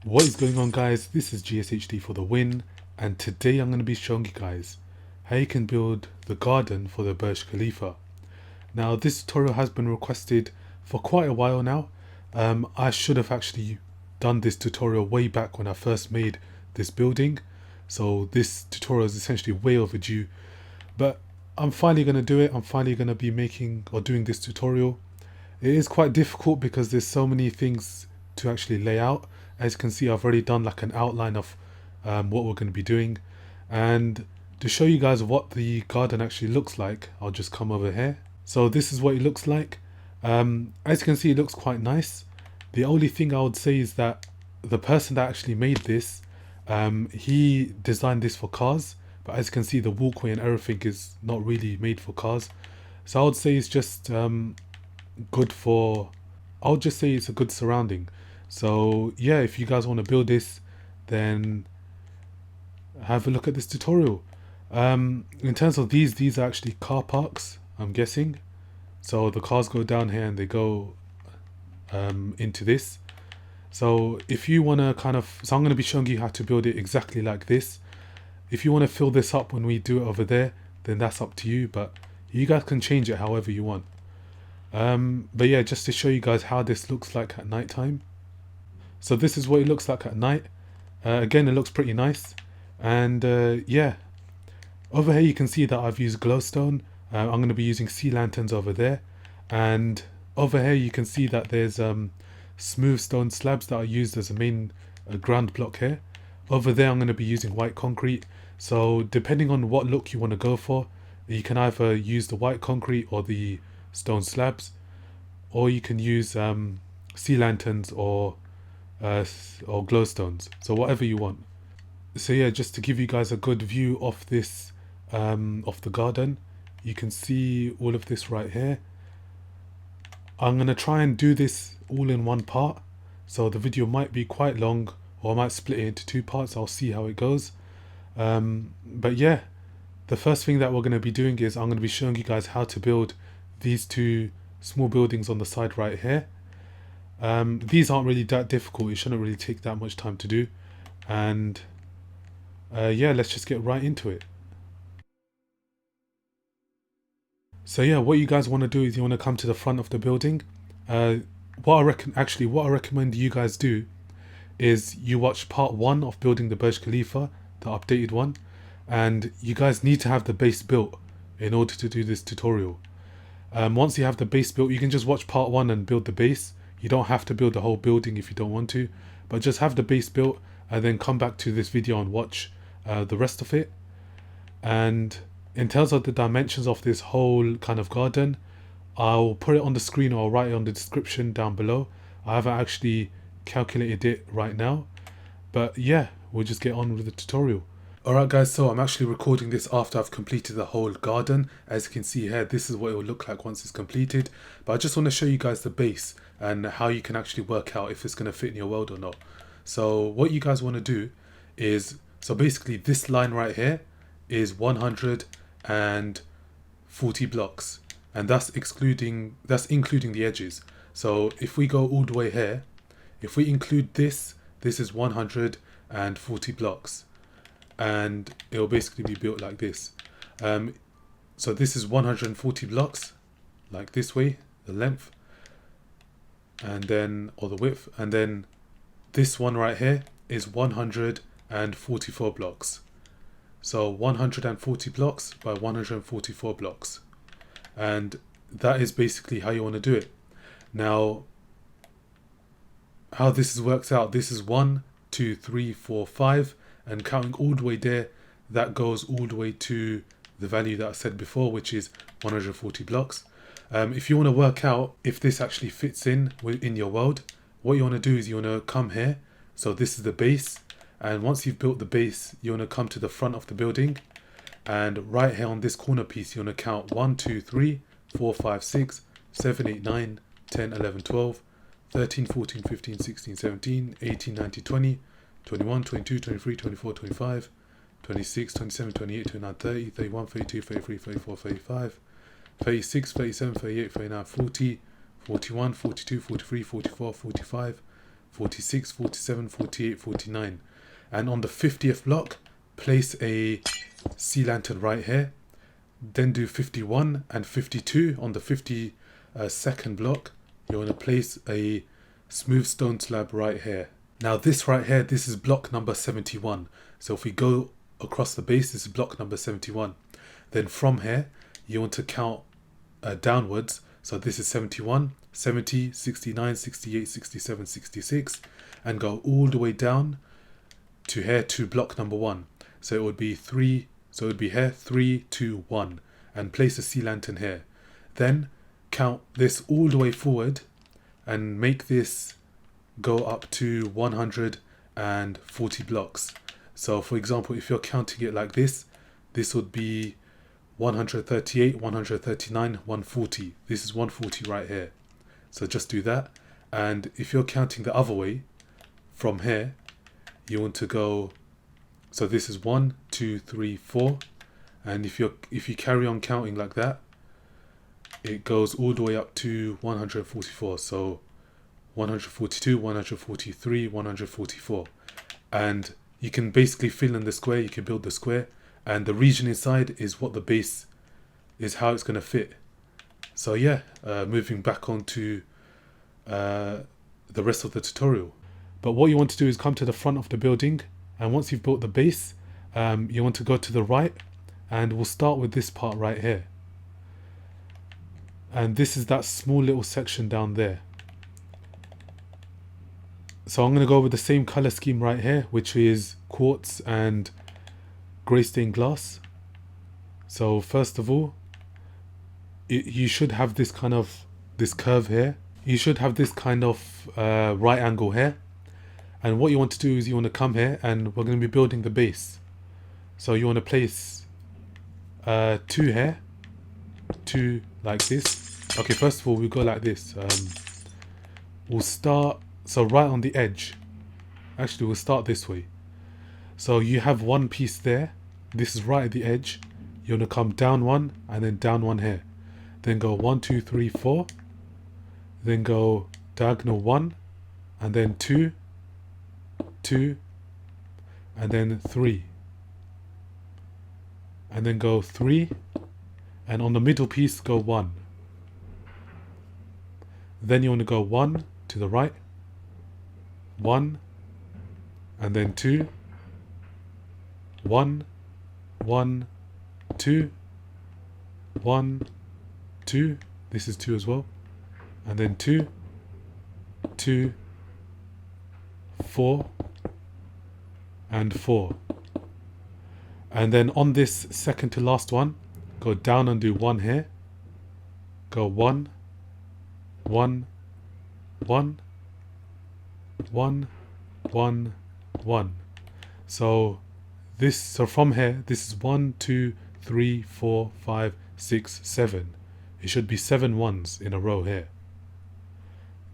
What is going on, guys? This is GSHD for the win, and today I'm going to be showing you guys how you can build the garden for the Burj Khalifa. Now this tutorial has been requested for quite a while now. I should have actually done this tutorial way back when I first made this building, so this tutorial is essentially way overdue, but I'm finally going to do it. I'm finally going to be making or doing this tutorial. It is quite difficult because there's so many things to actually lay out. As you can see, I've already done like an outline of what we're going to be doing. And to show you guys what the garden actually looks like, I'll just come over here. So this is what it looks like. As you can see, it looks quite nice. The only thing I would say is that the person that actually made this, he designed this for cars. But as you can see, the walkway and everything is not really made for cars. So I would say it's just good for, I'll just say it's a good surrounding. So yeah, if you guys want to build then have a look at this tutorial. In terms of these are actually car parks, I'm guessing. So the cars go down here and they go into this. So if you want to so I'm going to be showing you how to build it exactly like this. If you want to fill this up when we do it over there, then that's up to you, but you guys can change it however you want. But yeah, just to show you guys how this looks like at night time. So this is what it looks like at night. Again, it looks pretty nice. And yeah, over here you can see that I've used glowstone. I'm going to be using sea lanterns over there. And over here you can see that there's smooth stone slabs that are used as a main ground block here. Over there I'm going to be using white concrete. So depending on what look you want to go for, you can either use the white concrete or the stone slabs, or you can use sea lanterns or glowstones, so whatever you want. So yeah, just to give you guys a good view of this of the garden, you can see all of this right here. I'm gonna try and do this all in one part, so the video might be quite long, or I might split it into two parts. I'll see how it goes. But yeah, the first thing that we're going to be doing is I'm going to be showing you guys how to build these two small buildings on the side right here. These aren't really that difficult. It shouldn't really take that much time to do. And yeah, let's just get right into it. So yeah, what you guys want to do is you want to come to the front of the building. What I recommend you guys do is you watch part 1 of building the Burj Khalifa, the updated one, and you guys need to have the base built in order to do this tutorial. Once you have the base built, you can just watch part 1 and build the base. You don't have to build the whole building if you don't want to, but just have the base built and then come back to this video and watch the rest of it. And in terms of the dimensions of this whole kind of garden, I'll put it on the screen or I'll write it on the description down below. I haven't actually calculated it right now, but yeah, we'll just get on with the tutorial. Alright guys, so I'm actually recording this after I've completed the whole garden. As you can see here, this is what it will look like once it's completed. But I just want to show you guys the base and how you can actually work out if it's going to fit in your world or not. So what you guys want to do is, so basically this line right here is 140 blocks. And that's including the edges. So if we go all the way here, if we include this is 140 blocks. And it will basically be built like this. So this is 140 blocks, like this way, the length, and then, or the width, and then this one right here is 144 blocks. So 140 blocks by 144 blocks. And that is basically how you want to do it. Now, how this works out, this is 1, 2, 3, 4, 5, and counting all the way there, that goes all the way to the value that I said before, which is 140 blocks. If you want to work out if this actually fits in your world, what you want to do is you want to come here. So this is the base, and once you've built the base, you want to come to the front of the building, and right here on this corner piece, you want to count 1, 2, 3, 4, 5, 6, 7, 8, 9, 10, 11, 12, 13, 14, 15, 16, 17, 18, 19, 20, 21, 22, 23, 24, 25, 26, 27, 28, 29, 30, 31, 32, 33, 34, 35, 36, 37, 38, 39, 40, 41, 42, 43, 44, 45, 46, 47, 48, 49. And on the 50th block, place a sea lantern right here. Then do 51 and 52 on the 52nd block. You want to place a smooth stone slab right here. Now this right here, this is block number 71. So if we go across the base, this is block number 71. Then from here, you want to count downwards. So this is 71, 70, 69, 68, 67, 66, and go all the way down to here to block number 1. So it would be 3, so it would be here 3, 2, 1, and place a sea lantern here. Then count this all the way forward and make this go up to 140 blocks. So for example, if you're counting it like this would be 138, 139, 140. This is 140 right here. So just do that. And if you're counting the other way, from here, you want to go, so this is 1, 2, 3, 4. And if you carry on counting like that, it goes all the way up to 144. So 142, 143, 144. And you can basically fill in the square, you can build the square. And the region inside is what the base is, how it's going to fit. So yeah, moving back on to the rest of the tutorial. But what you want to do is come to the front of the building, and once you've built the base, you want to go to the right, and we'll start with this part right here. And this is that small little section down there. So I'm going to go with the same color scheme right here, which is quartz and grey stained glass. So first of all, you should have this kind of, this curve here. You should have this kind of right angle here. And what you want to do is you want to come here, and we're going to be building the base. So you want to place 2 here, 2 like this. Okay, first of all, we'll go like this. We'll start, so right on the edge. Actually, we'll start this way. So you have one piece there. This is right at the edge. You want to come down 1 and then down 1 here. Then go 1, 2, 3, 4. Then go diagonal 1 and then 2, 2, and then 3. And then go 3, and on the middle piece go 1. Then you want to go 1 to the right, 1, and then 2, 1, 1, 2, 1, 2. This is 2 as well. And then 2, 2, 4, and 4. And then on this second to last one, go down and do 1 here. Go 1, 1, 1, 1, 1, 1. So from here, this is 1, 2, 3, 4, 5, 6, 7. It should be 7 ones in a row here.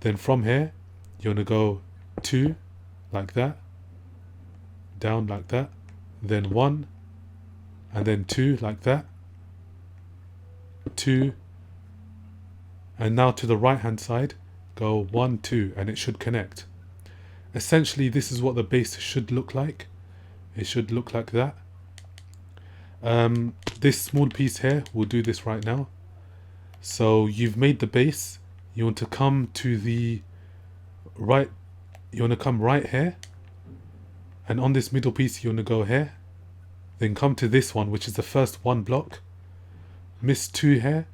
Then from here, you want to go 2 like that, down like that, then 1, and then 2 like that, 2, and now to the right hand side, go 1, 2, and it should connect. Essentially, this is what the base should look like. It should look like that. This small piece here, we'll do this right now. So you've made the base. You want to come to the right. You want to come right here. And on this middle piece, you want to go here. Then come to this one, which is the first 1 block. Miss 2 here.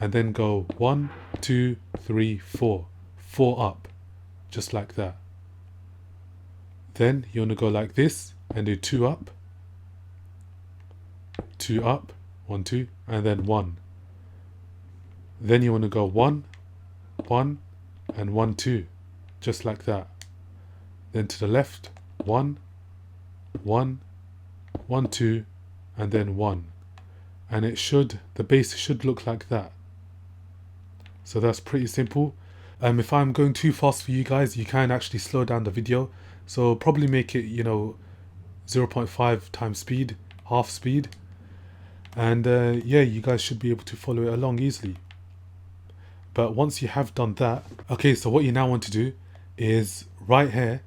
And then go 1, 2, 3, 4. 4 up. Just like that. Then you want to go like this and do 2 up. 2 up. 1, 2. And then 1. Then you want to go 1, 1, and 1, 2. Just like that. Then to the left, 1, 1, 1, 2, and then 1. And the base should look like that. So that's pretty simple. If I'm going too fast for you guys, you can actually slow down the video. So probably make it, 0.5 times speed, half speed. And yeah, you guys should be able to follow it along easily. But once you have done that, okay, so what you now want to do is right here.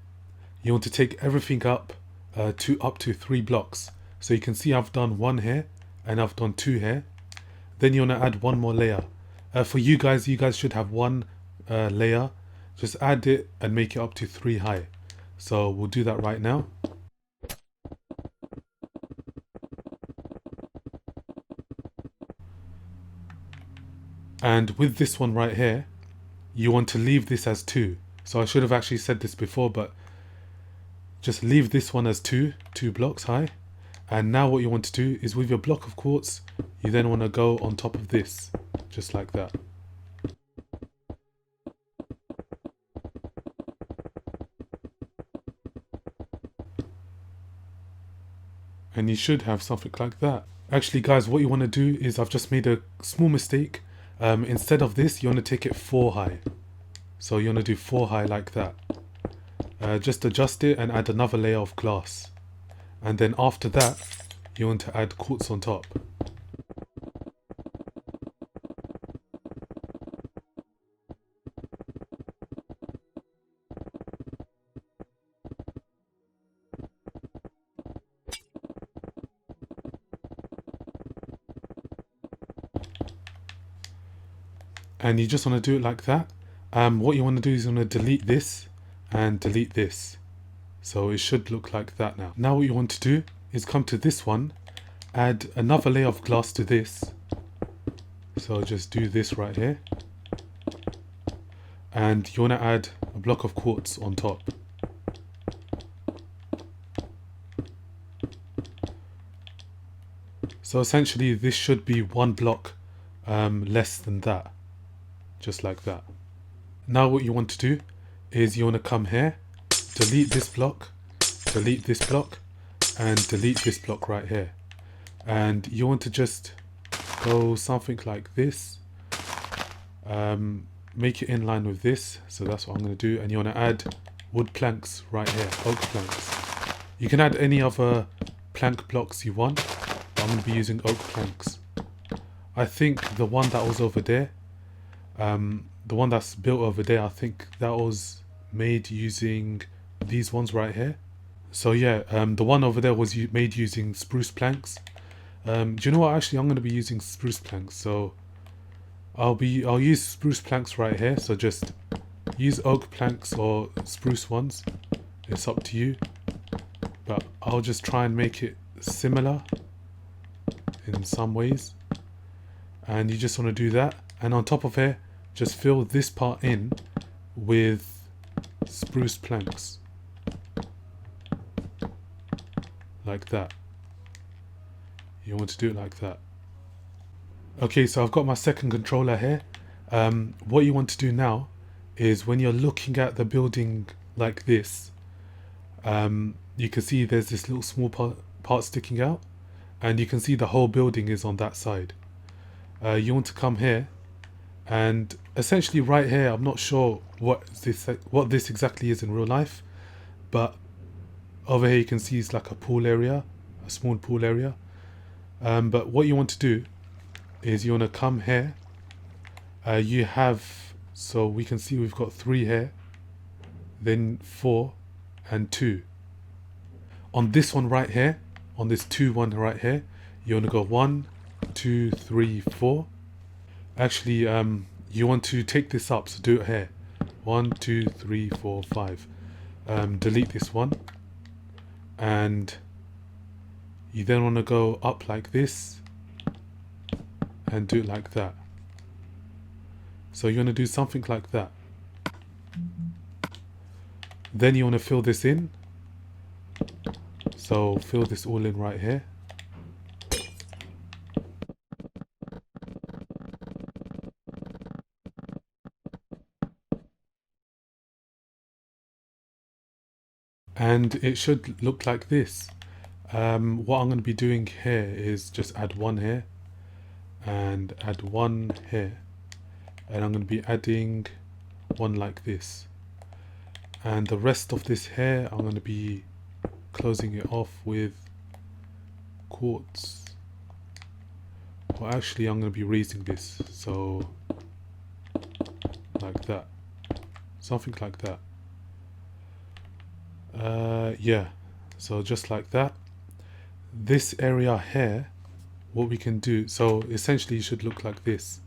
You want to take everything up to 3 blocks. So you can see I've done 1 here and I've done 2 here. Then you want to add 1 more layer. For you guys should have 1 layer. Just add it and make it up to 3 high. So we'll do that right now. And with this one right here, you want to leave this as 2. So I should have actually said this before, but just leave this one as 2 blocks high. And now what you want to do is with your block of quartz, you then want to go on top of this, just like that. And you should have something like that. Actually guys, what you want to do is, I've just made a small mistake. Instead of this, you want to take it 4 high. So you want to do 4 high like that. Just adjust it and add another layer of glass. And then after that, you want to add quartz on top. And you just want to do it like that. What you want to do is you want to delete this and delete this. So it should look like that now. Now what you want to do is come to this one, add another layer of glass to this. So just do this right here. And you want to add a block of quartz on top. So essentially this should be 1 block less than that. Just like that. Now what you want to do is you want to come here, delete this block, and delete this block right here. And you want to just go something like this. Make it in line with this. So that's what I'm going to do. And you want to add wood planks right here, oak planks. You can add any other plank blocks you want, but I'm going to be using oak planks. I think the one that was over there, the one that's built over there, I think that was made using these ones right here. So yeah, the one over there was made using spruce planks. Do you know what? Actually, I'm going to be using spruce planks. So I'll use spruce planks right here. So just use oak planks or spruce ones. It's up to you. But I'll just try and make it similar in some ways. And you just want to do that. And on top of here, just fill this part in with spruce planks. Like that. You want to do it like that. Okay, so I've got my second controller here. What you want to do now is when you're looking at the building like this, you can see there's this little small part sticking out, and you can see the whole building is on that side. You want to come here, and essentially right here, I'm not sure what this exactly is in real life, but over here you can see it's like a pool area, a small pool area. But what you want to do is you want to come here. So we can see we've got 3 here, then 4 and 2. On this one right here, on this 2 one right here, you want to go 1, 2, 3, 4. Actually, you want to take this up, so do it here. 1, 2, 3, 4, 5. Delete this one. And you then want to go up like this and do it like that. So you're going to do something like that. Then you want to fill this in. So fill this all in right here. And it should look like this. What I'm going to be doing here is just add 1 here and add 1 here, and I'm going to be adding 1 like this, and the rest of this here I'm going to be closing it off with quartz. Well, actually I'm going to be raising this, so like that, something like that. Yeah, so just like that. This area here, what we can do, so essentially it should look like this.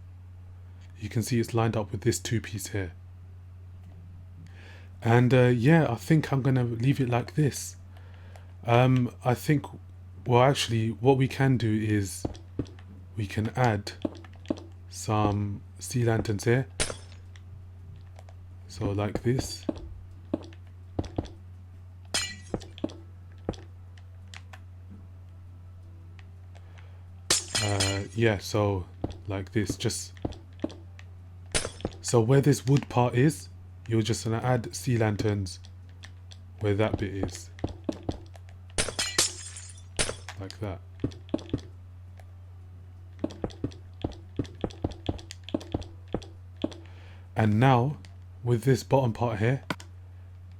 You can see it's lined up with this two-piece here. And yeah, I think I'm gonna leave it like this. I think, well, actually what we can do is we can add some sea lanterns here. So like this. Yeah, so like this, just so where this wood part is, you're just gonna add sea lanterns where that bit is, like that. And now with this bottom part here,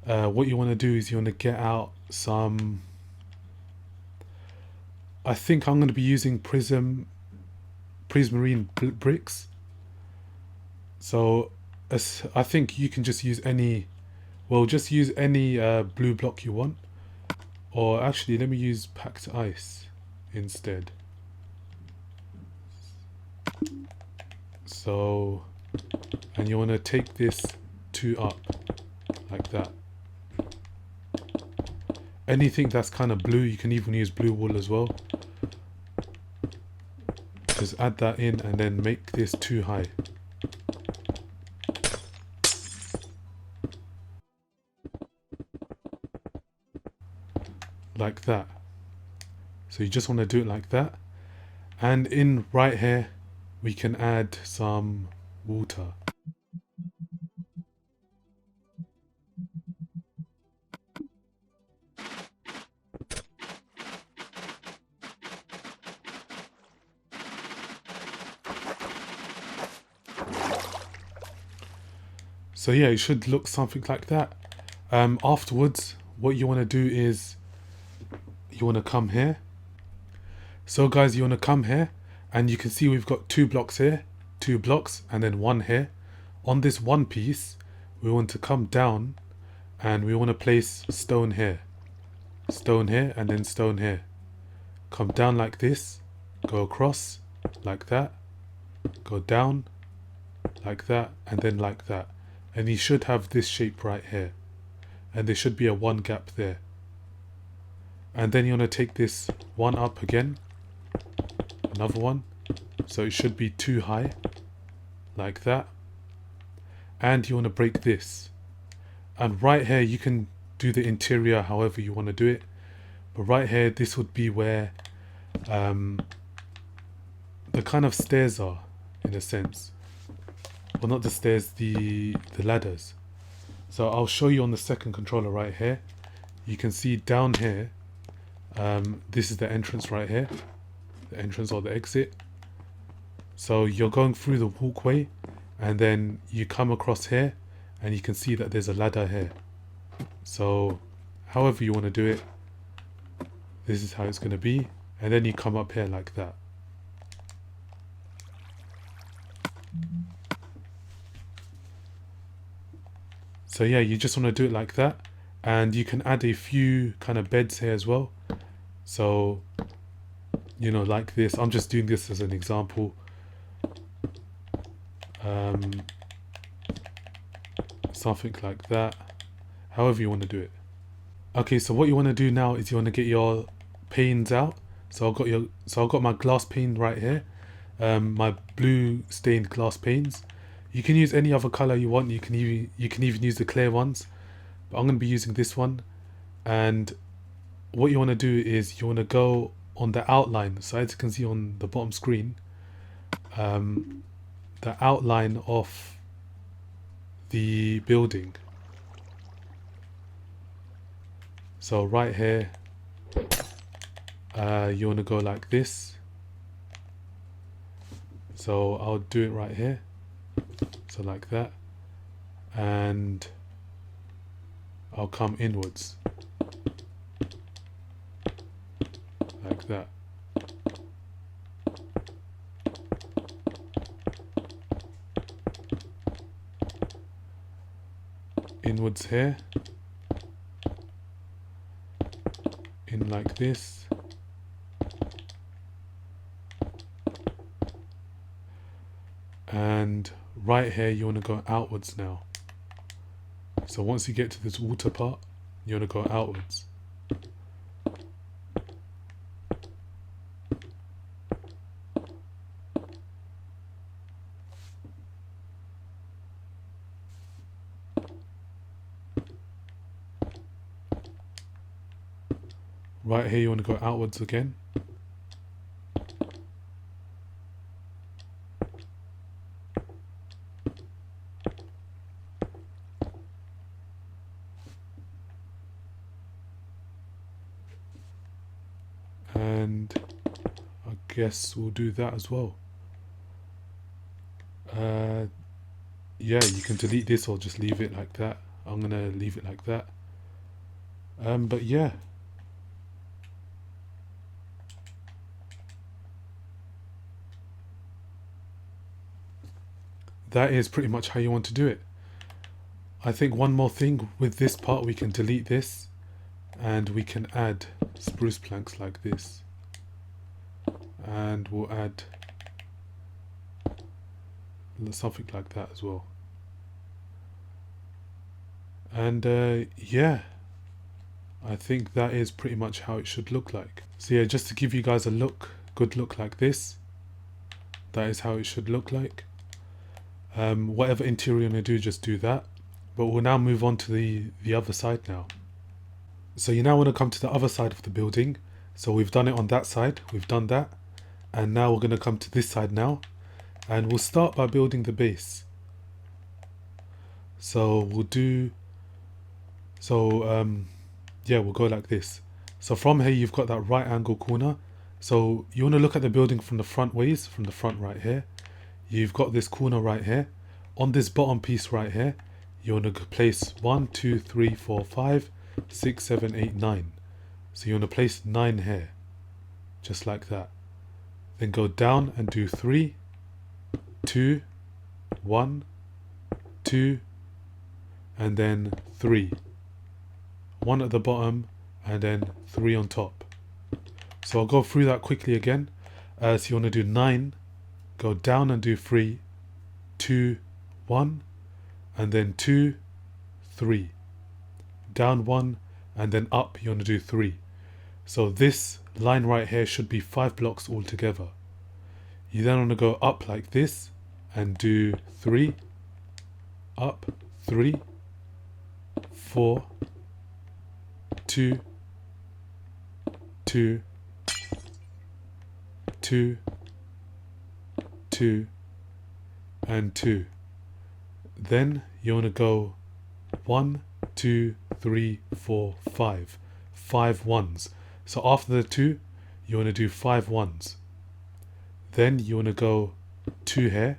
what you want to do is you want to get out some, I think I'm going to be using prismarine bricks. So I think you can just use any, well, just use any blue block you want. Or actually, let me use packed ice instead. So, and you want to take this 2 up, like that. Anything that's kind of blue, you can even use blue wool as well. Just add that in and then make this 2 high. Like that. So you just want to do it like that. And in right here, we can add some water. So yeah, it should look something like that. Afterwards, what you want to do is you want to come here. So guys, you want to come here and you can see we've got 2 blocks here, 2 blocks, and then 1 here. On this one piece, we want to come down and we want to place stone here, and then stone here. Come down like this, go across like that, go down like that, and then like that. And you should have this shape right here. And there should be a 1 gap there. And then you want to take this 1 up again, another one, so it should be 2 high, like that. And you want to break this. And right here you can do the interior however you want to do it, but right here this would be where the kind of stairs are, in a sense. Well, not the stairs, the ladders. So I'll show you on the second controller right here. You can see down here, this is the entrance right here, the entrance or the exit. So you're going through the walkway and then you come across here and you can see that there's a ladder here. So however you want to do it, this is how it's going to be. And then you come up here like that. So yeah, you just want to do it like that. And you can add a few kind of beds here as well. So, you know, like this. I'm just doing this as an example. Something like that. However you want to do it. Okay, so what you want to do now is you want to get your panes out. So I've got my glass pane right here. My blue stained glass panes. You can use any other color you want. You can even use the clear ones, but I'm going to be using this one. And what you want to do is you want to go on the outline. So as you can see on the bottom screen, the outline of the building. So right here, you want to go like this. So I'll do it right here. So like that, and I'll come inwards like that. Inwards here, in like this. And right here you want to go outwards now. So once you get to this water part, you want to go outwards. Right here you want to go outwards again. And I guess we'll do that as well. Yeah, you can delete this or just leave it like that. I'm gonna leave it like that. But yeah. That is pretty much how you want to do it. I think one more thing with this part, we can delete this and we can add spruce planks like this. And we'll add something like that as well. And yeah, I think that is pretty much how it should look like. So yeah, just to give you guys a good look like this, that is how it should look like. Whatever interior you want to do, just do that. But we'll now move on to the other side now. So you now want to come to the other side of the building. So we've done it on that side, we've done that. And now we're going to come to this side now. And we'll start by building the base. So we'll do, yeah, we'll go like this. So from here you've got that right angle corner. So you want to look at the building from the front ways, from the front right here. You've got this corner right here. On this bottom piece right here, you want to place 1, 2, 3, 4, 5, 6, 7, 8, 9. So you want to place 9 here, just like that. Then go down and do 3, 2, 1, 2, and then 3. 1 at the bottom and then 3 on top. So I'll go through that quickly again. So you want to do 9, go down and do 3, 2, 1, and then 2, 3. Down 1 and then up you want to do 3. So this line right here should be 5 blocks altogether. You then want to go up like this and do 3, up, 3, 4, 2, 2, 2, 2, and 2. Then you want to go 1, 2, 3, 4, 5. 5 ones. So after the 2, you want to do 5 ones. Then you want to go 2 here,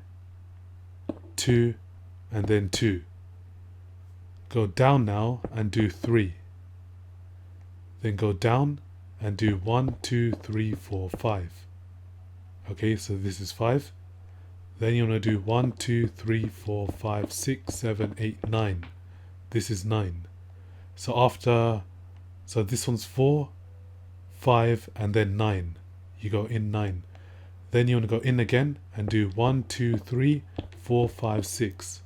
2, and then 2. Go down now and do 3. Then go down and do 1, 2, 3, 4, 5. Okay, so this is 5. Then you want to do 1, 2, 3, 4, 5, 6, 7, 8, 9. This is 9. So this one's 4, 5, and then 9. You go in 9. Then you want to go in again and do 1, 2, 3, 4, 5, 6.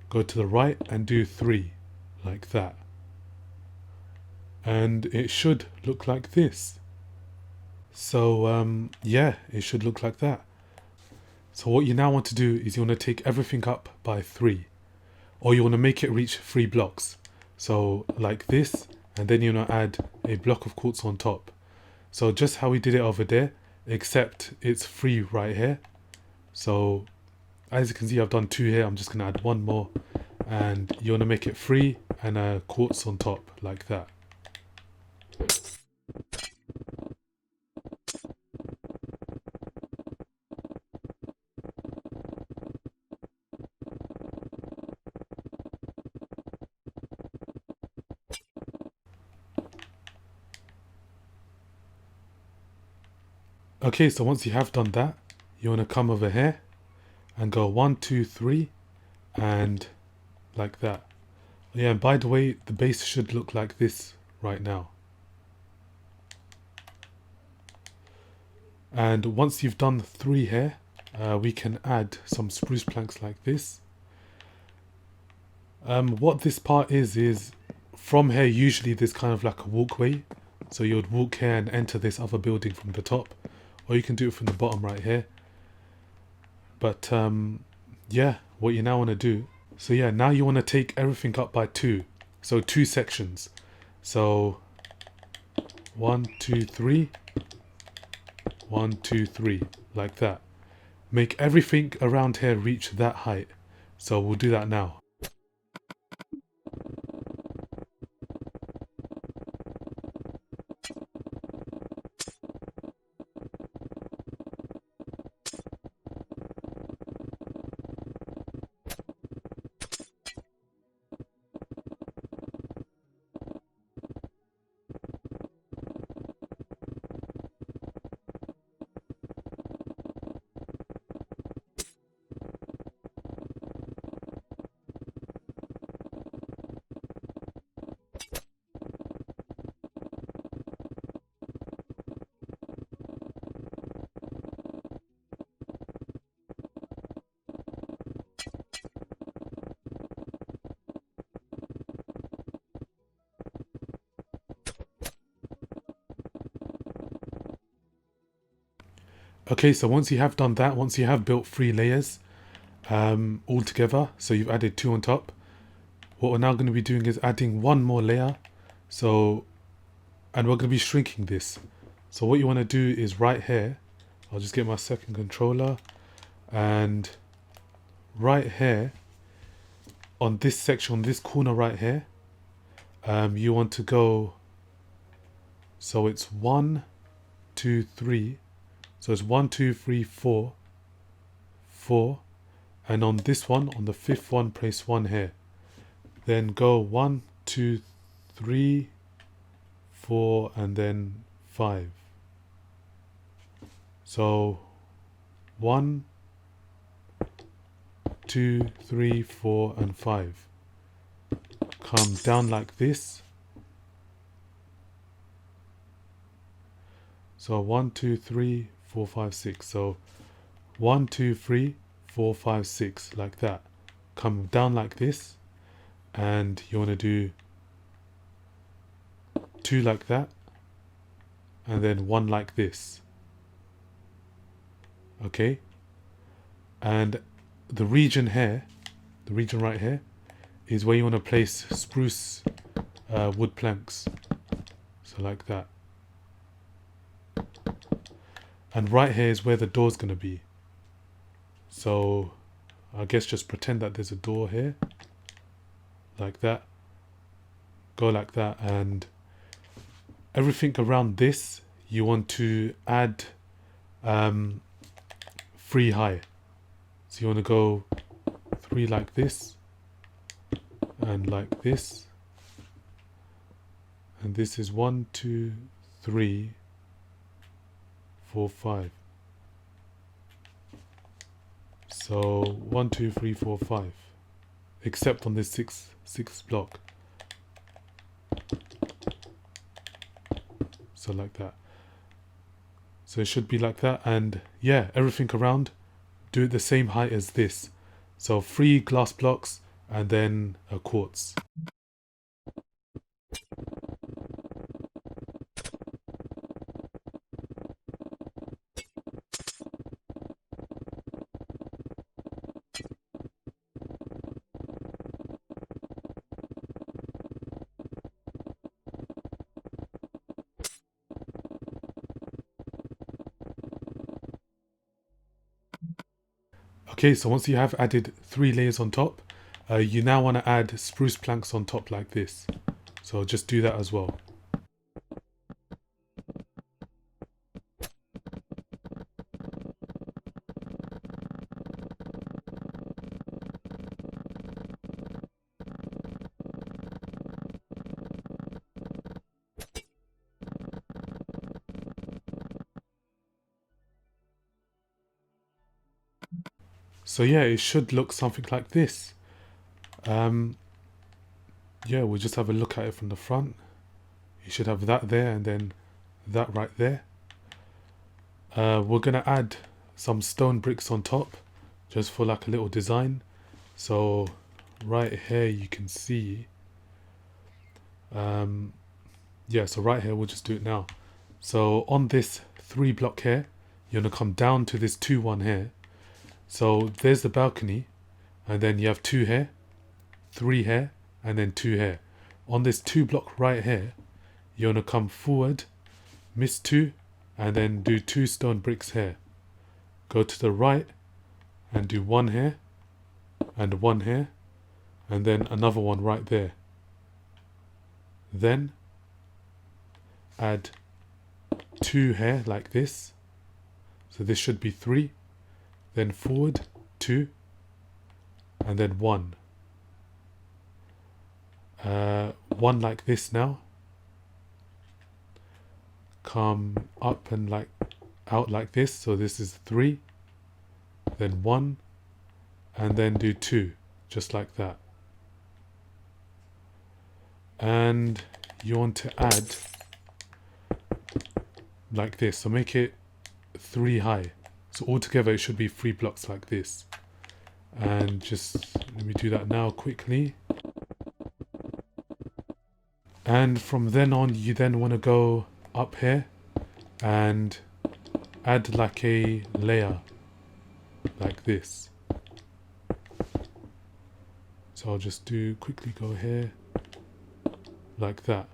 Go to the right and do 3, like that. And it should look like this. So yeah, it should look like that. So what you now want to do is you want to take everything up by 3. Or you want to make it reach 3 blocks. So like this, and then you want to add a block of quartz on top. So just how we did it over there, except it's 3 right here. So as you can see, I've done 2 here. I'm just going to add 1 more. And you want to make it 3 and a quartz on top, like that. Okay, so once you have done that, you want to come over here and go 1, 2, 3 and like that. Yeah, and by the way, the base should look like this right now. And once you've done 3 here, we can add some spruce planks like this. What this part is from here usually there's kind of like a walkway, so you would walk here and enter this other building from the top, or you can do it from the bottom right here. But yeah, what you now want to do, so yeah, now you want to take everything up by 2, so 2 sections. So 1 2 3, 1 2 3, like that. Make everything around here reach that height. So we'll do that now. Okay, so once you have done that, once you have built 3 layers all together, so you've added 2 on top, what we're now going to be doing is adding 1 more layer. So, and we're going to be shrinking this. So what you want to do is right here, I'll just get my second controller, and right here on this section, on this corner right here, you want to go, so it's 1 2 3, so it's 1 2 3 4 4, and on this one, on the 5th one, place 1 here, then go 1 2 3 4 and then 5. So 1 2 3 4 and 5. Come down like this. So 1 2 3 4 5 6. So 1 2 3 4 5 6, like that. Come down like this, and you want to do 2 like that, and then 1 like this. Okay, and the region here, the region right here, is where you want to place spruce wood planks. So like that. And right here is where the door's going to be. So I guess just pretend that there's a door here, like that. Go like that, and everything around this you want to add 3 high. So you want to go 3 like this, and like this, and this is 1 2 3 4 5. So 1 2 3 4 5, except on this sixth block. So like that. So it should be like that, and yeah, everything around, do it the same height as this. So 3 glass blocks and then a quartz. Okay, so once you have added 3 layers on top, you now want to add spruce planks on top like this. So just do that as well. So yeah, it should look something like this. Yeah, we'll just have a look at it from the front. You should have that there and then that right there. We're gonna add some stone bricks on top just for like a little design. So right here you can see, yeah, so right here we'll just do it now. So on this 3 block here, you're gonna come down to this 2-1 here. So there's the balcony, and then you have 2 here, 3 here, and then 2 here. On this 2 block right here, you're gonna come forward, miss 2, and then do 2 stone bricks here. Go to the right and do 1 here and 1 here, and then another one right there. Then add 2 here like this. So this should be 3. Then forward 2, and then 1. 1 like this now. Come up and like out like this. So this is 3, then 1, and then do 2, just like that. And you want to add like this, so make it 3 high. So altogether it should be 3 blocks like this. And just let me do that now quickly. And from then on, you then want to go up here and add like a layer like this. So I'll just quickly go here like that.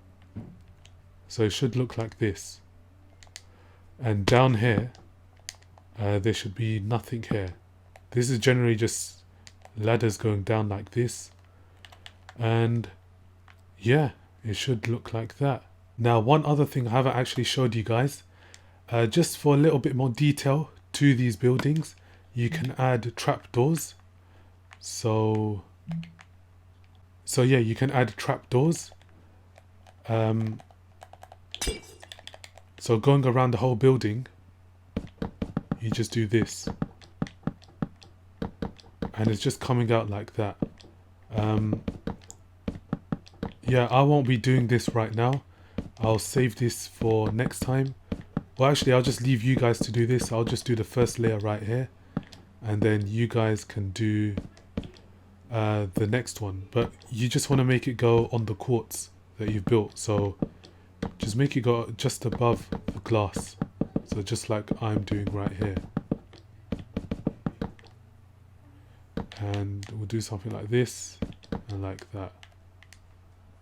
So it should look like this. And down here, there should be nothing here. This is generally just ladders going down like this. And yeah, it should look like that. Now, one other thing I haven't actually showed you guys, just for a little bit more detail to these buildings, you can add trapdoors. So yeah, you can add trapdoors. So going around the whole building, you just do this. And it's just coming out like that. Yeah, I won't be doing this right now. I'll save this for next time. Well, actually, I'll just leave you guys to do this. I'll just do the first layer right here. And then you guys can do the next one. But you just want to make it go on the quartz that you've built. So just make it go just above the glass. So just like I'm doing right here. And we'll do something like this and like that.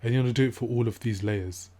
And you want to do it for all of these layers.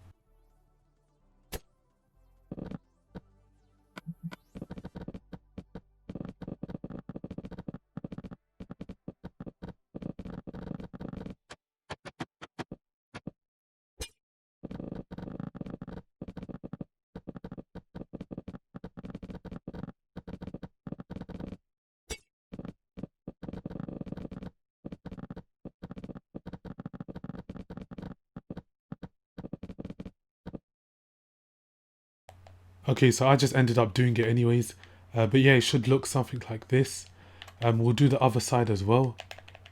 Okay, so I just ended up doing it anyways. But yeah, it should look something like this. We'll do the other side as well.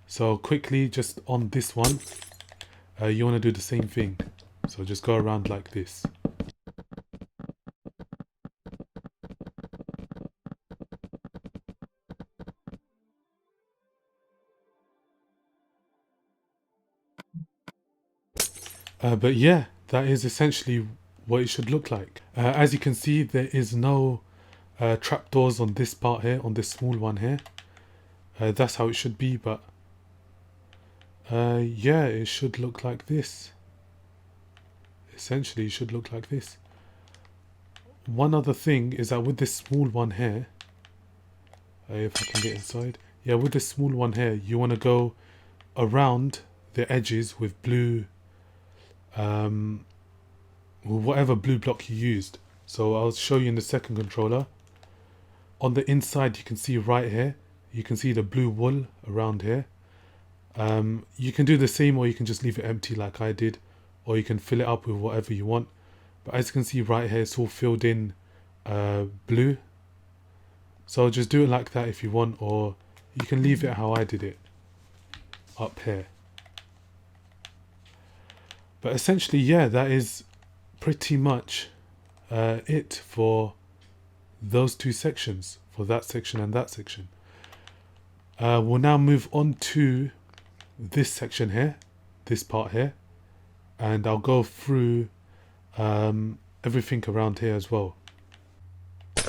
So quickly, just on this one, you want to do the same thing. So just go around like this. But yeah, that is essentially what it should look like. As you can see, there is no trapdoors on this part here, on this small one here. That's how it should be, but yeah, it should look like this. Essentially, it should look like this. One other thing is that with this small one here, if I can get inside, yeah, with this small one here, you want to go around the edges with blue, whatever blue block you used. So I'll show you in the second controller. On the inside, you can see right here, you can see the blue wool around here. You can do the same, or you can just leave it empty like I did, or you can fill it up with whatever you want. But as you can see right here, it's all filled in blue. So just do it like that if you want, or you can leave it how I did it up here. But essentially, yeah, that is pretty much it for those two sections, for that section and that section. We'll now move on to this section here, this part here, and I'll go through everything around here as well.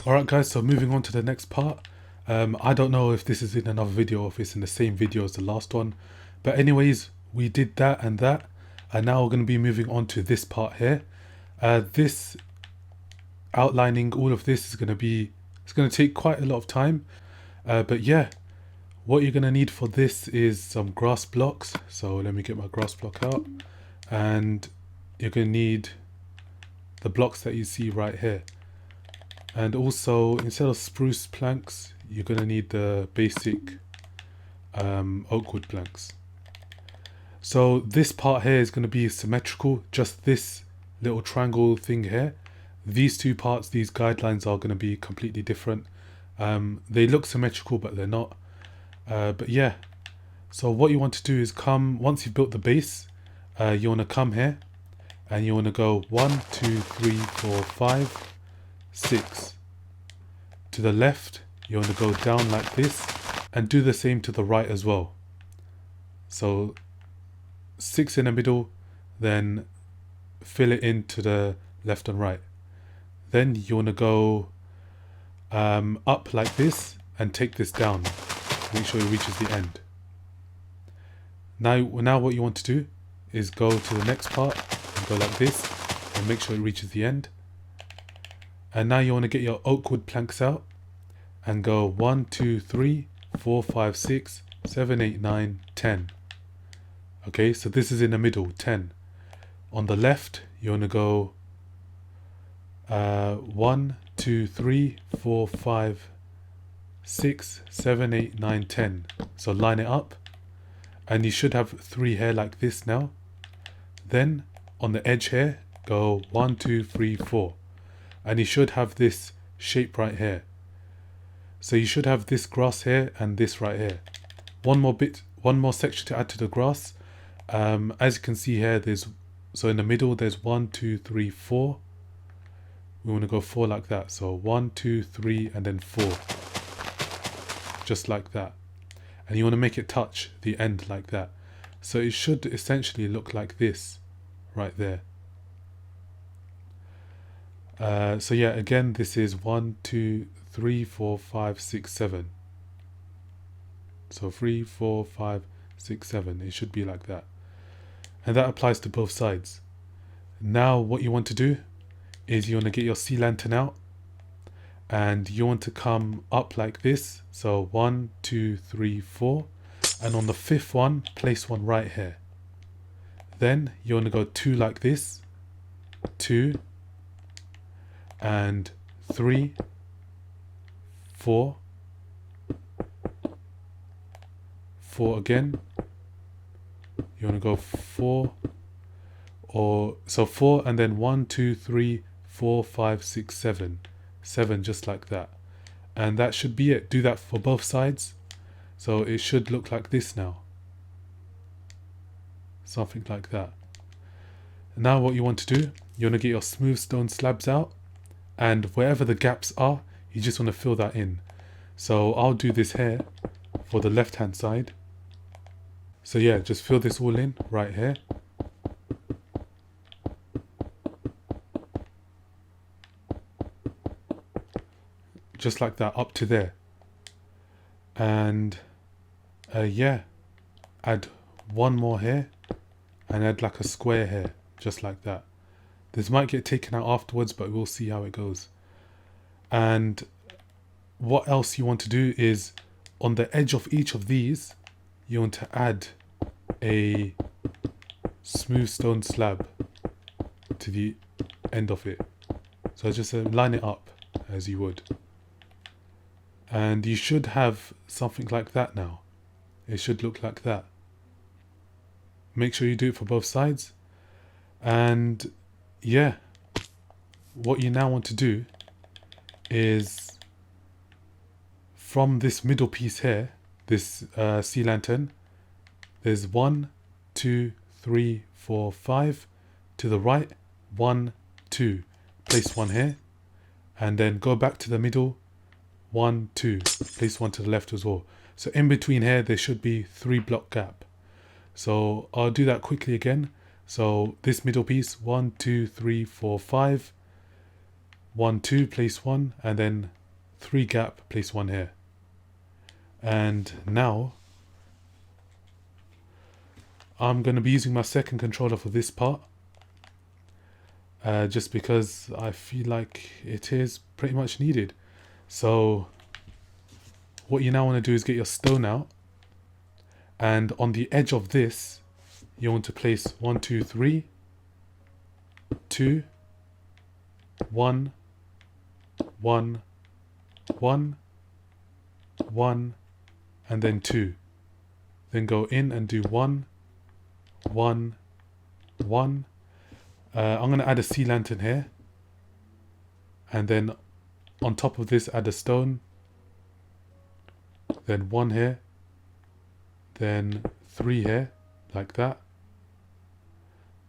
Alright guys, so moving on to the next part. I don't know if this is in another video or if it's in the same video as the last one, but anyways, we did that, and now we're going to be moving on to this part here. This outlining all of this is going to be, it's going to take quite a lot of time, but yeah, what you're going to need for this is some grass blocks. So let me get my grass block out, and you're going to need the blocks that you see right here. And also, instead of spruce planks, you're going to need the basic oak wood planks. So this part here is going to be symmetrical, just this little triangle thing here. These two parts, these guidelines are going to be completely different. They look symmetrical, but they're not. But yeah, so what you want to do is come, once you've built the base, you want to come here and you want to go 1, 2, 3, 4, 5, 6. To the left, you want to go down like this, and do the same to the right as well. So 6 in the middle, then fill it in to the left and right. Then you want to go up like this and take this down. Make sure it reaches the end. Now what you want to do is go to the next part and go like this and make sure it reaches the end. And now you want to get your oak wood planks out and go 1, 2, 3, 4, 5, 6, 7, 8, 9, 10. Okay, so this is in the middle, 10. On the left, you want to go 1, 2, 3, 4, 5, 6, 7, 8, 9, 10. So line it up, and you should have 3 here like this now. Then on the edge here, go 1, 2, 3, 4. And you should have this shape right here. So you should have this grass here and this right here. One more section to add to the grass. As you can see here, so in the middle there's 1, 2, 3, 4. We want to go 4 like that. So 1, 2, 3, and then 4. Just like that. And you want to make it touch the end like that. So it should essentially look like this right there. So yeah, again, this is 1, 2, 3, 4, 5, 6, 7. So 3, 4, 5, 6, 7. It should be like that. And that applies to both sides. Now what you want to do is you want to get your sea lantern out, and you want to come up like this. So 1, 2, 3, 4. And on the 5th one, place one right here. Then you want to go 2 like this. 2. And 3, 4, 4 again. You want to go 4, or so 4, and then 1, 2, 3, 4, 5, 6, 7, 7, just like that. And that should be it. Do that for both sides. So it should look like this now. Something like that. Now what you want to do, you want to get your smooth stone slabs out, and wherever the gaps are, you just want to fill that in. So I'll do this here for the left hand side. So yeah, just fill this all in right here. Just like that, up to there. And yeah, add one more here and add like a square here, just like that. This might get taken out afterwards, but we'll see how it goes. And what else you want to do is on the edge of each of these, you want to add a smooth stone slab to the end of it. So just line it up as you would. And you should have something like that now. It should look like that. Make sure you do it for both sides. And yeah, what you now want to do is from this middle piece here, this sea lantern, there's 1, 2, 3, 4, 5 to the right, 1, 2. Place one here, and then go back to the middle, 1, 2, place one to the left as well. So in between here there should be 3 block gap. So I'll do that quickly again. So this middle piece, 1, 2, 3, 4, 5, 1, 2, place 1, and then 3 gap, place 1 here. And now I'm going to be using my second controller for this part, just because I feel like it is pretty much needed. So what you now want to do is get your stone out, and on the edge of this you want to place 1, 2, 3, 2, 1, 1, 1, 1, and then 2. Then go in and do 1, 1, 1. I'm going to add a sea lantern here, and then on top of this add a stone, then 1 here, then 3 here, like that,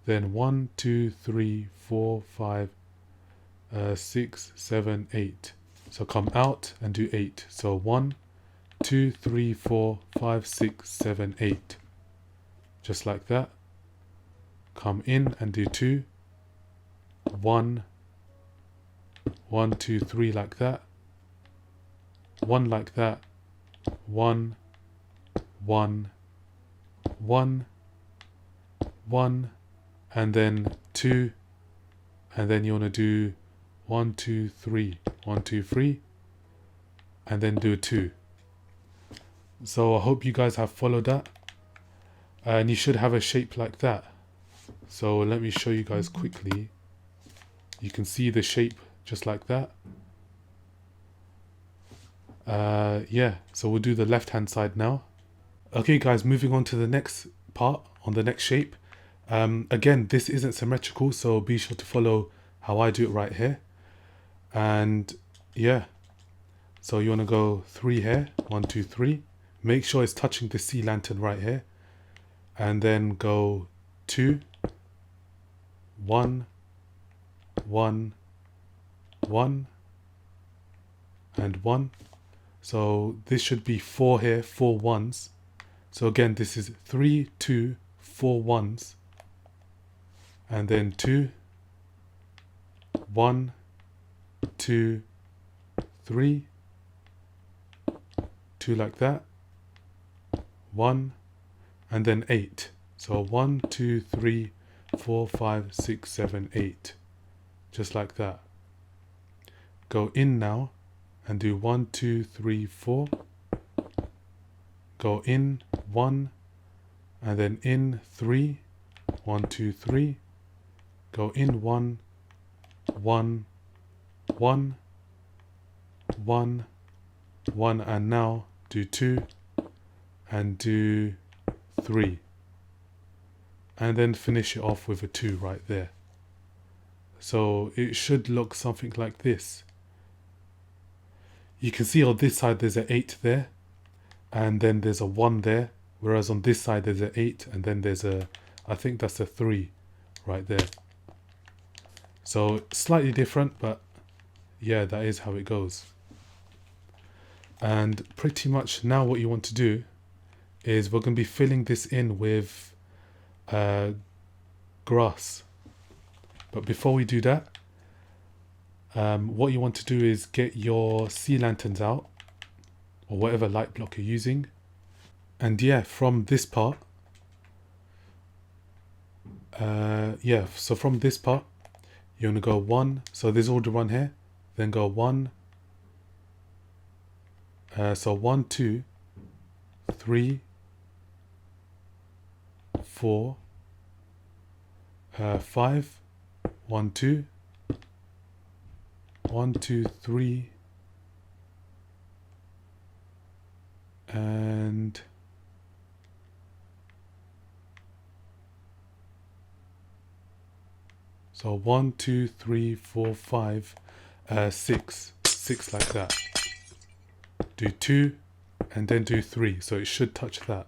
then 1, 2, 3, 4, 5, 6, 7, 8. So come out and do 8. So 1, 2, 3, 4, 5, 6, 7, 8. Just like that. Come in and do 2. 1, 1, 2, 3, like that. 1 like that. 1, 1, 1, 1, and then 2, and then you want to do 1, 2, 3, 1, 2, 3, and then do 2. So I hope you guys have followed that, and you should have a shape like that. So let me show you guys quickly. You can see the shape just like that. Yeah, so we'll do the left hand side now. Okay guys, moving on to the next part, on the next shape. Again, this isn't symmetrical, so be sure to follow how I do it right here. And yeah, so you want to go 3 here, 1, 2, 3. Make sure it's touching the sea lantern right here, and then go 2, 1, 1, 1, and 1. So this should be 4 here, 4 1s. So again, this is 3, 2, 4 1s, and then 2, 1, 2, 3, 2 like that, 1, and then 8. So 1, 2, 3, 4, 5, 6, 7, 8. Just like that. Go in now and do 1, 2, 3, 4. Go in 1, and then in 3, 1, 2, 3. Go in 1, 1, 1, 1, 1, and now do 2 and do 3, and then finish it off with a 2 right there. So it should look something like this. You can see on this side there's an 8 there, and then there's a 1 there, whereas on this side there's an 8, and then there's a, I think that's a 3 right there. So slightly different, but yeah, that is how it goes. And pretty much now what you want to do is we're going to be filling this in with grass. But before we do that, what you want to do is get your sea lanterns out, or whatever light block you're using. And yeah, from this part, so from this part, you want to go 1, so there's order 1 here, then go 1, so 1, 2, 3, 4, 5, 1, 2, 1, 2, 3, and so 1, 2, 3, 4, 5, 6 like that. Do 2 and then do 3, so it should touch that.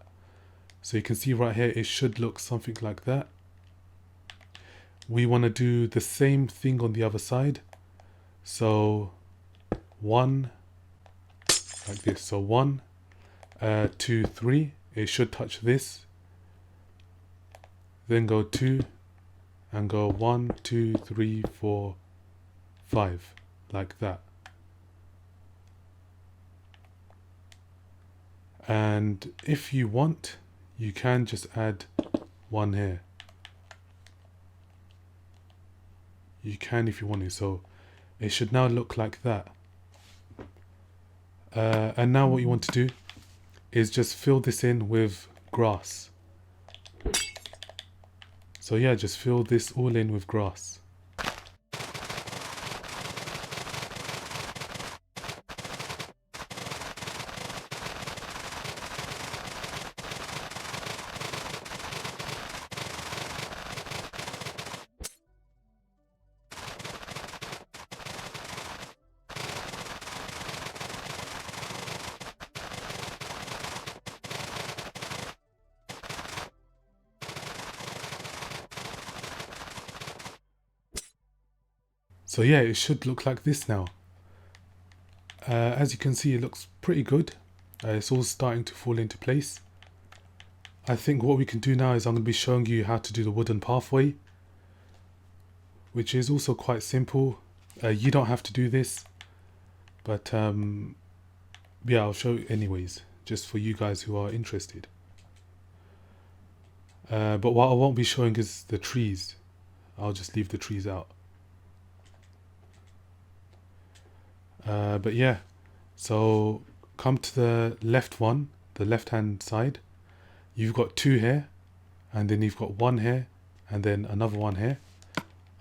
So you can see right here it should look something like that. We want to do the same thing on the other side. So 1 like this. So 1, 2, 3. It should touch this. Then go 2 and go 1, 2, 3, 4, 5 like that. And if you want, you can just add 1 here. You can if you want to. So it should now look like that. And now what you want to do is just fill this in with grass. So yeah, just fill this all in with grass. So yeah, it should look like this now. As you can see, it looks pretty good. It's all starting to fall into place. I think what we can do now is I'm going to be showing you how to do the wooden pathway, which is also quite simple. You don't have to do this, but yeah, I'll show you anyways, just for you guys who are interested. But what I won't be showing is the trees. I'll just leave the trees out. But yeah, so come to the left one, the left hand side. You've got 2 here, and then you've got 1 here, and then another 1 here.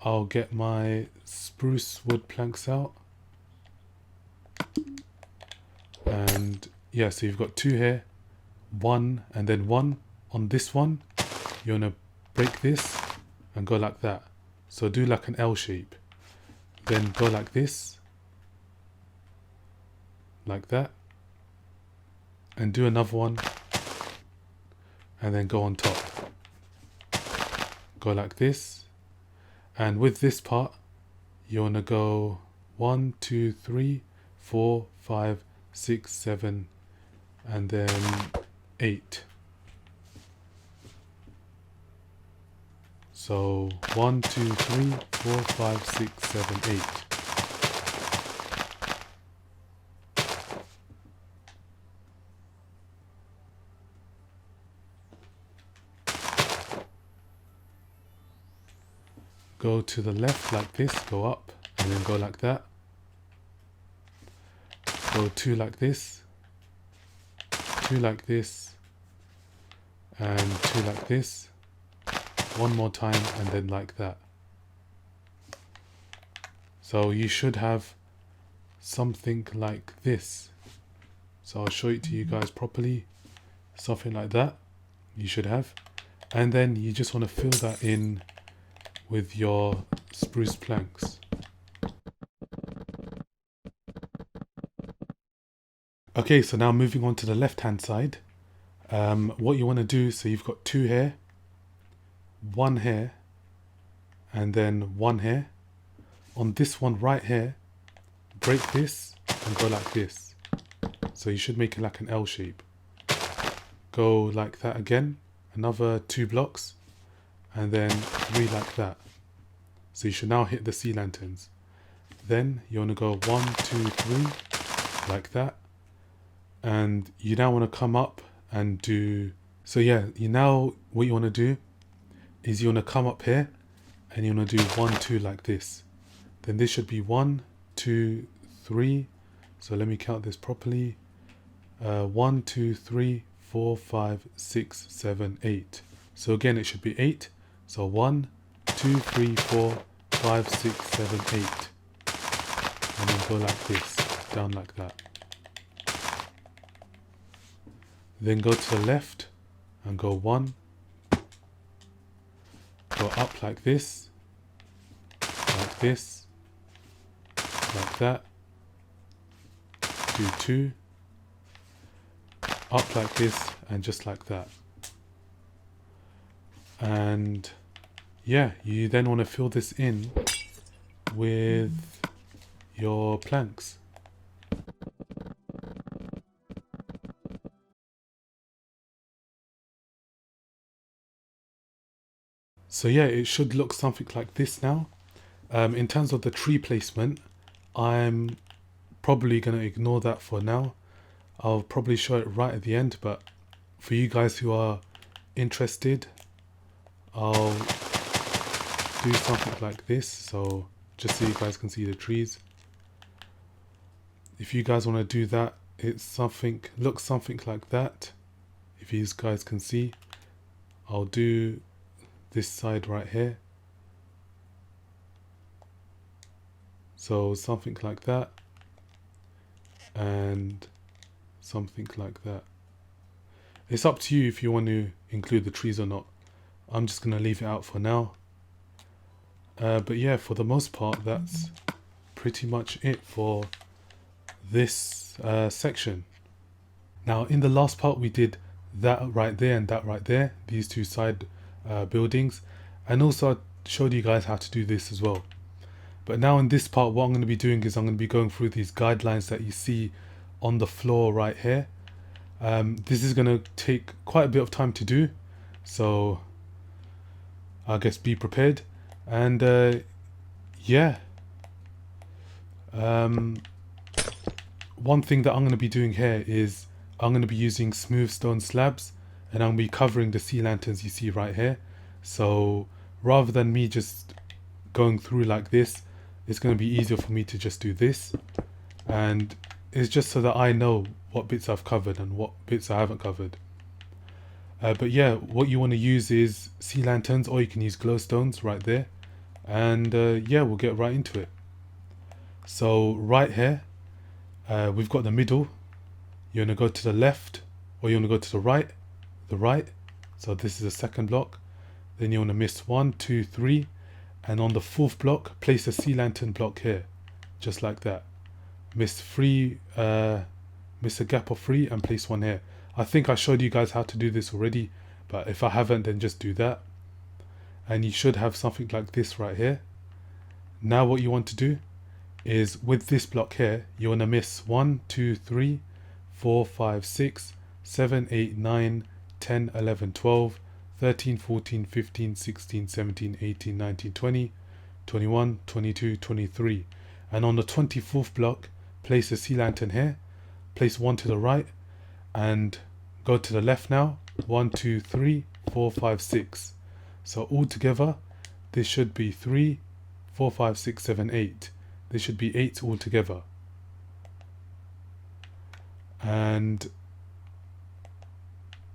I'll get my spruce wood planks out. And yeah, so you've got 2 here, 1, and then 1 on this one. You're gonna break this and go like that. So do like an L shape. Then go like this. Like that. And do another one. And then go on top. Go like this. And with this part, you want to go 1, 2, 3, 4, 5, 6, 7, and then 8. So 1, 2, 3, 4, 5, 6, 7, 8. Go to the left like this, go up, and then go like that. Go 2 like this, 2 like this, and 2 like this. 1 more time, and then like that. So you should have something like this. So I'll show it to you guys properly. Something like that you should have. And then you just want to fill that in with your spruce planks. Okay, so now moving on to the left hand side. What you want to do, so you've got 2 here, 1 here, and then 1 here. On this one right here, break this and go like this. So you should make it like an L shape. Go like that again, another 2 blocks, and then 3 like that. So you should now hit the sea lanterns. Then you want to go 1, 2, 3 like that. And you now want to come up and do, so yeah, what you want to do is you want to come up here and you want to do 1, 2 like this. Then this should be 1, 2, 3. So let me count this properly. 1, 2, 3, 4, 5, 6, 7, 8. So again, it should be 8. So 1, 2, 3, 4, 5, 6, 7, 8. And then go like this, down like that. Then go to the left and go 1. Go up like this, like this, like that. Do 2. Up like this and just like that. And yeah, you then want to fill this in with your planks. So yeah, it should look something like this now. In terms of the tree placement, I'm probably going to ignore that for now. I'll probably show it right at the end, but for you guys who are interested, I'll do something like this, so just so you guys can see the trees. If you guys want to do that, looks something like that. If you guys can see, I'll do this side right here. So something like that, and something like that. It's up to you if you want to include the trees or not. I'm just going to leave it out for now. But yeah, for the most part, that's pretty much it for this section. Now, in the last part, we did that right there and that right there, these two side buildings. And also I showed you guys how to do this as well. But now in this part, what I'm going to be doing is I'm going to be going through these guidelines that you see on the floor right here. This is going to take quite a bit of time to do, so I guess be prepared. And yeah, one thing that I'm going to be doing here is I'm going to be using smooth stone slabs, and I'm going to be covering the sea lanterns you see right here. So rather than me just going through like this, it's going to be easier for me to just do this, and it's just so that I know what bits I've covered and what bits I haven't covered. But yeah, what you want to use is sea lanterns, or you can use glowstones right there. And yeah, we'll get right into it. So right here, we've got the middle. You want to go to the left, or you want to go to the right. So this is the second block. Then you want to miss 1, 2, 3. And on the fourth block, place a sea lantern block here. Just like that. Miss a gap of 3 and place one here. I think I showed you guys how to do this already, but if I haven't, then just do that. And you should have something like this right here. Now what you want to do is, with this block here, you want to miss 1, 2, 3, 4, 5, 6, 7, 8, 9, 10, 11, 12, 13, 14, 15, 16, 17, 18, 19, 20, 21, 22, 23. And on the 24th block, place a sea lantern here. Place one to the right and go to the left now. 1, 2, 3, 4, 5, 6. So all together, this should be 3, 4, 5, 6, 7, 8. There should be 8 all together. And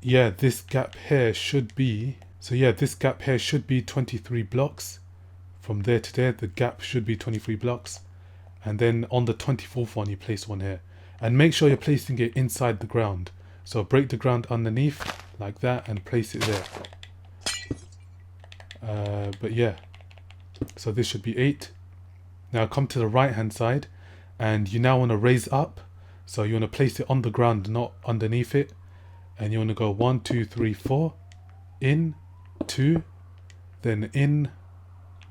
yeah, this gap here should be, this gap here should be 23 blocks. From there to there, the gap should be 23 blocks. And then on the 24th one, you place one here. And make sure you're placing it inside the ground. So break the ground underneath like that and place it there. But yeah, so this should be 8. Now come to the right hand side, and you now want to raise up. So you want to place it on the ground, not underneath it. And you want to go 1, 2, 3, 4, in, 2, then in,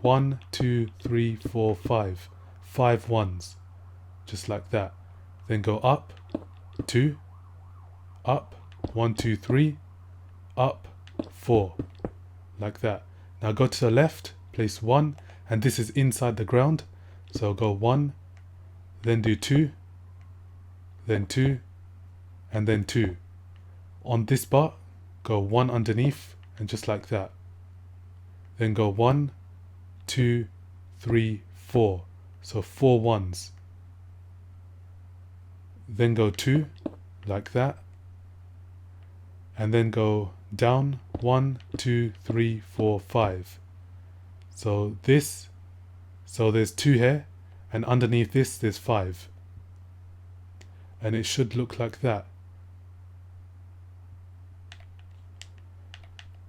1, 2, 3, 4, 5. 5 ones, just like that. Then go up, 2, up, 1, 2, 3, up, 4, like that. Now go to the left, place 1, and this is inside the ground. So go 1, then do 2, then 2, and then 2. On this bar, go 1 underneath, and just like that. Then go 1, 2, 3, 4. So 4 ones. Then go 2, like that. And then go down 1, 2, 3, 4, 5. So there's 2 here, and underneath this there's 5. And it should look like that.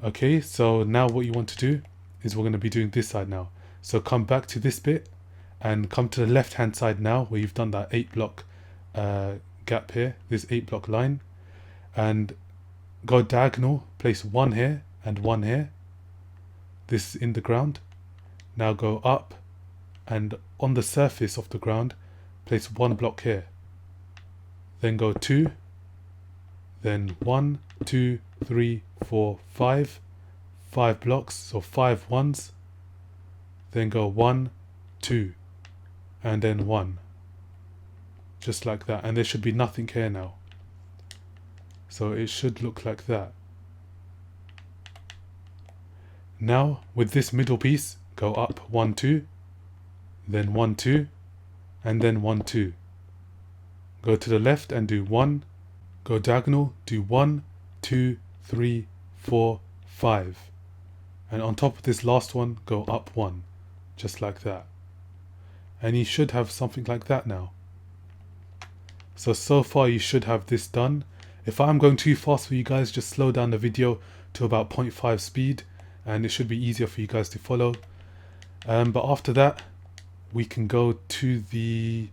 Okay, so now what you want to do is we're going to be doing this side now. So come back to this bit and come to the left hand side now, where you've done that 8 block gap here, this 8 block line, and go diagonal, place 1 here and 1 here. This is in the ground. Now go up, and on the surface of the ground, place one block here, then go 2, then 1, 2, 3, 4, 5, 5 blocks, so 5 ones, then go 1, 2, and then 1, just like that, and there should be nothing here now. So it should look like that. Now with this middle piece, go up 1, 2, then 1, 2, and then 1, 2. Go to the left and do 1, go diagonal, do 1, 2, 3, 4, 5. And on top of this last one, go up 1, just like that. And you should have something like that now. So far you should have this done. If I'm going too fast for you guys, just slow down the video to about 0.5 speed and it should be easier for you guys to follow. But after that, we can go to the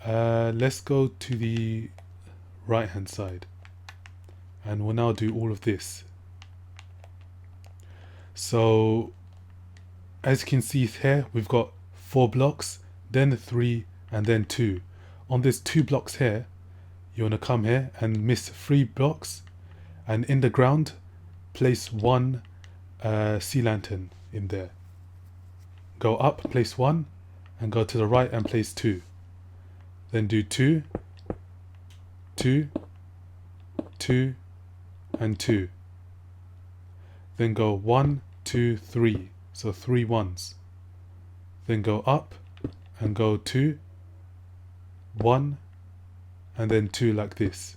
let's go to the right hand side and we'll now do all of this. So as you can see here, we've got 4 blocks, then 3, and then 2. On this 2 blocks here, you want to come here and miss 3 blocks, and in the ground place 1 sea lantern in there. Go up, place 1, and go to the right and place 2. Then do 2, 2, 2, and 2. Then go 1, 2, 3, so 3 ones. Then go up and go 2, 1, and then 2 like this.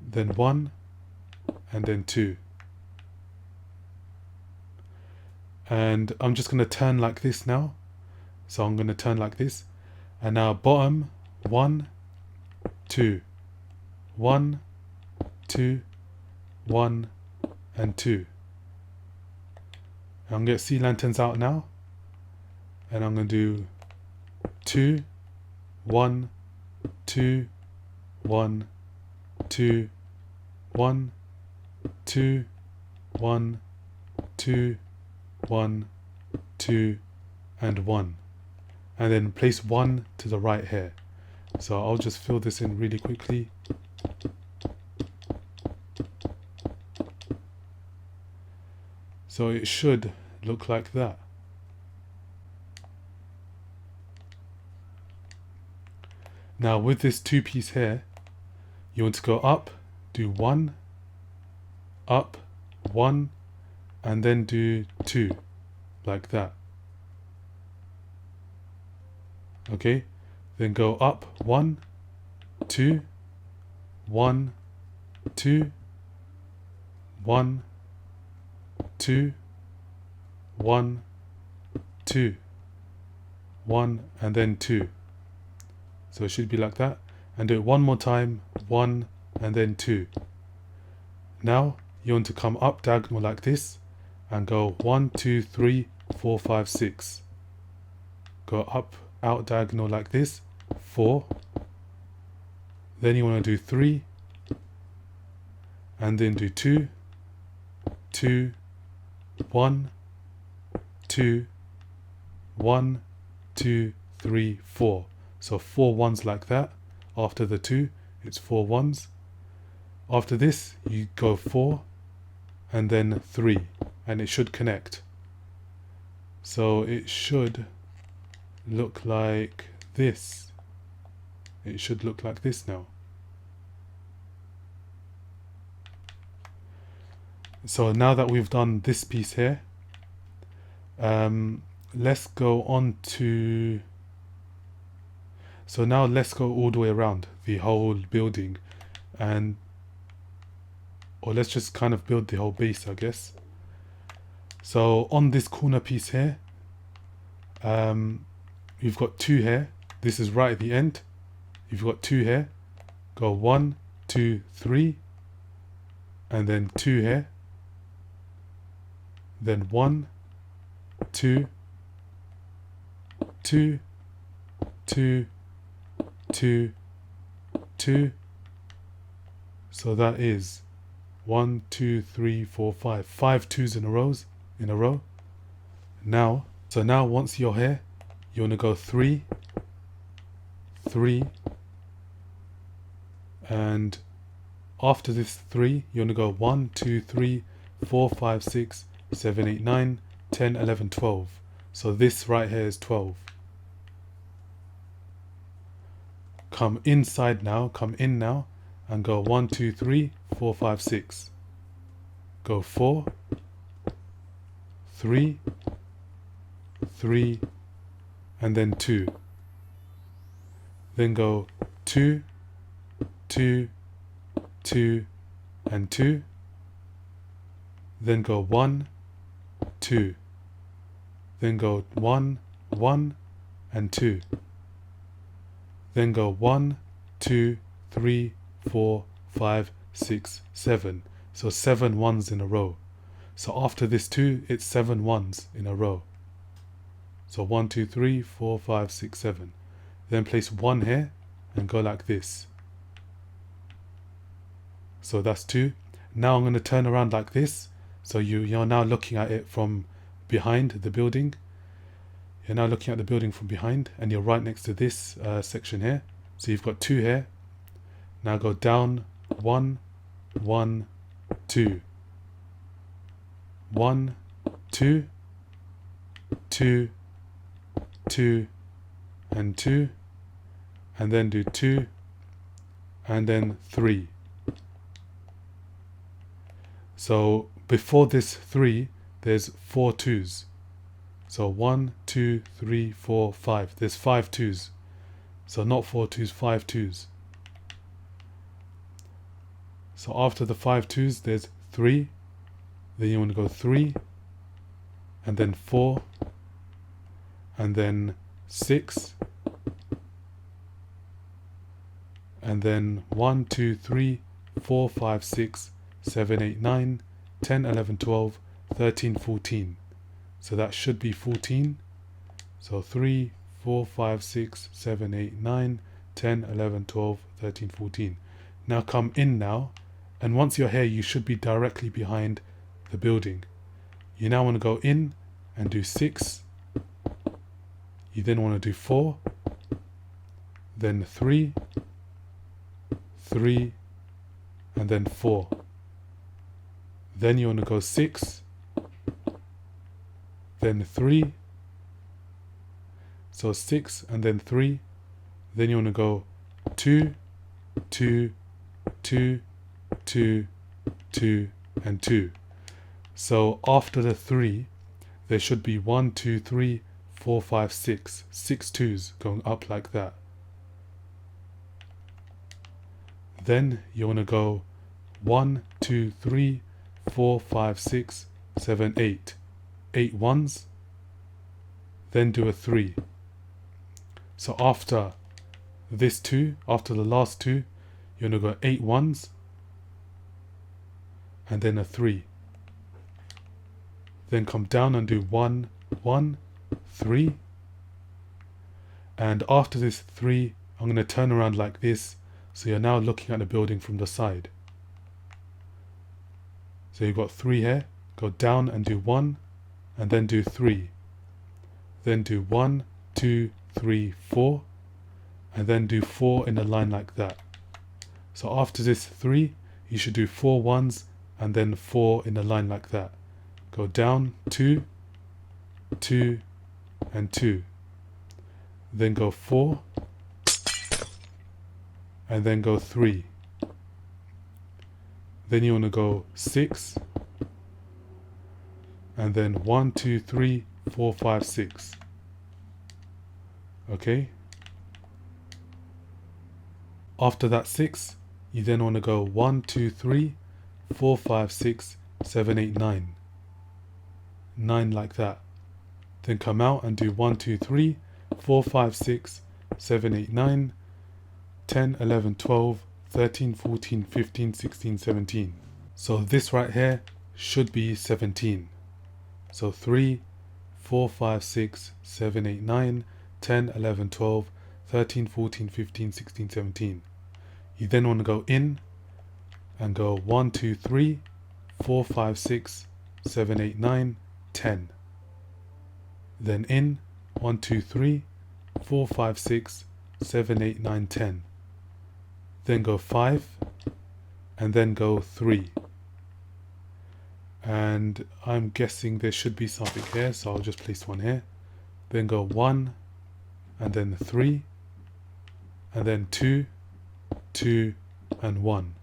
Then 1, and then 2. And I'm just going to turn like this now. So I'm going to turn like this. And now bottom, 1, 2, 1, 2, 1, and 2. I'm going to get sea lanterns out now. And I'm going to do 2, 1, 2, 1, 2, 1, 2, 1, 2, 1, 2, and 1. And then place 1 to the right here. So I'll just fill this in really quickly. So it should look like that. Now with this 2 piece here, you want to go up, do 1, up, 1, and then do 2, like that. Okay, then go up 1, 2, 1, 2, 1, 2, 1, 2, 1, and then 2. So it should be like that. And do it one more time, 1, and then 2. Now you want to come up diagonal like this and go 1, 2, 3, 4, 5, 6. Go up, out diagonal like this, 4. Then you want to do 3, and then do 2, 2, 1, 2, 1, 2, 3, 4. So 4 ones like that. After the 2, it's 4 ones. After this, you go 4, and then 3, and it should connect. So it should look like this. It should look like this now. So now that we've done this piece here, let's go on to... So now let's go all the way around the whole building, and or let's just kind of build the whole base, I guess. So on this corner piece here, you've got 2 here. This is right at the end. You've got 2 here. Go 1, 2, 3, and then 2 here. Then 1, 2, 2, 2, 2, 2. So that is 1, 2, 3, 4, 5. 5 2s in a row. Now, so now once you're here, you want to go 3, 3, and after this 3, you want to go 1, 2, 3, 4, 5, 6, 7, 8, 9, 10, 11, 12. So this right here is 12. Come inside now, come in now, and go 1, 2, 3, 4, 5, 6. Go 4, 3, 3, and then 2. Then go 2, 2, 2, and 2. Then go 1, 2. Then go 1, 1, and 2. Then go 1, 2, 3, 4, 5, 6, 7. So 7 ones in a row. So after this 2, it's 7 ones in a row. So 1, 2, 3, 4, 5, 6, 7. Then place 1 here and go like this. So that's 2. Now I'm going to turn around like this. So you're now looking at it from behind the building. You're now looking at the building from behind, and you're right next to this section here. So you've got 2 here. Now go down 1, 1, 2. 1, 2, 2, 2, and 2. And then do 2, and then 3. So before this 3, there's 4 2s. So 1, 2, 3, 4, 5. There's 5 2s. So not 4 2s, 5 2s. So after the 5 2s, there's 3. Then you want to go 3, and then 4, and then 6, and then 1, 2, 3, 4, 5, 6, 7, 8, 9, 10, 11, 12, 13, 14. So that should be 14. So 3, 4, 5, 6, 7, 8, 9, 10, 11, 12, 13, 14. Now come in now, and once you're here, you should be directly behind the building. You now want to go in and do 6. You then want to do 4, then 3, 3, and then 4. Then you want to go 6, then 3, so 6 and then 3. Then you want to go 2, 2, 2, 2, 2, and 2. So after the 3, there should be 1, 2, 3, 4, 5, 6. 6 2s going up like that. Then you want to go 1, 2, 3, 4, 5, 6, 7, 8. 8 ones. Then do a 3. So after this 2, after the last 2, you're going to go 8 ones. And then a 3. Then come down and do 1, 1, 3. And after this 3, I'm going to turn around like this. So you're now looking at the building from the side. So you've got 3 here. Go down and do 1. And then do 3. Then do 1, 2, 3, 4. And then do 4 in a line like that. So after this 3, you should do 4 ones and then 4 in a line like that. Go down 2, 2, and 2. Then go 4. And then go 3. Then you want to go 6. And then 1, 2, 3, 4, 5, 6. Okay? After that 6, you then want to go 1, 2, 3, 4, 5, 6, 7, 8, 9. 9 like that. Then come out and do 1, 2, 3, 4, 5, 6, 7, 8, 9, 10, 11, 12, 13, 14, 15, 16, 17. So this right here should be 17. So 3, 4, 5, 6, 7, 8, 9, 10, 11, 12, 13, 14, 15, 16, 17. You then want to go in and go 1, 2, 3, 4, 5, 6, 7, 8, 9, 10. Then in 1, 2, 3, 4, 5, 6, 7, 8, 9, 10. Then go 5, and then go 3. And I'm guessing there should be something here, so I'll just place one here. Then go 1, and then 3, and then 2, 2, and 1.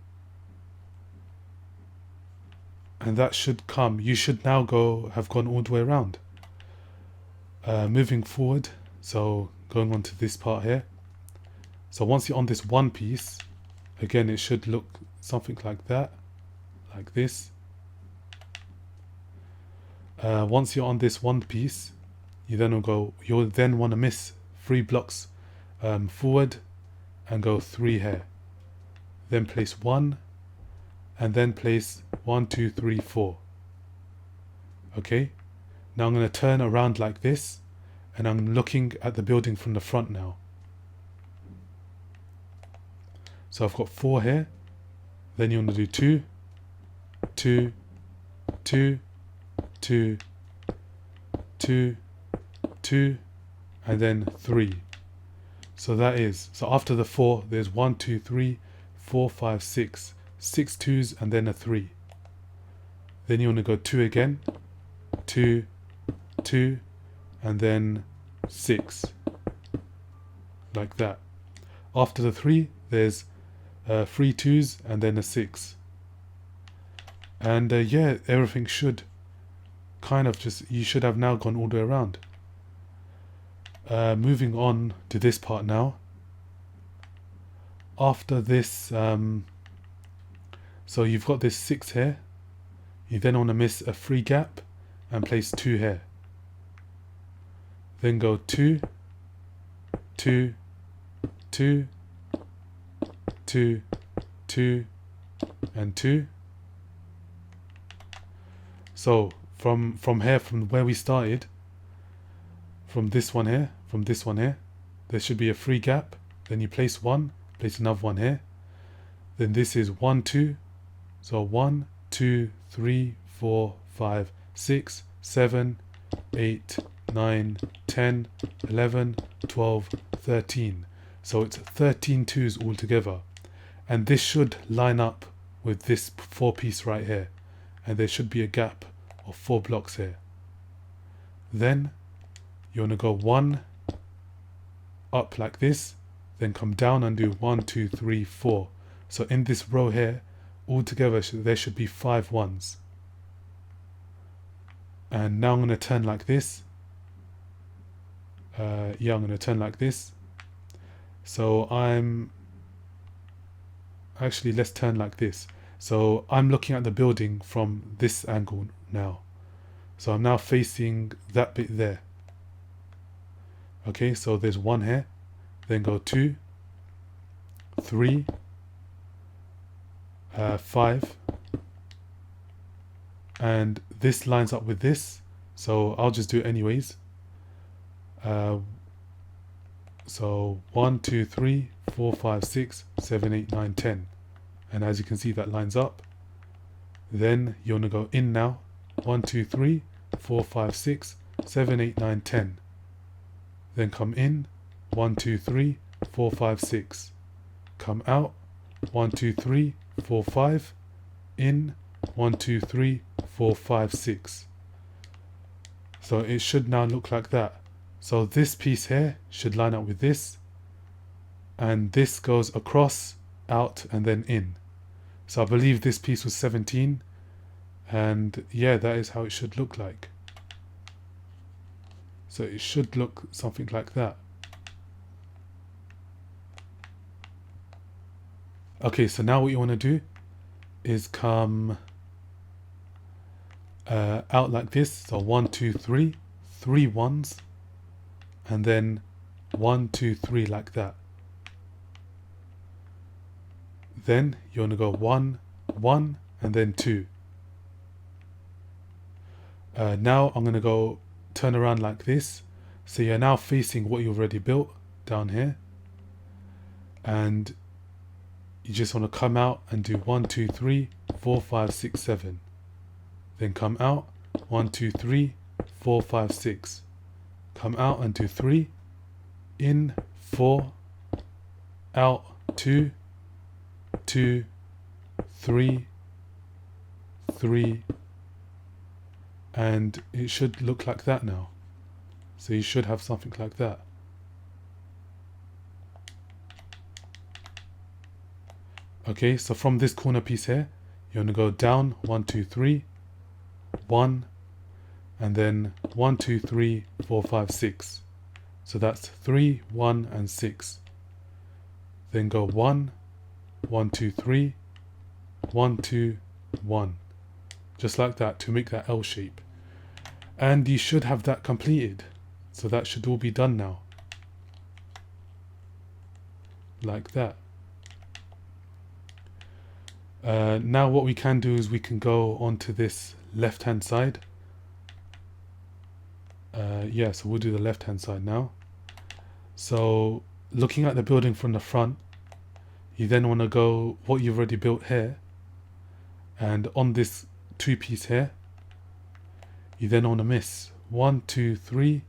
And that should come. You should now have gone all the way around. Moving forward, so going on to this part here. So once you're on this one piece, again it should look something like that, like this. Once you're on this one piece, you'll then want to miss 3 blocks forward and go 3 here. Then place 1, and then place 1, 2, 3, 4. Okay, now I'm going to turn around like this, and I'm looking at the building from the front now. So I've got 4 here. Then you want to do 2, 2, 2, 2, 2, 2, and then 3. So after the 4, there's 1, 2, 3, 4, 5, 6. 6 2s and then a 3. Then you want to go 2 again, 2, 2, and then 6, like that. After the 3, there's 3 2s and then a 6. And yeah, everything should you should have now gone all the way around. Moving on to this part now. After this, so you've got this 6 here. You then want to miss a 3 gap and place 2 here. Then go 2, 2, 2, 2, 2, and 2. So from here, from where we started, from this one here, there should be a 3 gap. Then you place 1, place another one here. Then this is 1, 2. So 1, 2, 3, 4, 5, 6, 7, 8, 9, 10, 11, 12, 13. So it's 13 2s altogether. And this should line up with this 4-piece right here. And there should be a gap of 4 blocks here. Then you want to go 1 up like this, then come down and do 1, 2, 3, 4. So in this row here, altogether there should be 5 1s. And now I'm going to turn like this. I'm going to turn like this. So let's turn like this. So I'm looking at the building from this angle now. So I'm now facing that bit there. Okay, so there's 1 here. Then go 2, 3, 5. And this lines up with this. So I'll just do it anyways. So 1, 2, 3, 4, 5, 6, 7, 8, 9, 10. And as you can see, that lines up. Then you want to go in now. 1, 2, 3, 4, 5, 6, 7, 8, 9, 10. Then come in. 1, 2, 3, 4, 5, 6. Come out. 1, 2, 3, 4, 5. In. 1, 2, 3, 4, 5, 6. So it should now look like that. So this piece here should line up with this. And this goes across, out, and then in. So I believe this piece was 17. And yeah, that is how it should look like. So it should look something like that. Okay, so now what you want to do is come out like this. So 1, 2, 3, 3 1s, and then 1, 2, 3 like that. Then you want to go 1, 1, and then 2. Now I'm going to go turn around like this. So you're now facing what you've already built down here. And you just want to come out and do 1, 2, 3, 4, 5, 6, 7. Then come out, 1, 2, 3, 4, 5, 6. come out and do 3, in 4, out 2, 2, 3, 3, and it should look like that now. So you should have something like that. Okay, so from this corner piece here, you want to go down 1, 2, 3, 1, and then 1, 2, 3, 4, 5, 6. So that's 3, 1, and 6. Then go 1, 1, 2, 3, 1, 2, 1. Just like that to make that L shape. And you should have that completed. So that should all be done now. Like that. Now what we can do is we can go onto this left hand side. Yeah, so we'll do the left hand side now. So looking at the building from the front, you then want to go what you've already built here, and on this 2-piece here, you then want to miss 1, 2, 3,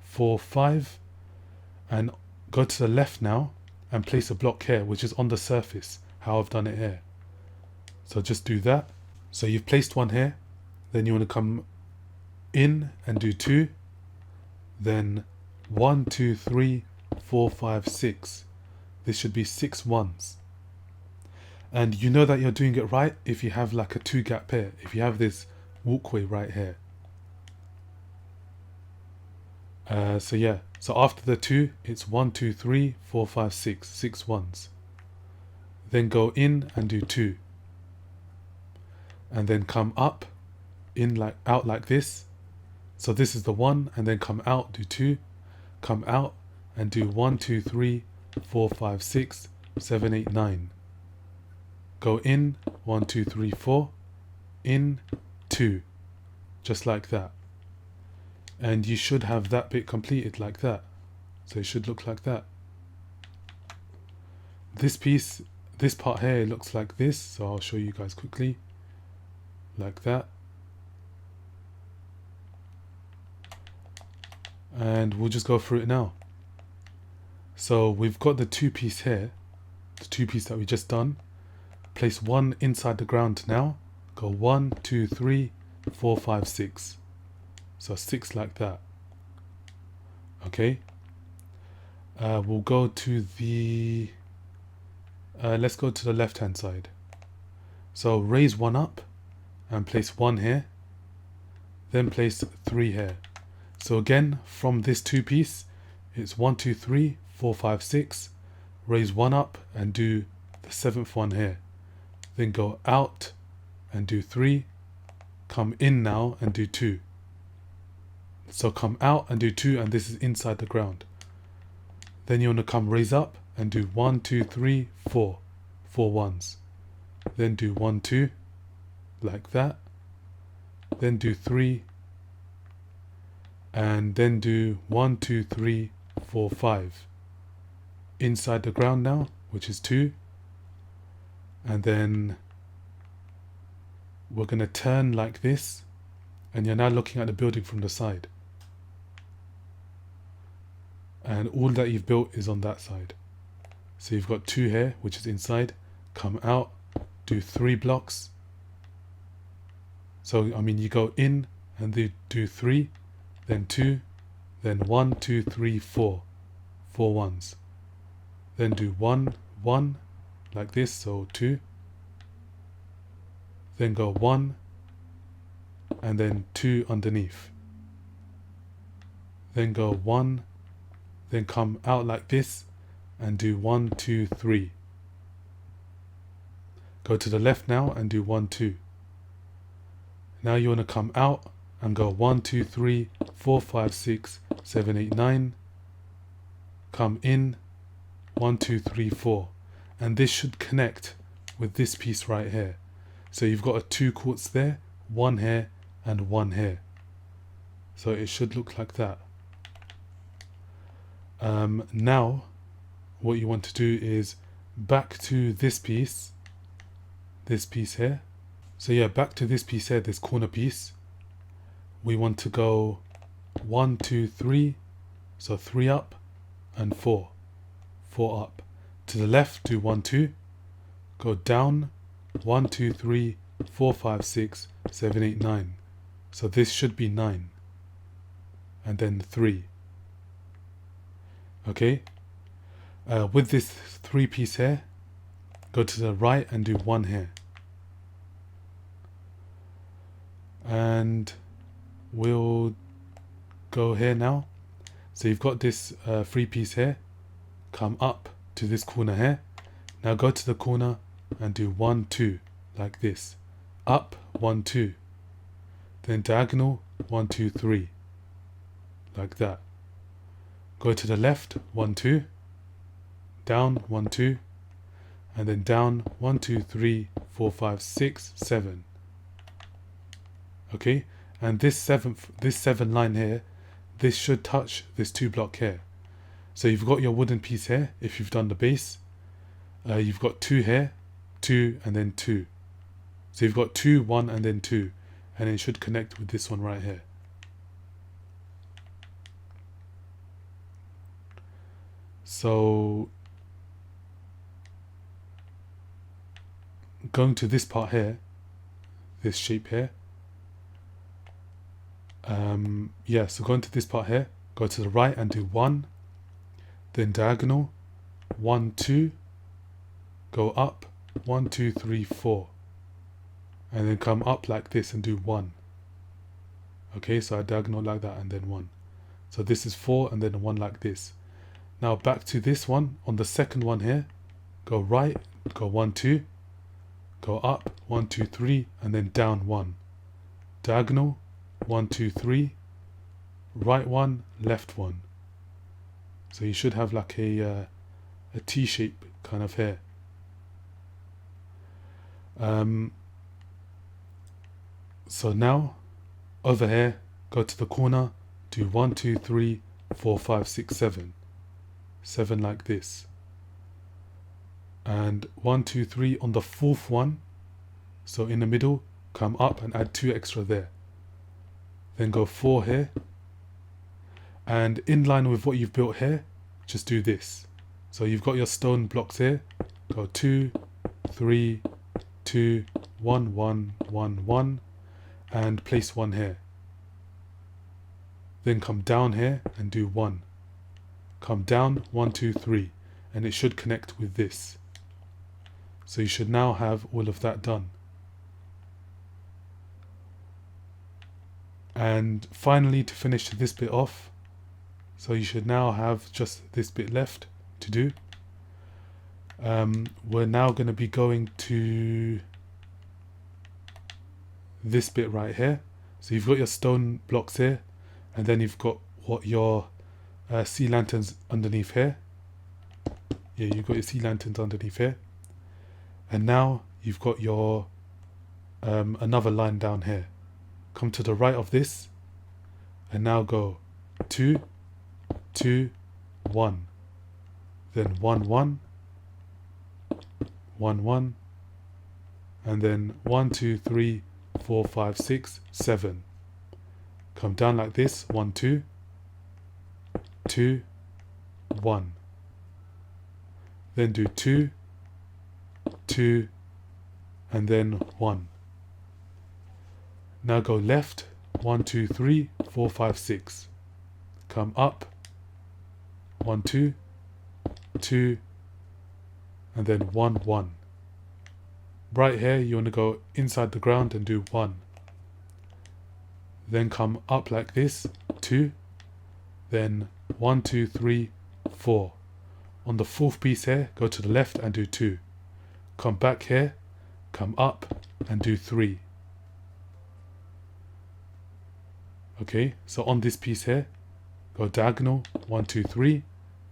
4, 5, and go to the left now and place a block here, which is on the surface, how I've done it here. So just do that. So you've placed one here, then you want to come in and do 2, then 1, 2, 3, 4, 5, 6. This should be 6 ones. And you know that you're doing it right if you have like a 2 gap here, if you have this walkway right here. So yeah, so after the 2, it's 1, 2, 3, 4, 5, 6, 6 ones. Then go in and do 2. And then come up, in like out like this. So this is the 1, and then come out, do 2, come out and do 1, 2, 3, 4, 5, 6, 7, 8, 9. Go in, 1, 2, 3, 4, in, 2, just like that. And you should have that bit completed like that. So it should look like that. This piece, this part here looks like this, so I'll show you guys quickly. Like that. And we'll just go through it now. So we've got the 2-piece here, the 2-piece that we just done. Place 1 inside the ground now. Go 1, 2, 3, 4, 5, 6. So 6 like that. Okay. We'll go to the... let's go to the left hand side. So raise 1 up and place 1 here. Then place 3 here. So again, from this 2-piece, it's 1, 2, 3, 4, 5, 6. Raise 1 up and do the 7th one here. Then go out and do 3. Come in now and do 2. So come out and do 2, and this is inside the ground. Then you want to come raise up and do 1, 2, 3, 4. 4 ones. Then do 1, 2, like that. Then do 3. And then do 1, 2, 3, 4, 5. Inside the ground now, which is 2. And then we're going to turn like this. And you're now looking at the building from the side. And all that you've built is on that side. So you've got 2 here, which is inside. Come out, do 3 blocks. So, I mean, you go in and do 3, then 2, then 1, 2, 3, 4. 4 ones. Then do 1, 1, like this, so 2. Then go 1, and then 2 underneath. Then go 1, then come out like this, and do 1, 2, 3. Go to the left now and do 1, 2. Now you want to come out and go 1, 2, 3, 4, 5, 6, 7, 8, 9. Come in, 1, 2, 3, 4. And this should connect with this piece right here. So you've got a 2 quarts there, 1 here, and 1 here. So it should look like that. Now, what you want to do is back to this piece here. So yeah, back to this piece here, this corner piece. We want to go 1, 2, 3, So 3 up and 4. 4 up. To the left, do 1, 2. Go down 1, 2, 3, 4, 5, 6, 7, 8, 9. So this should be 9. And then 3. Okay. With this 3-piece here, go to the right and do 1 here. And we'll go here now. So you've got this 3-piece here. Come up to this corner here. Now go to the corner and do 1, 2, like this. Up, 1, 2. Then diagonal, 1, 2, 3. Like that. Go to the left, 1, 2. Down, 1, 2. And then down, 1, 2, 3, 4, 5, 6, 7. Okay, and this 7 line here, this should touch this 2 block here. So you've got your wooden piece here. If you've done the base, you've got 2 here, 2, and then 2. So you've got 2, 1, and then 2, and it should connect with this one right here. So going to this part here, this shape here. So go into this part here, go to the right and do 1, then diagonal, 1, 2, go up, 1, 2, 3, 4, and then come up like this and do 1. Okay, so I diagonal like that and then 1. So this is 4 and then 1 like this. Now back to this one, on the second one here, go right, go 1, 2, go up, 1, 2, 3, and then down 1. Diagonal, 1, 2, 3, right 1, left 1. So you should have like a T shape kind of here. So now over here, go to the corner, do 1, 2, 3, 4, 5, 6, 7. 7 like this. And 1, 2, 3 on the 4th one. So in the middle, come up and add 2 extra there. Then go 4 here. And in line with what you've built here, just do this. So you've got your stone blocks here. Go 2, 3, 2, 1, 1, 1, 1. And place 1 here. Then come down here and do 1. Come down, 1, 2, 3. And it should connect with this. So you should now have all of that done. And finally, to finish this bit off, so you should now have just this bit left to do. We're now going to be going to this bit right here. So you've got your stone blocks here, and then you've got what your sea lanterns underneath here. Yeah, you've got your sea lanterns underneath here. And now you've got your another line down here. Come to the right of this, and now go 2, 2, 1. Then 1, 1, 1, 1, and then 1, 2, 3, 4, 5, 6, 7. Come down like this, 1, 2, 2, 1. Then do 2, 2, and then 1. Now go left, 1, 2, 3, 4, 5, 6. Come up, 1, 2, 2, and then 1, 1. Right here, you want to go inside the ground and do 1. Then come up like this, 2, then 1, 2, 3, 4. On the 4th piece here, go to the left and do 2. Come back here, come up and do 3. Okay, so on this piece here, go diagonal, 1, 2, 3,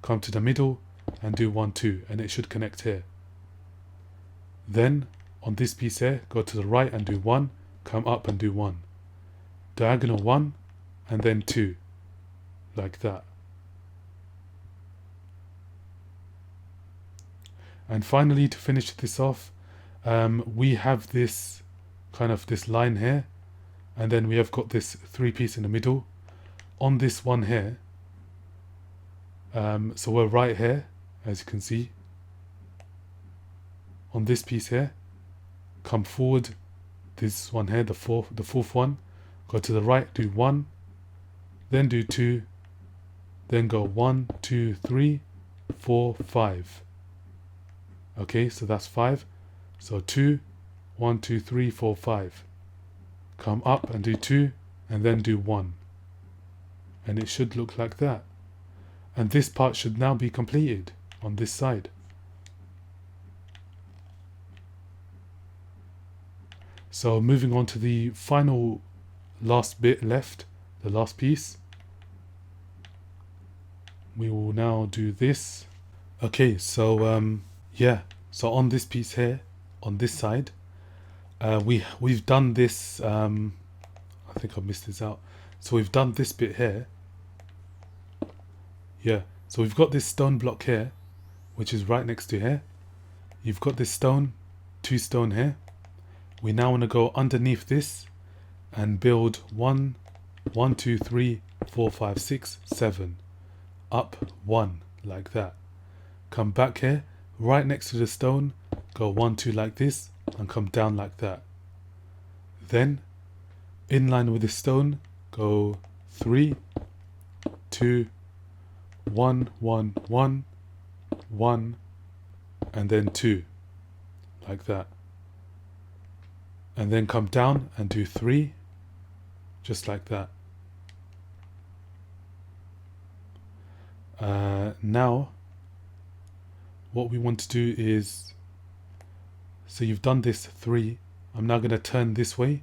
come to the middle and do 1, 2, and it should connect here. Then on this piece here, go to the right and do 1, come up and do 1. Diagonal 1 and then 2, like that. And finally, to finish this off, we have this kind of this line here, and then we have got this 3-piece in the middle. On this one here, So we're right here, as you can see, on this piece here. Come forward, this one here, the fourth one. Go to the right, do 1, then do 2, then go 1, 2, 3, 4, 5. Okay, so that's 5. So 2, 1, 2, 3, 4, 5. Come up and do 2, and then do 1. And it should look like that. And this part should now be completed on this side. So moving on to the last bit left, the last piece. We will now do this. Okay, so yeah, so on this piece here, on this side, we've done this. I think I missed this out. So we've done this bit here. Yeah, so we've got this stone block here, which is right next to here. You've got this stone, 2 stone here. We now want to go underneath this and build 1, 2, 3, 4, 5, 6, 7. Up 1, like that. Come back here, right next to the stone, go 1, 2 like this, and come down like that. Then, in line with the stone, go 3, 2, 1, 1, 1, 1, and then 2, like that. And then come down and do 3, just like that. Now, what we want to do is, so you've done this 3, I'm now going to turn this way.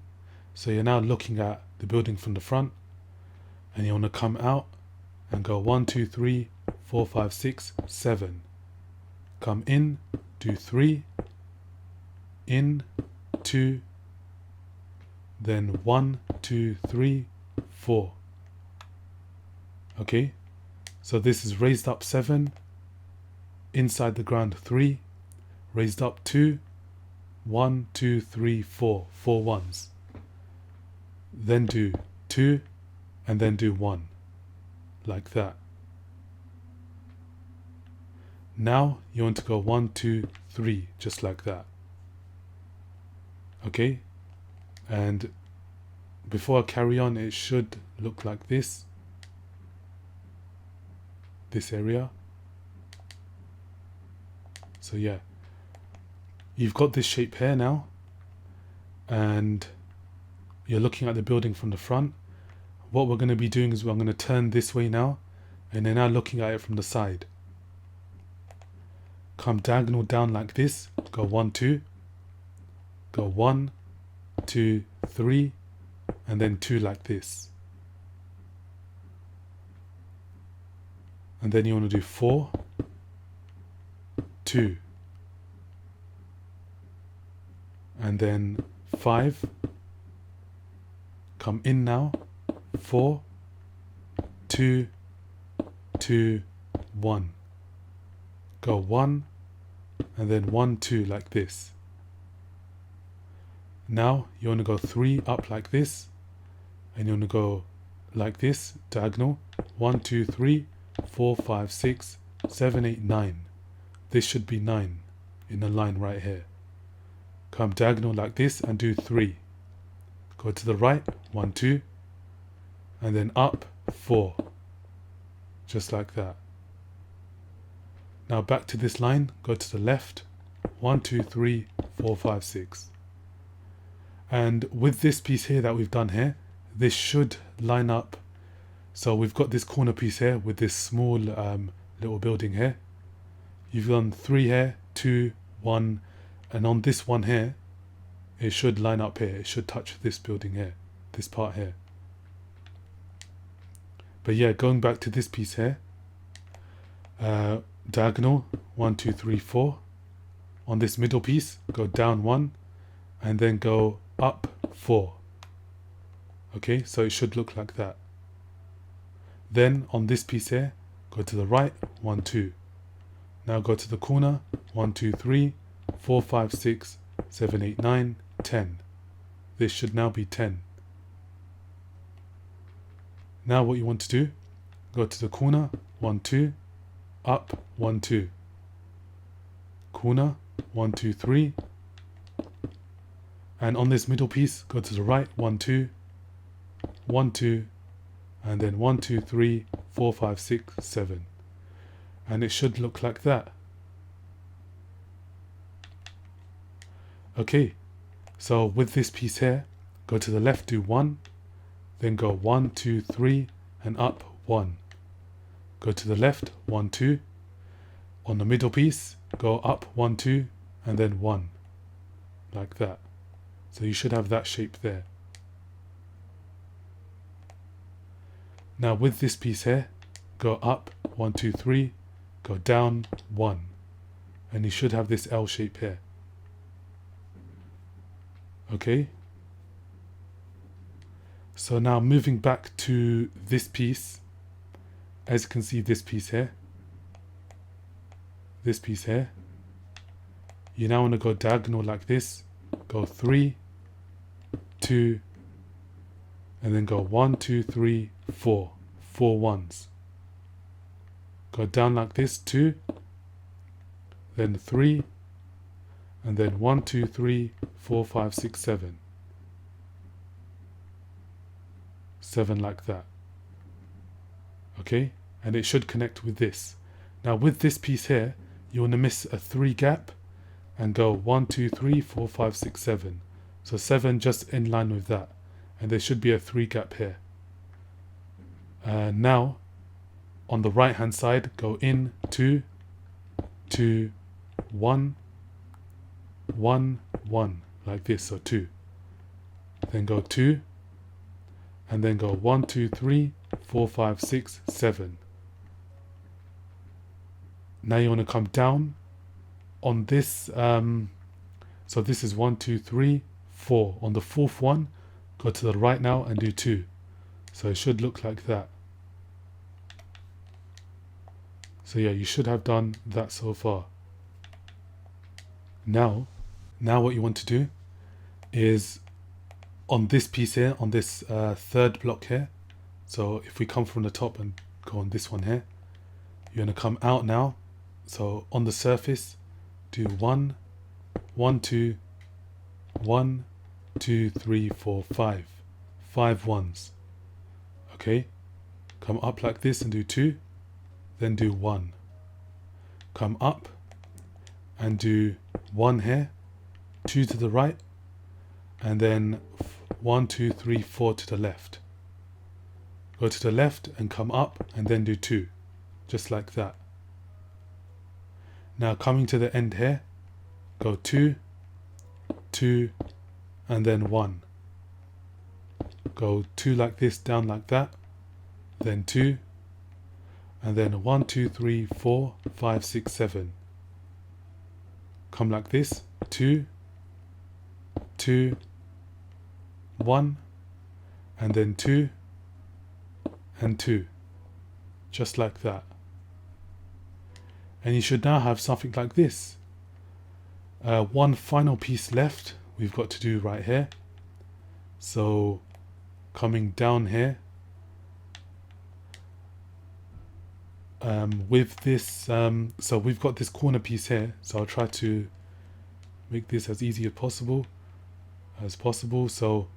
So you're now looking at the building from the front, and you want to come out and go 1, 2, 3, 4, 5, 6, 7. Come in, do 3, in, 2, then 1, 2, 3, 4. Okay, so this is raised up 7, inside the ground 3, raised up 2, 1, 2, 3, 4, 4 ones. Then do 2, and then do 1, like that. Now you want to go 1, 2, 3, just like that. Okay, and before I carry on, it should look like this area. So yeah, you've got this shape here now, and you're looking at the building from the front. What we're going to be doing is I'm going to turn this way now, and then now looking at it from the side. Come diagonal down like this, go 1, 2, go 1, 2, 3, and then 2 like this. And then you want to do 4, 2, and then 5. Come in now, 4, 2, 2, 1. Go 1, and then 1, 2 like this. Now you want to go 3 up like this, and you want to go like this, diagonal, 1, 2, 3, 4, 5, 6, 7, 8, 9. This should be 9 in a line right here. Come diagonal like this and do 3. Go to the right, 1, 2, and then up 4, just like that. Now back to this line, go to the left, 1, 2, 3, 4, 5, 6. And with this piece here that we've done here, this should line up. So we've got this corner piece here with this small little building here. You've done 3 here, 2, 1, and on this one here, it should line up here. It should touch this building here, this part here. But yeah, going back to this piece here, diagonal, 1, 2, 3, 4. On this middle piece, go down 1, and then go up 4. Okay, so it should look like that. Then on this piece here, go to the right, 1, 2. Now go to the corner, 1, 2, 3, 4, 5, 6, 7, 8, 9, 10. This should now be 10. Now what you want to do, go to the corner, 1, 2, up, 1, 2. Corner, 1, 2, 3. And on this middle piece, go to the right, 1, 2, 1, 2, and then 1, 2, 3, 4, 5, 6, 7. And it should look like that. Okay, so with this piece here, go to the left, do 1, then go 1, 2, 3, and up, 1. Go to the left, 1, 2. On the middle piece, go up, 1, 2, and then 1. Like that. So you should have that shape there. Now with this piece here, go up, 1, 2, 3, go down, 1. And you should have this L shape here. Okay. So now moving back to this piece, as you can see this piece here, you now want to go diagonal like this, go 3, 2, and then go 1, 2, 3, 4, 4 ones. Go down like this, 2, then 3, and then 1, 2, 3, 4, 5, 6, 7. 7 like that. Okay, and it should connect with this. Now with this piece here, you want to miss a 3 gap and go 1, 2, 3, 4, 5, 6, 7. So 7 just in line with that, and there should be a 3 gap here. Now on the right hand side, go in 2, 2, 1, 1, 1 like this, so 2. Then go 2, and then go 1, 2, 3, 4, 5, 6, 7. Now you want to come down on this, so this is 1, 2, 3, 4. On the 4th one, go to the right now and do 2. So it should look like that. So yeah, you should have done that so far. Now what you want to do is on this piece here, on this third block here. So if we come from the top and go on this one here, you're going to come out now. So on the surface, do 1, 1, 2, 1, 2, 3, 4, 5. 5 ones. Okay, come up like this and do 2, then do 1. Come up and do 1 here, 2 to the right, and then 1, 2, 3, 4 to the left. Go to the left and come up and then do 2, just like that. Now coming to the end here, go 2, 2, and then 1. Go 2 like this, down like that, then 2, and then 1, 2, 3, 4, 5, 6, 7. Come like this, 2, 2, 1, and then 2, and 2, just like that. And you should now have something like this. One final piece left we've got to do right here. So coming down here, with this, so we've got this corner piece here, so I'll try to make this as easy as possible. So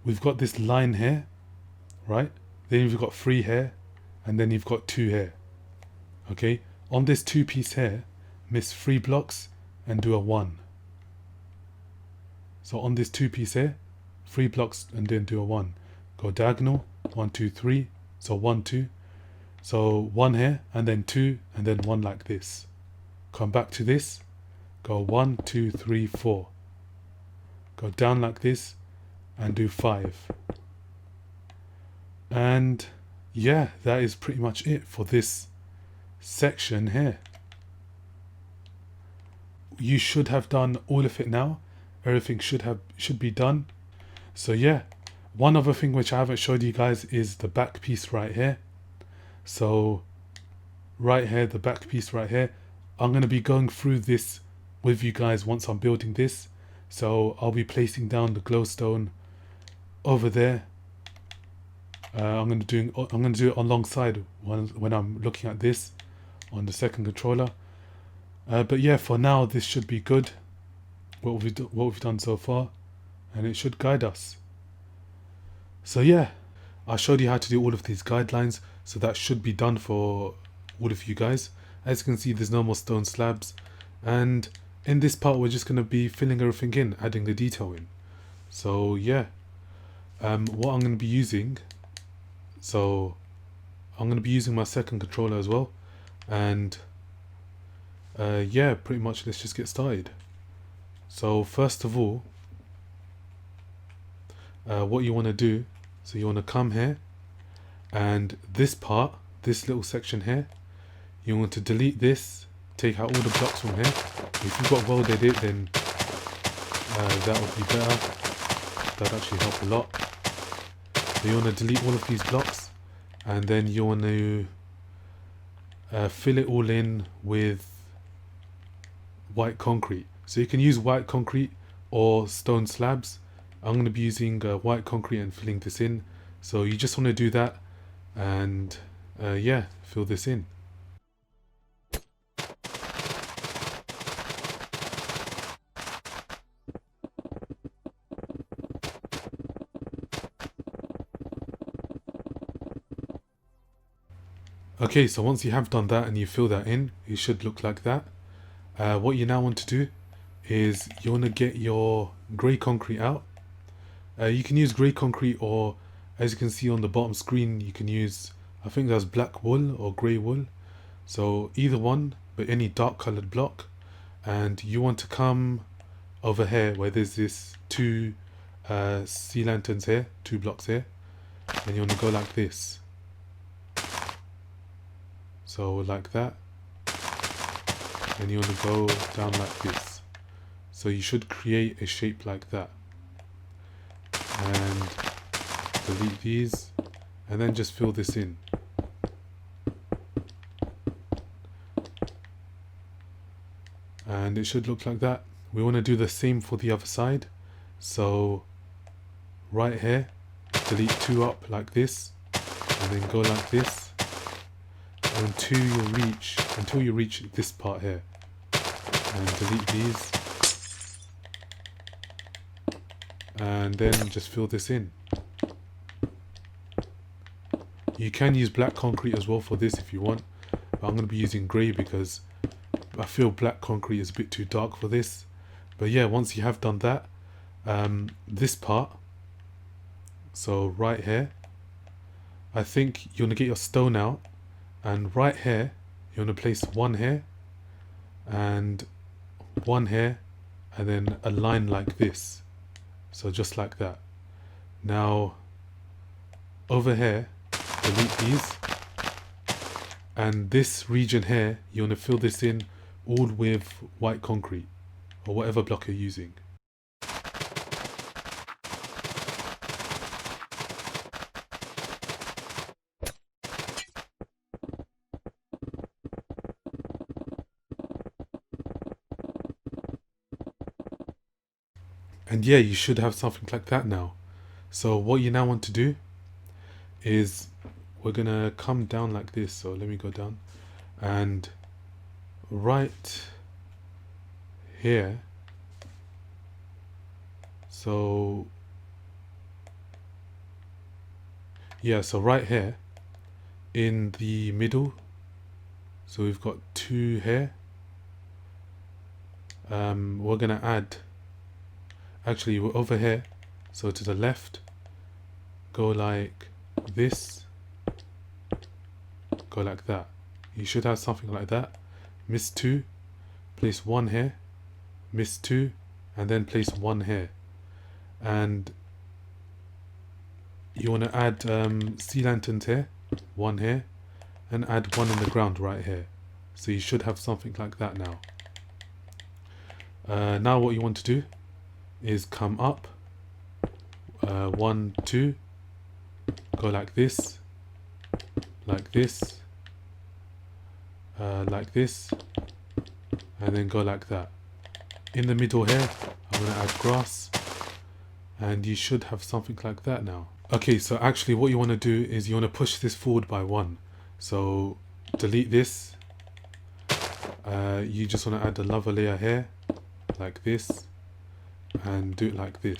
we've got this line here, right? Then you've got 3 here, and then you've got 2 here. Okay, on this 2 piece here, miss 3 blocks and do a 1. So on this 2 piece here, 3 blocks and then do a 1. Go diagonal, 1, 2, 3, so 1, 2. So 1 here, and then 2, and then 1 like this. Come back to this, go 1, 2, 3, 4. Go down like this, and do 5. And yeah, that is pretty much it for this section here. You should have done all of it now. Everything should be done. So yeah, one other thing which I haven't showed you guys is the back piece right here. So right here, the back piece right here, I'm going to be going through this with you guys once I'm building this. So I'll be placing down the glowstone over there. I'm going to do it alongside when I'm looking at this on the second controller. But yeah, for now this should be good, what we've done so far, and it should guide us. So yeah, I showed you how to do all of these guidelines, so that should be done for all of you guys. As you can see, there's no more stone slabs, and in this part we're just going to be filling everything in, adding the detail in. So yeah, what I'm going to be using, so I'm going to be using my second controller as well, and yeah, pretty much let's just get started. So first of all, what you want to do, so you want to come here, and this part, this little section here, you want to delete this, take out all the blocks from here. If you've got welded it, then that would be better. That would actually help a lot. So you want to delete all of these blocks, and then you want to fill it all in with white concrete. So you can use white concrete or stone slabs. I'm going to be using white concrete and filling this in. So you just want to do that, and yeah, fill this in. Okay, so once you have done that and you fill that in, it should look like that. What you now want to do is you want to get your grey concrete out. You can use grey concrete, or as you can see on the bottom screen, you can use, I think that's black wool or grey wool. So either one, but any dark coloured block. And you want to come over here where there's this two sea lanterns here, 2 blocks here, and you want to go like this. So like that, and you want to go down like this. So you should create a shape like that, and delete these, and then just fill this in. And it should look like that. We want to do the same for the other side. So right here, delete 2 up like this, and then go like this until you reach this part here, and delete these, and then just fill this in. You can use black concrete as well for this if you want, but I'm going to be using grey because I feel black concrete is a bit too dark for this. But yeah, once you have done that, this part, so right here, I think you want to get your stone out, and right here you want to place 1 here and 1 here, and then a line like this, so just like that. Now over here, delete these, and this region here you want to fill this in all with white concrete or whatever block you're using. And yeah, you should have something like that now. So what you now want to do is we're gonna come down like this. So let me go down, and right here, so yeah, so right here in the middle, so we've got 2 here. We're gonna add, actually we're over here, so to the left, go like this, go like that. You should have something like that. Miss 2, place 1 here, miss 2, and then place 1 here. And you want to add sea lanterns here, 1 here, and add 1 in the ground right here. So you should have something like that now. Now what you want to do is come up, 1, 2, go like this, like this, like this, and then go like that. In the middle here, I'm going to add grass, and you should have something like that now. Okay, so actually what you want to do is you want to push this forward by 1. So delete this, You just want to add another layer here, like this, and do it like this,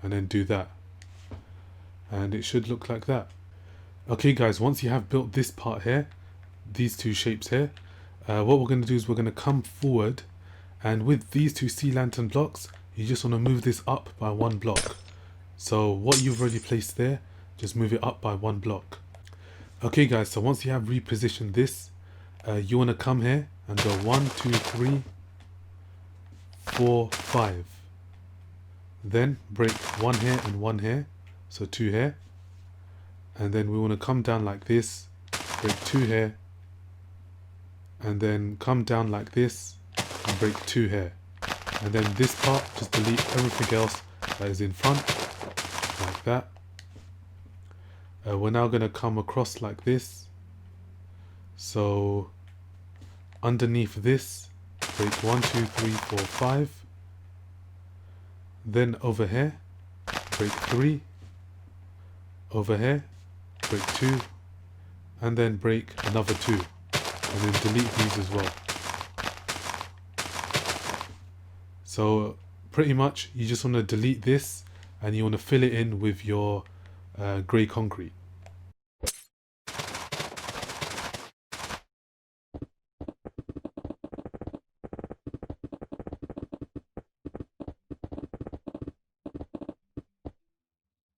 and then do that. And it should look like that. Okay guys, once you have built this part here, these two shapes here, what we're going to do is we're going to come forward, and with these two sea lantern blocks, you just want to move this up by one block. So what you've already placed there, just move it up by one block. Okay guys, so once you have repositioned this, you want to come here and go 1, 2, 3, 4, 5. Then break one here and one here, so 2 here. And then we want to come down like this, break 2 here, and then come down like this and break 2 here. And then this part, just delete everything else that is in front, like that. We're now going to come across like this. So underneath this, break 1, 2, 3, 4, 5. Then over here, break 3. Over here, break 2. And then break another 2. And then delete these as well. So pretty much you just want to delete this and you want to fill it in with your grey concrete.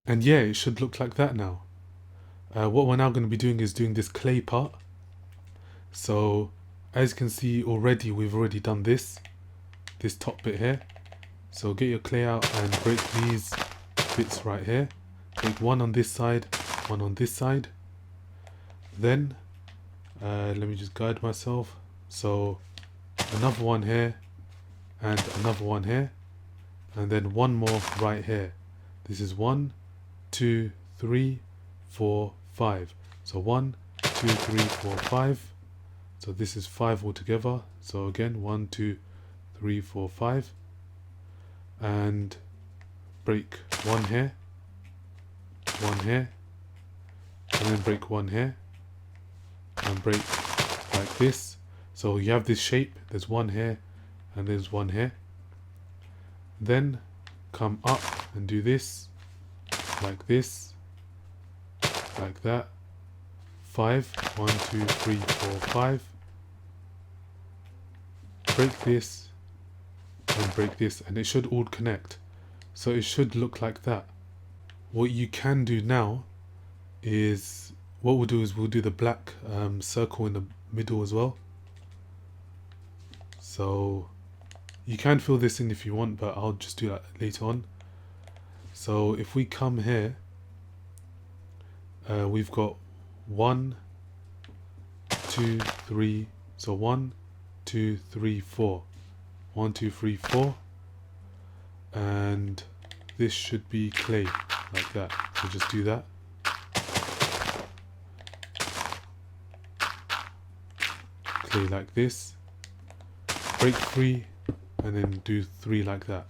And yeah, it should look like that now. What we're now going to be doing is doing this clay part. So as you can see already, we've already done this top bit here. So get your clay out and break these bits right here. Break one on this side, one on this side. Then let me just guide myself. So another one here and another one here, and then one more right here. This is 1, 2, 3, 4, 5. So 1, 2, 3, 4, 5. So this is 5 altogether. So again, 1, 2, 3, 4, 5. And break one here, and then break one here, and break like this. So you have this shape, there's one here, and there's one here. Then come up and do this, like this, like that. 5, 1, 2, 3, 4, 5. Break this, and break this, and it should all connect. So it should look like that. What you can do now is, what we'll do is we'll do the black circle in the middle as well. So you can fill this in if you want, but I'll just do that later on. So if we come here, we've got 1, 2, 3. So 1, 2, 3, 4. 1, 2, 3, 4. And this should be clay, like that. So just do that. Clay like this. Break 3, and then do 3 like that.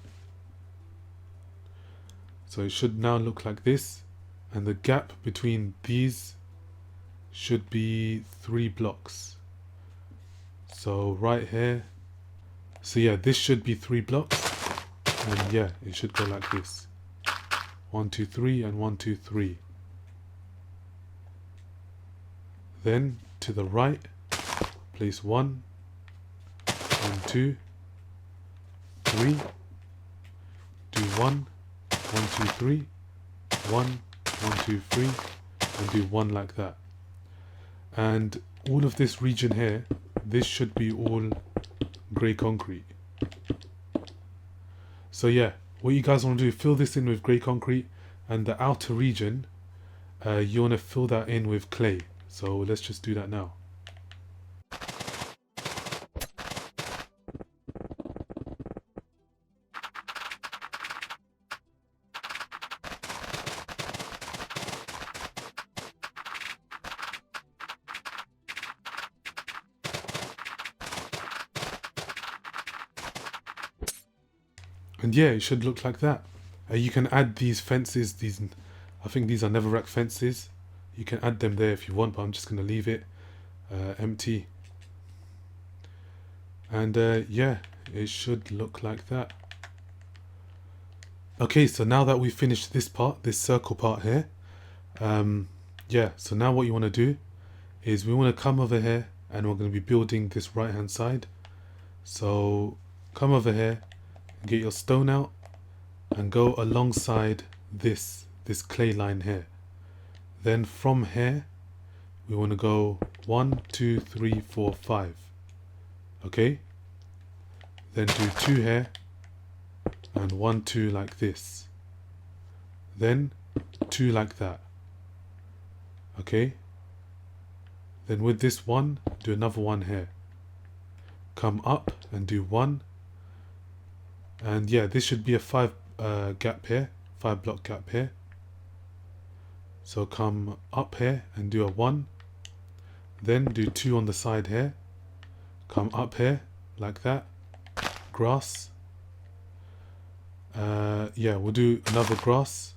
So it should now look like this, and the gap between these should be 3 blocks. So right here, so yeah, this should be 3 blocks, and yeah, it should go like this. 1, 2, 3, and 1, 2, 3. Then to the right, place 1, and 2, 3. Do 1, 1, 2, 3, 1, 1, 2, 3, and do 1 like that. And all of this region here, this should be all grey concrete. So yeah, what you guys want to do, fill this in with grey concrete, and the outer region, you want to fill that in with clay. So let's just do that now. And yeah, it should look like that. You can add these fences, I think these are netherrack fences. You can add them there if you want, but I'm just going to leave it empty. And yeah, it should look like that. Okay, so now that we've finished this part, this circle part here, yeah, so now what you want to do is we want to come over here and we're going to be building this right hand side. So come over here, get your stone out and go alongside this clay line here. Then from here we want to go 1, 2, 3, 4, 5. Okay, then do 2 here and 1, 2 like this, then 2 like that. Okay, then with this one, do another one here, come up and do 1, and yeah, this should be a 5 gap here, 5 block gap here. So come up here and do a 1, then do 2 on the side here, come up here like that, grass, yeah, we'll do another grass,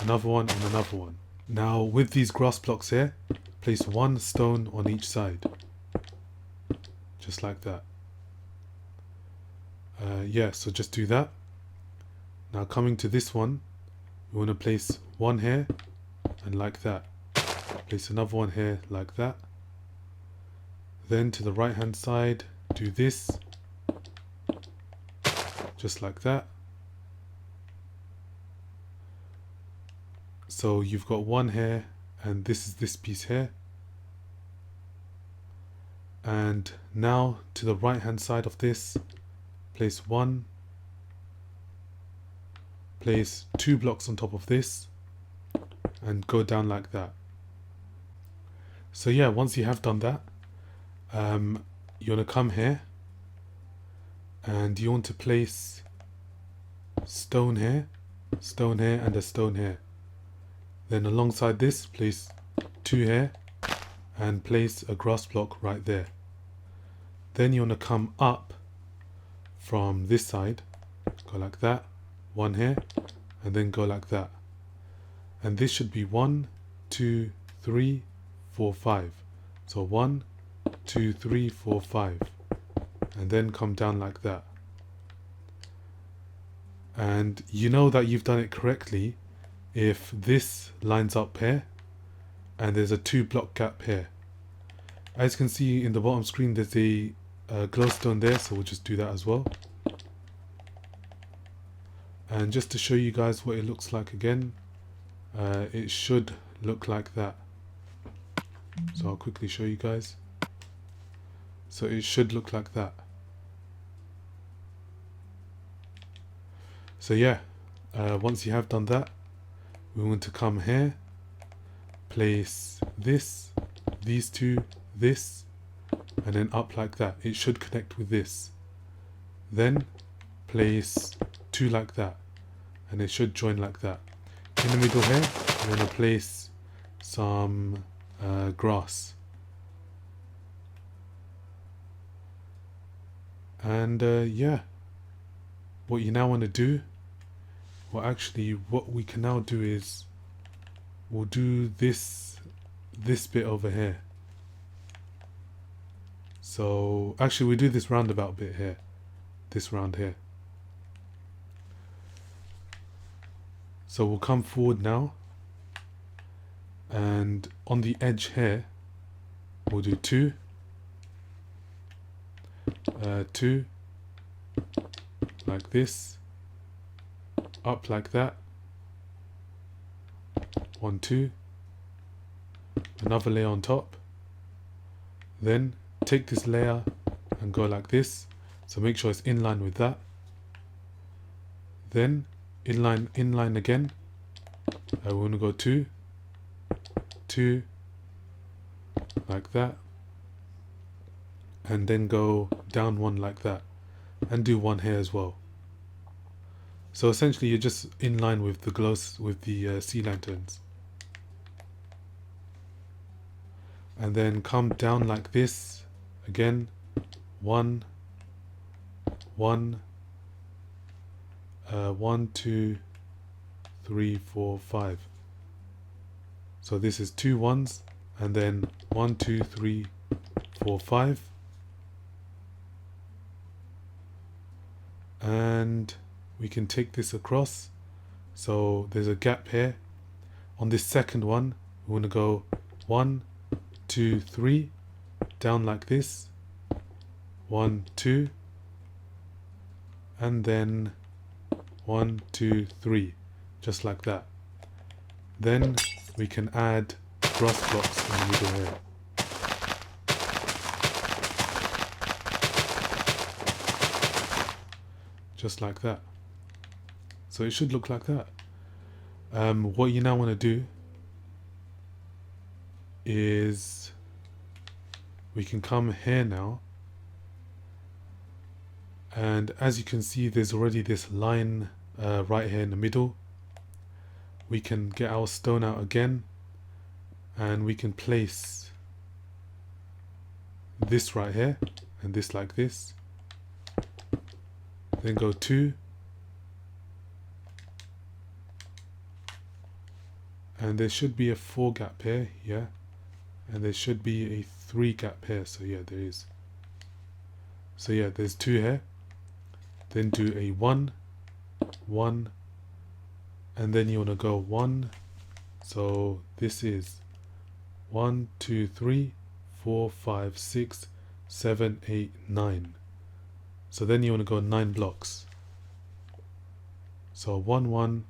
another one and another one. Now with these grass blocks here, place 1 stone on each side, just like that. Yeah, so just do that. Now coming to this one, we want to place 1 here and like that, place another one here like that. Then to the right hand side, do this, just like that. So you've got 1 here and this is this piece here. And now to the right hand side of this, place 1, place 2 blocks on top of this and go down like that. So yeah, once you have done that, you want to come here and you want to place stone here and a stone here. Then alongside this, place 2 here and place a grass block right there. Then you want to come up from this side, go like that, 1 here, and then go like that. And this should be 1, 2, 3, 4, 5. So 1, 2, 3, 4, 5. And then come down like that. And you know that you've done it correctly if this lines up here and there's a 2 block gap here. As you can see in the bottom screen, there's a glowstone there, so we'll just do that as well. And just to show you guys what it looks like again, it should look like that. So I'll quickly show you guys. So it should look like that. So yeah, once you have done that, we want to come here, place this, these 2, this, and then up like that. It should connect with this. Then place 2 like that, and it should join like that. In the middle here, we're going to place some grass. And yeah, what you now want to do, well actually what we can now do is we'll do this bit over here. So actually we do this roundabout bit here, this round here. So we'll come forward now, and on the edge here we'll do 2, 2 like this, up like that, 1, 2, another layer on top, then take this layer and go like this, so make sure it's in line with that, then in line again, we want to go 2, 2 like that, and then go down 1 like that, and do 1 here as well. So essentially you're just in line with the glows, with the sea lanterns. And then come down like this again, 1, 1, 1, 2, 3, 4, 5. So this is 2 1s, and then 1, 2, 3, 4, 5. and we can take this across. So there's a gap here. On this second one, we want to go 1, 2, 3, down like this, 1, 2, and then 1, 2, 3, just like that. Then we can add grass blocks in the middle here. Just like that. So it should look like that. What you now want to do is we can come here now, and as you can see, there's already this line right here in the middle. We can get our stone out again, and we can place this right here and this like this. Then go 2, and there should be a 4 gap here, yeah, and there should be a 3 gap here. So yeah, there is. So yeah, there's 2 here. Then do a 1, 1, and then you want to go 1. So this is 1, 2, 3, 4, 5, 6, 7, 8, 9. So then you want to go 9 blocks. So 1, 1,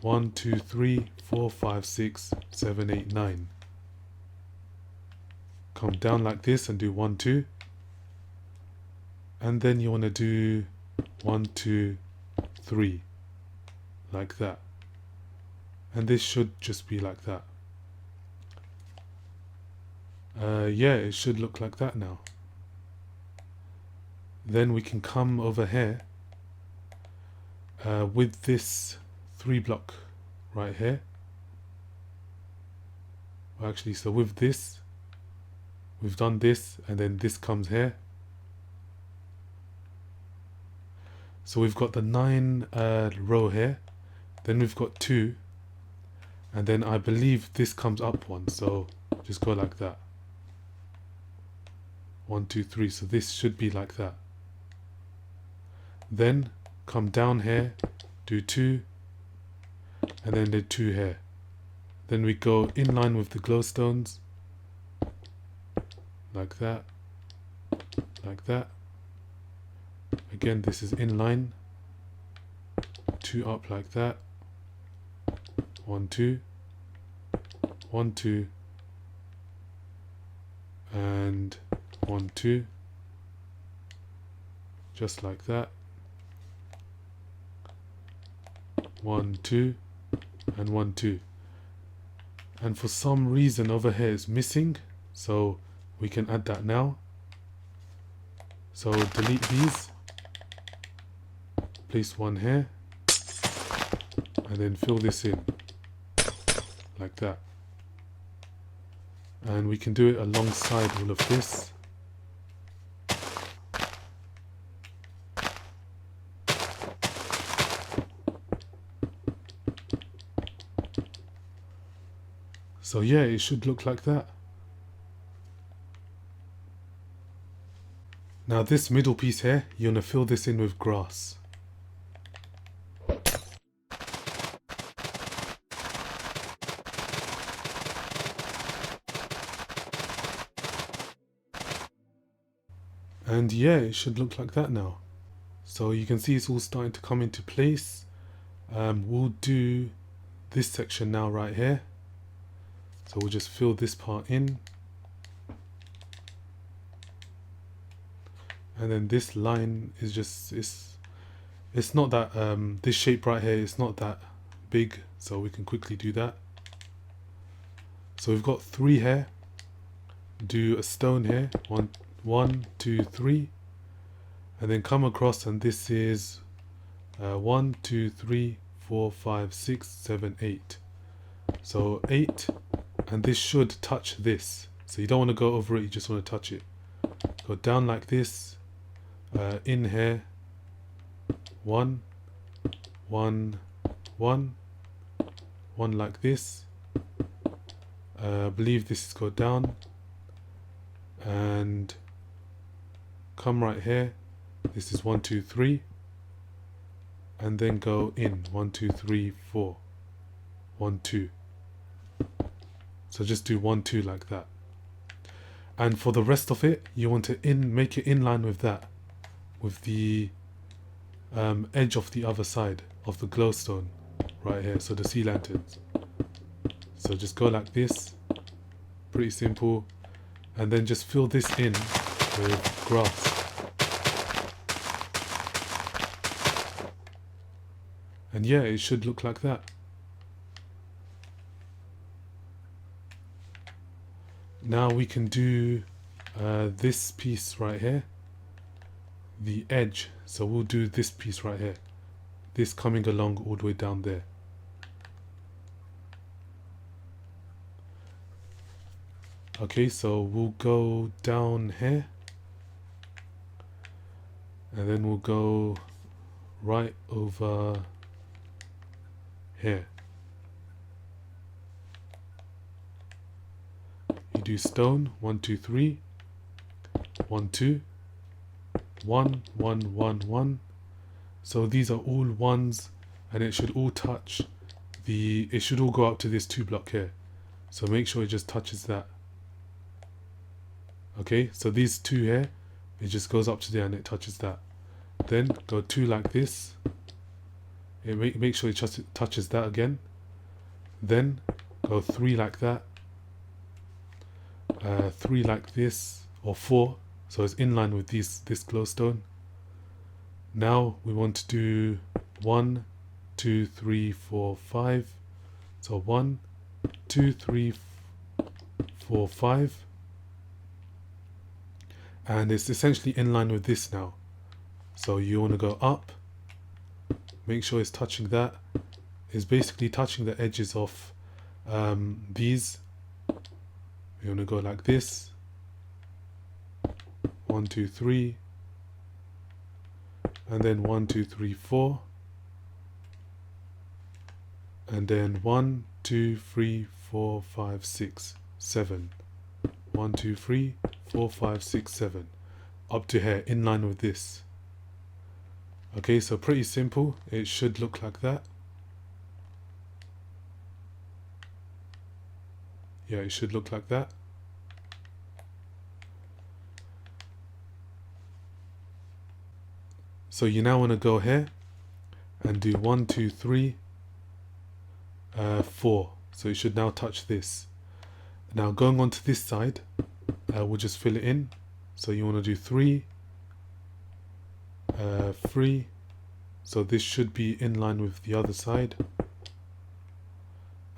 1, 2, 3, 4, 5, 6, 7, 8, 9. Come down like this and do 1, 2. And then you want to do 1, 2, 3. Like that. And this should just be like that. Yeah, it should look like that now. Then we can come over here with this 3 block right here. Well, actually, so with this, we've done this, and then this comes here. So we've got the 9 row here, then we've got 2, and then I believe this comes up 1, so just go like that. 1, 2, 3, so this should be like that. Then come down here, do 2, and then do 2 here. Then we go in line with the glowstones, like that, like that. Again, this is in line, 2 up like that, 1, 2, 1, 2, and 1, 2, just like that. 1, 2, and 1, 2. And for some reason over here it's missing, so we can add that now. So delete these, place 1 here, and then fill this in like that. And we can do it alongside all of this. So yeah, it should look like that. Now this middle piece here, you want to fill this in with grass. And yeah, it should look like that now. So you can see it's all starting to come into place. We'll do this section now right here. So we'll just fill this part in. And then this line is just, it's not that, this shape right here is not that big, so we can quickly do that. So we've got 3 here. Do a stone here, 1, 2, 3, and then come across, and this is 1, 2, 3, 4, 5, 6, 7, 8. So 8, and this should touch this. So you don't want to go over it, you just want to touch it. Go down like this, in here, 1, 1, 1, 1 like this. I believe this is go down, and come right here. This is 1, 2, 3. and then go in 1 2 3 4 1 2. So just do 1 2 like that. And for the rest of it, you want to make it in line with that, with the edge of the other side of the glowstone right here, so the sea lanterns. So just go like this, pretty simple, and then just fill this in with grass. And yeah, it should look like that. Now we can do this piece right here, the edge. So we'll do this piece right here, this coming along all the way down there. Okay, so we'll go down here, and then we'll go right over here. You do stone 1 2 3 1 2 1 1 1 1. So these are all ones, and it should all touch the, it should all go up to this 2 block here. So make sure it just touches that. Okay, so these 2 here, it just goes up to there and it touches that. Then go 2 like this. Make sure it just touches that again. Then go 3 like that. 3 like this, or 4, so it's in line with this glowstone. Now we want to do 1 2 3 4 5. So 1 2 3 4 5. And it's essentially in line with this now. So you want to go up, make sure it's touching that. It's basically touching the edges of these. You want to go like this, 1 2 3, and then 1 2 3 4, and then 1 2 3 4 5 6 7. 1 2 3 4 5 6 7, up to here, in line with this. Okay, so pretty simple. It should look like that. Yeah, it should look like that. So you now want to go here and do 1 2 3 4. So it should now touch this. Now going on to this side, we'll just fill it in. So you want to do 3 3. So this should be in line with the other side.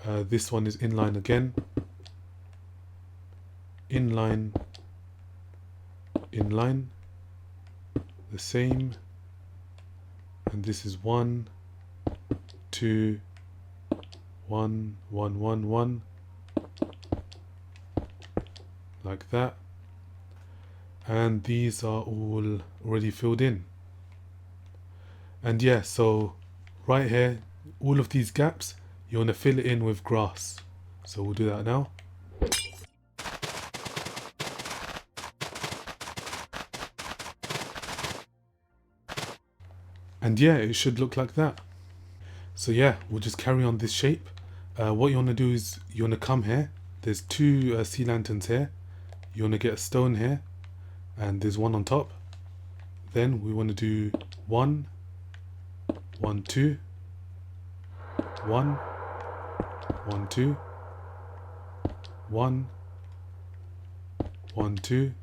This one is in line again. In line, the same. And this is 1 2 1 1 1 1, like that. And these are all already filled in. And yeah, so right here, all of these gaps, you want to fill it in with grass. So we'll do that now. And yeah, it should look like that. So yeah, we'll just carry on this shape. What you want to do is you want to come here. There's 2 sea lanterns here. You want to get a stone here, and there's one on top. Then we want to do 1 1 2 1 1 2 1 1 2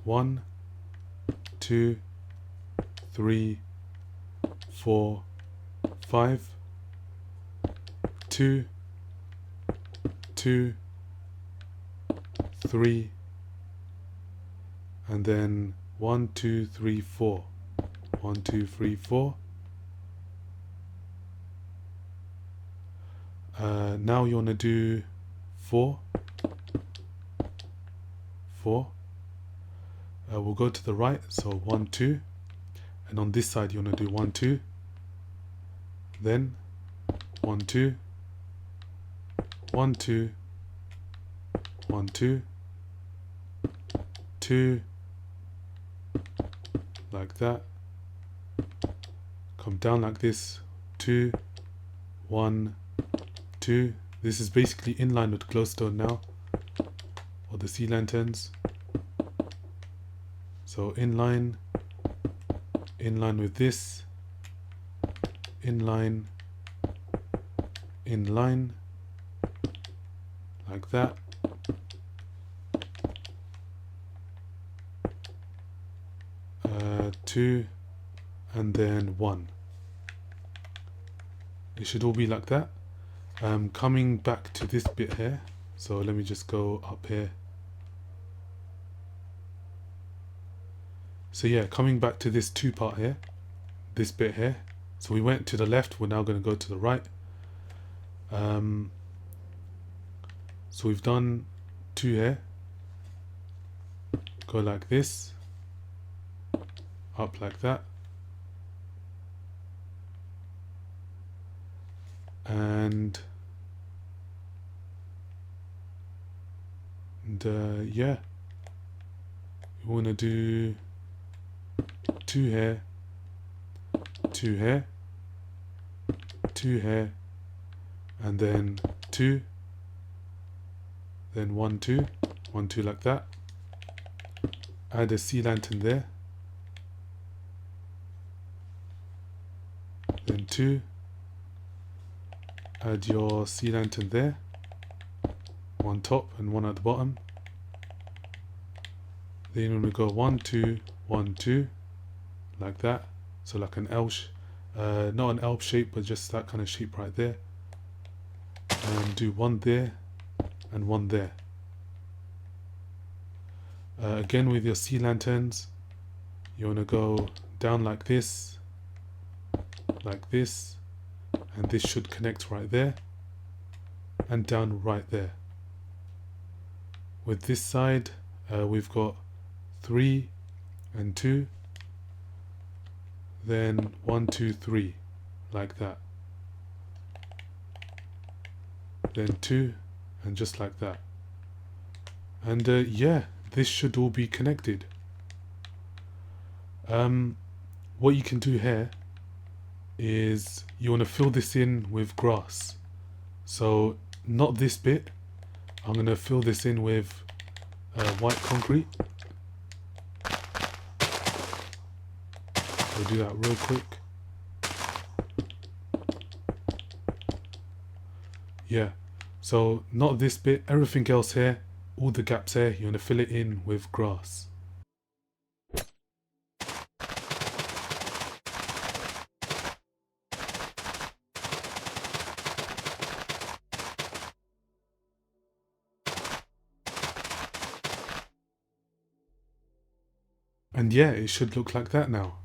1 2 3 4 5 2 2 3, and then 1 2 3 4 1 2 3 4. Now you want to do 4 4. We'll go to the right, so 1 2, and on this side you want to do 1 2, then 1 2 1 2 1 2 2, like that. come down like this, 2, 1, 2. This is basically in line with glowstone now, or the sea lanterns. So in line with this, in line, like that. Two, and then 1. It should all be like that. Coming back to this bit here, so let me just go up here. So yeah, coming back to this 2 part here, this bit here. So we went to the left, we're now going to go to the right. So we've done 2 here. Go like this, up like that. And yeah, we want to do 2 here, 2 here, 2 here, and then 2, then 1, 2, 1, 2 like that. Add a sea lantern there, then 2, add your sea lantern there, 1 top and 1 at the bottom. Then when we go 1, 2, 1, 2, like that. So like an L, not an L shape, but just that kind of shape right there. And do 1 there and 1 there. Again with your sea lanterns, you want to go down like this, and this should connect right there, and down right there. With this side, we've got 3 and 2, then 1, 2, 3, like that. Then 2, and just like that. And yeah, this should all be connected. What you can do here is you want to fill this in with grass. So not this bit. I'm going to fill this in with white concrete. We'll do that real quick. Yeah, so not this bit, everything else here, all the gaps here, you want to fill it in with grass. And yeah, it should look like that now.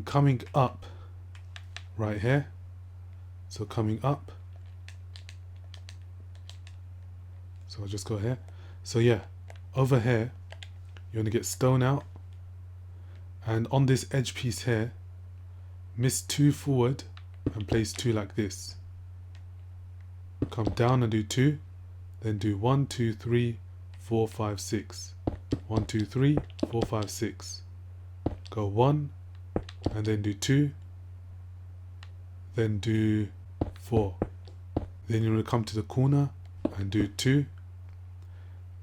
Coming up right here, so coming up, so I'll just go here. So yeah, over here you want to get stone out, and on this edge piece here, miss 2 forward and place 2 like this. Come down and do 2, then do 1, 2, 3, 4, 5, 6. 1, 2, 3, 4, 5, 6. Go 1, and then do 2, then do 4. Then you want to come to the corner and do 2,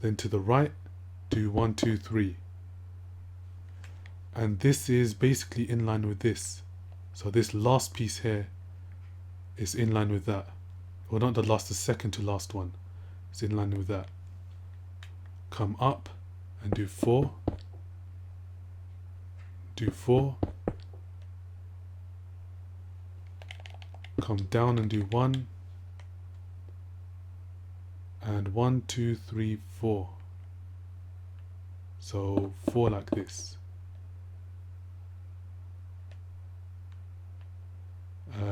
then to the right do 1, 2, 3. And this is basically in line with this. So this last piece here is in line with that. Well, not the last, the second to last one. It's in line with that. Come up and do 4. Do 4. Come down and do 1. And 1, 2, 3, 4. So 4 like this.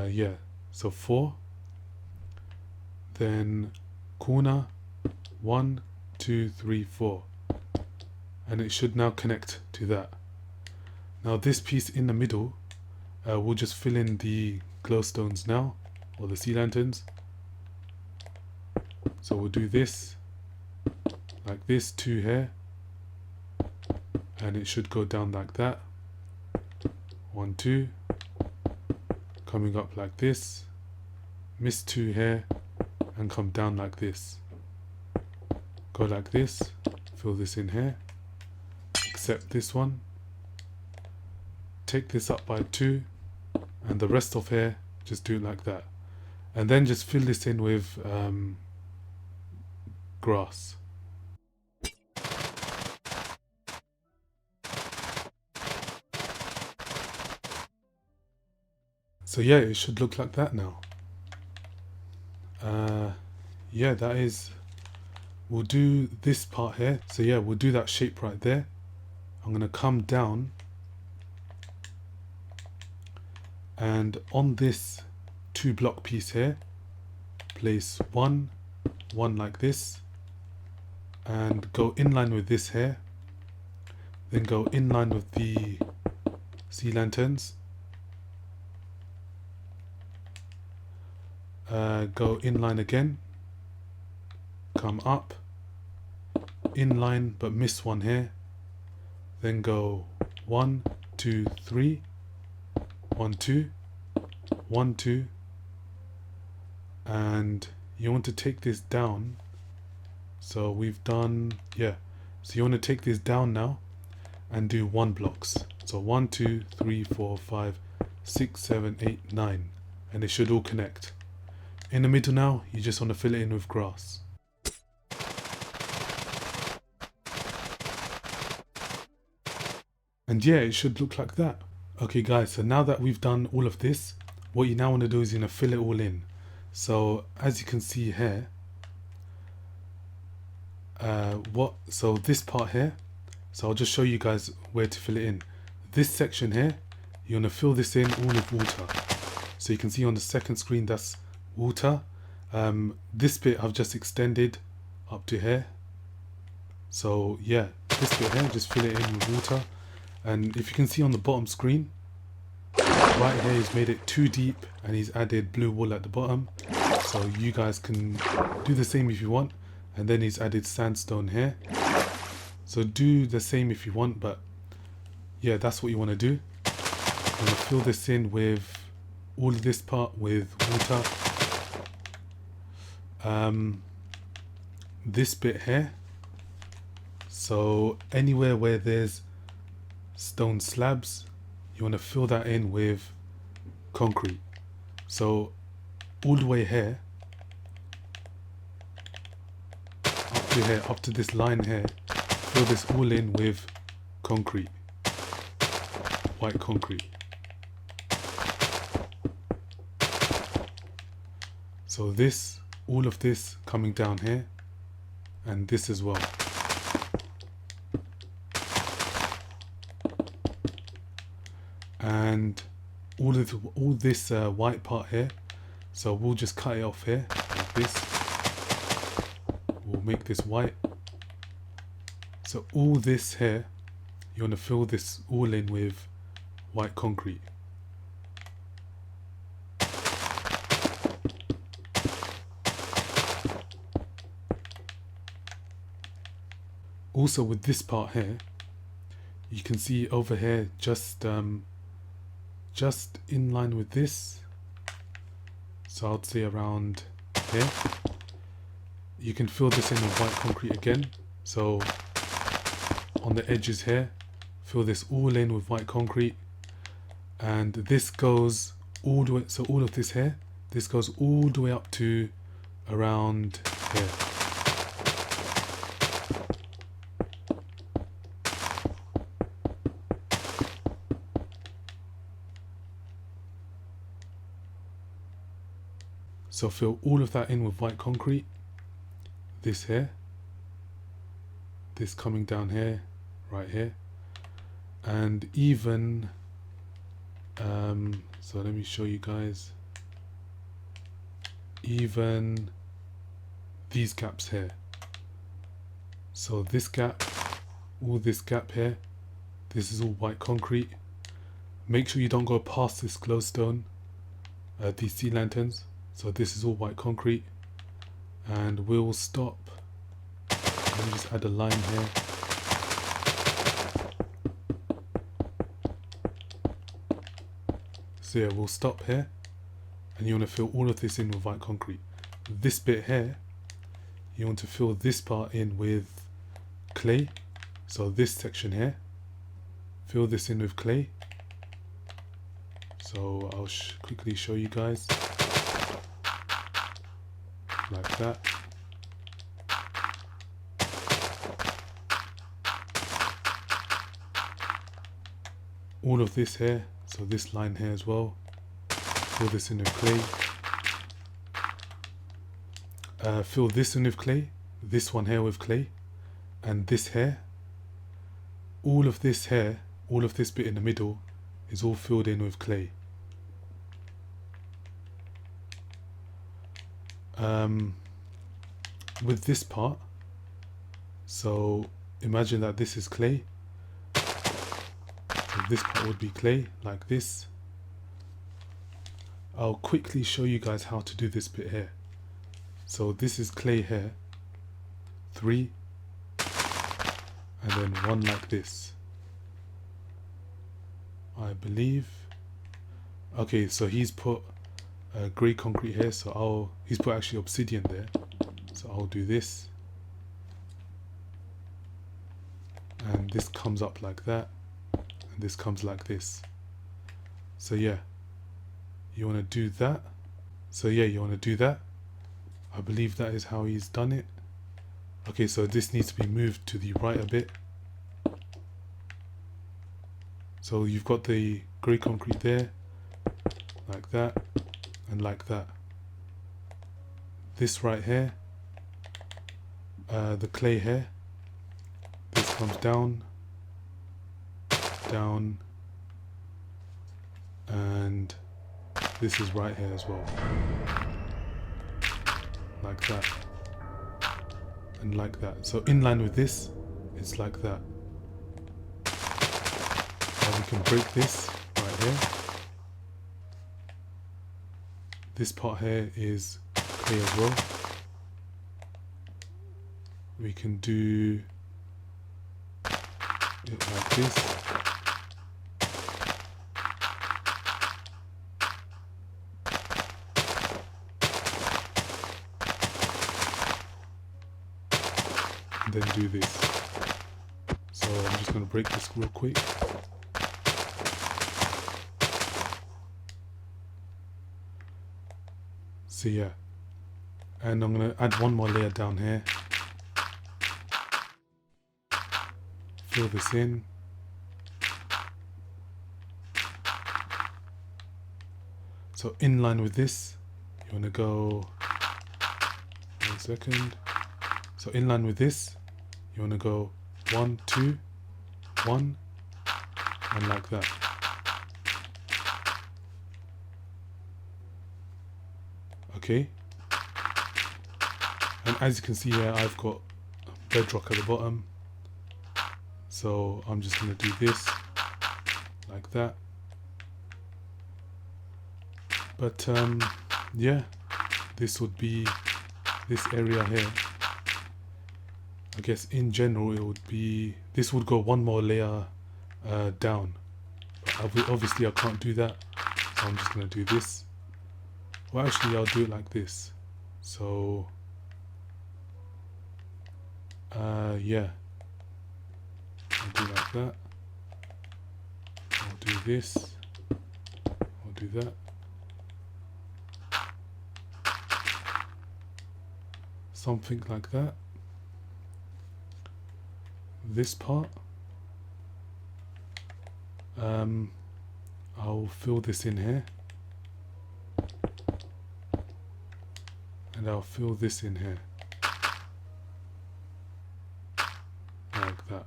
Yeah, so 4. Then corner 1, 2, 3, 4. And it should now connect to that. Now this piece in the middle, we'll just fill in the glowstones now, or the sea lanterns. So we'll do this, like this, 2 here, and it should go down like that. 1, 2, coming up like this, miss 2 here, and come down like this. Go like this, fill this in here, accept this one, take this up by 2, and the rest of here, just do it like that. And then just fill this in with grass. So yeah, it should look like that now. Yeah, that is, we'll do this part here. So yeah, we'll do that shape right there. I'm gonna come down, and on this 2 block piece here, place 1, 1 like this, and go in line with this here, then go in line with the sea lanterns, go in line again, come up, in line but miss 1 here, then go 1, 2, 3, 1, 2, 1, 2, and you want to take this down. So we've done, yeah, so you want to take this down now and do 1 blocks. So 1, 2, 3, 4, 5, 6, 7, 8, 9, and it should all connect. In the middle now, you just want to fill it in with grass. And yeah, it should look like that. Okay guys, so now that we've done all of this, what you now want to do is you're going to fill it all in. So as you can see here, so this part here, so I'll just show you guys where to fill it in. This section here, you want to fill this in all with water. So you can see on the second screen, that's water. This bit I've just extended up to here. So yeah, this bit here, just fill it in with water. And if you can see on the bottom screen, right here he's made it too deep and he's added blue wool at the bottom. So you guys can do the same if you want. And then he's added sandstone here. So do the same if you want, but yeah, that's what you want to do. You want to fill this in with all of this part with water. This bit here, so anywhere where there's stone slabs, you want to fill that in with concrete. So all the way here, up to here, up to this line here, fill this all in with concrete, white concrete. So this, all of this coming down here, and this as well. And all this white part here, so we'll just cut it off here like this. We'll make this white. So all this here, you want to fill this all in with white concrete. Also with this part here, you can see over here, just in line with this, so I'd say around here, you can fill this in with white concrete again. So on the edges here, fill this all in with white concrete, and this goes all the way, so all of this here, this goes all the way up to around here. So fill all of that in with white concrete. This here, this coming down here, right here, and even so let me show you guys, even these gaps here. So this gap, all this gap here, this is all white concrete. Make sure you don't go past this glowstone, these sea lanterns. So this is all white concrete, and we'll stop. Let me just add a line here. So yeah, we'll stop here, and you want to fill all of this in with white concrete. This bit here, you want to fill this part in with clay. So this section here, fill this in with clay. So I'll quickly show you guys, like that. All of this here, so this line here as well, fill this in with clay. Fill this in with clay, this one here with clay, and this here, all of this here, all of this bit in the middle is all filled in with clay. With this part, so imagine that this is clay, so this part would be clay, like this. I'll quickly show you guys how to do this bit here. So this is clay here, 3, and then 1 like this, I believe. Okay, so he's put grey concrete here, so he's put actually obsidian there, so I'll do this, and this comes up like that, and this comes like this. So yeah, you want to do that. So yeah, you want to do that. I believe that is how he's done it. Okay, so this needs to be moved to the right a bit. So you've got the grey concrete there, like that, and like that. This right here, the clay here, this comes down, down, and this is right here as well, like that, and like that. So in line with this, it's like that. Now we can break this right here. This part here is clay as well. We can do it like this. And then do this. So I'm just going to break this real quick. So yeah, and I'm going to add one more layer down here. Fill this in. So in line with this, you want to go, 1 second. So in line with this, you want to go 1, 2, 1, and like that. Okay. And as you can see here, I've got bedrock at the bottom. So I'm just going to do this, like that. But yeah, this would be this area here. I guess in general it would be, this would go one more layer down. But obviously I can't do that, so I'm just going to do this. Well, actually I'll do it like this. So yeah, I'll do like that. I'll do this. I'll do that. Something like that. This part, I'll fill this in here, and I'll fill this in here, like that.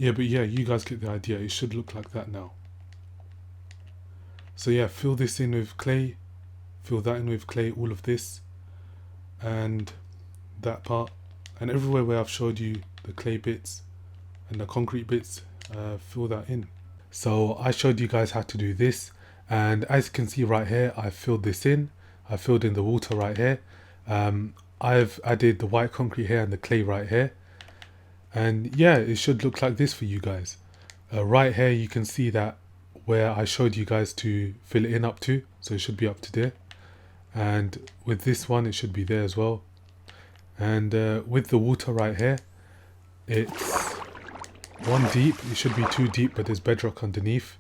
Yeah, but yeah, you guys get the idea. It should look like that now. So yeah, fill this in with clay, fill that in with clay, all of this, and that part, and everywhere where I've showed you the clay bits and the concrete bits, fill that in. So I showed you guys how to do this, and as you can see right here, I filled this in. I filled in the water right here. I've added the white concrete here and the clay right here. And yeah, it should look like this for you guys. Right here you can see that where I showed you guys to fill it in up to, so it should be up to there. And with this one it should be there as well. And with the water right here, it's 1 deep. It should be 2 deep, but there's bedrock underneath.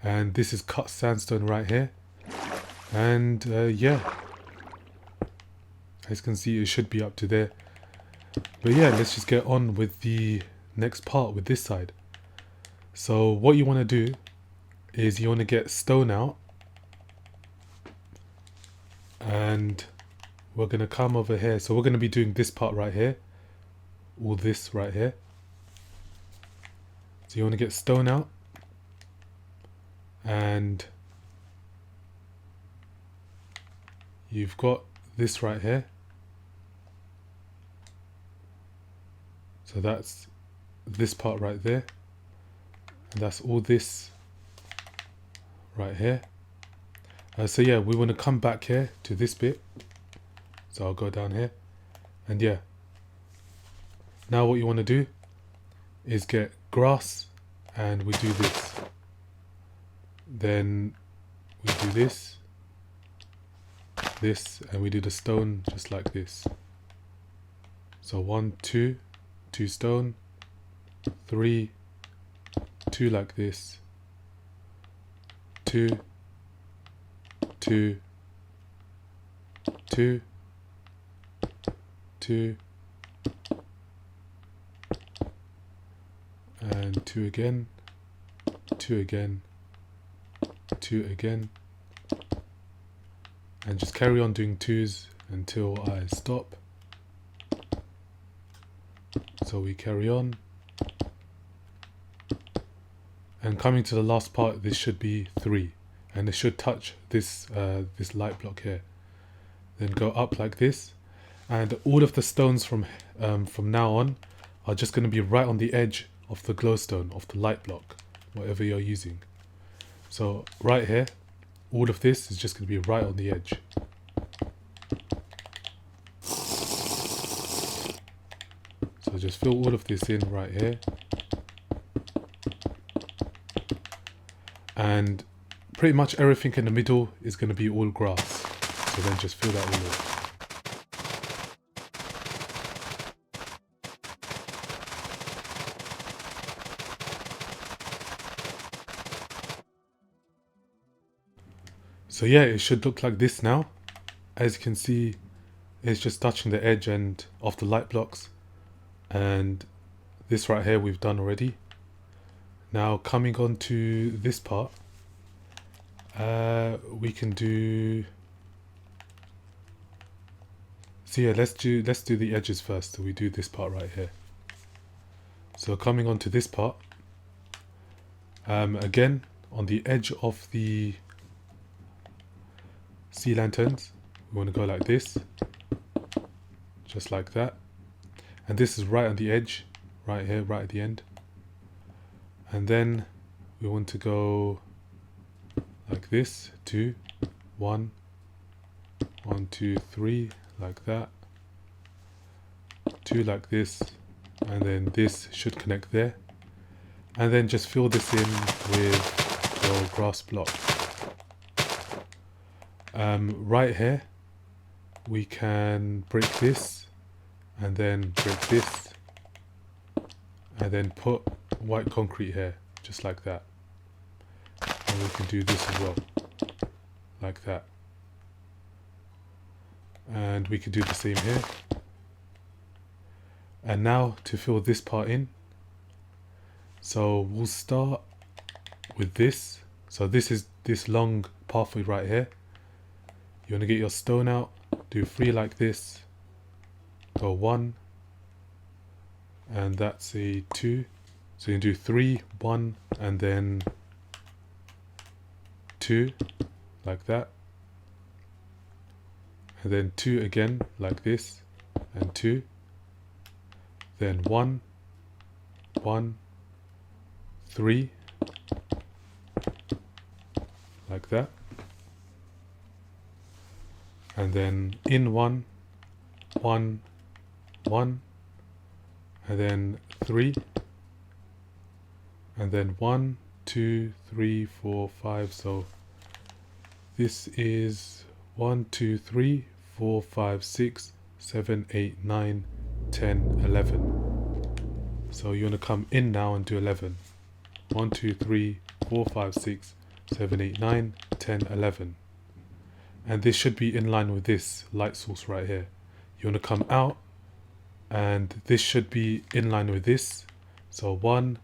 And this is cut sandstone right here. And yeah, as you can see, it should be up to there. But yeah, let's just get on with the next part with this side. So what you want to do is you want to get stone out, and we're going to come over here. So we're going to be doing this part right here, all this right here. So you want to get stone out, and you've got this right here. So that's this part right there, and that's all this right here. So yeah, we want to come back here to this bit. So I'll go down here, and yeah, now what you want to do is get grass, and we do this. Then we do this, and we do the stone just like this. So 1, 2, 2 stone, 3, 2 like this, 2, 2, 2, 2, and 2 again, 2 again, 2 again, and just carry on doing 2s until I stop. So we carry on, and coming to the last part, this should be 3, and it should touch this this light block here. Then go up like this, and all of the stones from now on are just going to be right on the edge of the glowstone, of the light block, whatever you're using. So right here, all of this is just going to be right on the edge. So just fill all of this in right here. And pretty much everything in the middle is going to be all grass. So then just fill that all in. So yeah, it should look like this now. As you can see, it's just touching the edge and of the light blocks. And this right here we've done already. Now coming on to this part, we can do. So yeah, let's do the edges first. So we do this part right here. So coming on to this part, again on the edge of the sea lanterns, we want to go like this, just like that. And this is right on the edge, right here, right at the end. And then we want to go like this, 2, 1, 1, 2, 3, like that. 2 like this, and then this should connect there. And then just fill this in with your grass block. Right here, we can break this, and then break this, and then put white concrete here, just like that. And we can do this as well, like that. And we can do the same here. And now to fill this part in, so we'll start with this. So this is this long pathway right here. You want to get your stone out, do 3 like this, go 1, and that's a 2. So you can do 3, 1, and then 2, like that. And then 2 again, like this, and 2. Then 1, 1, 3, like that. and then in 1, 1, 1, and then 3, and then 1, 2, 3, 4, 5. So this is 1, 2, 3, 4, 5, 6, 7, 8, 9, 10, 11. So you want to come in now and do 11. 1, 2, 3, 4, 5, 6, 7, 8, 9, 10, 11. And this should be in line with this light source right here. You want to come out, and this should be in line with this. So 1,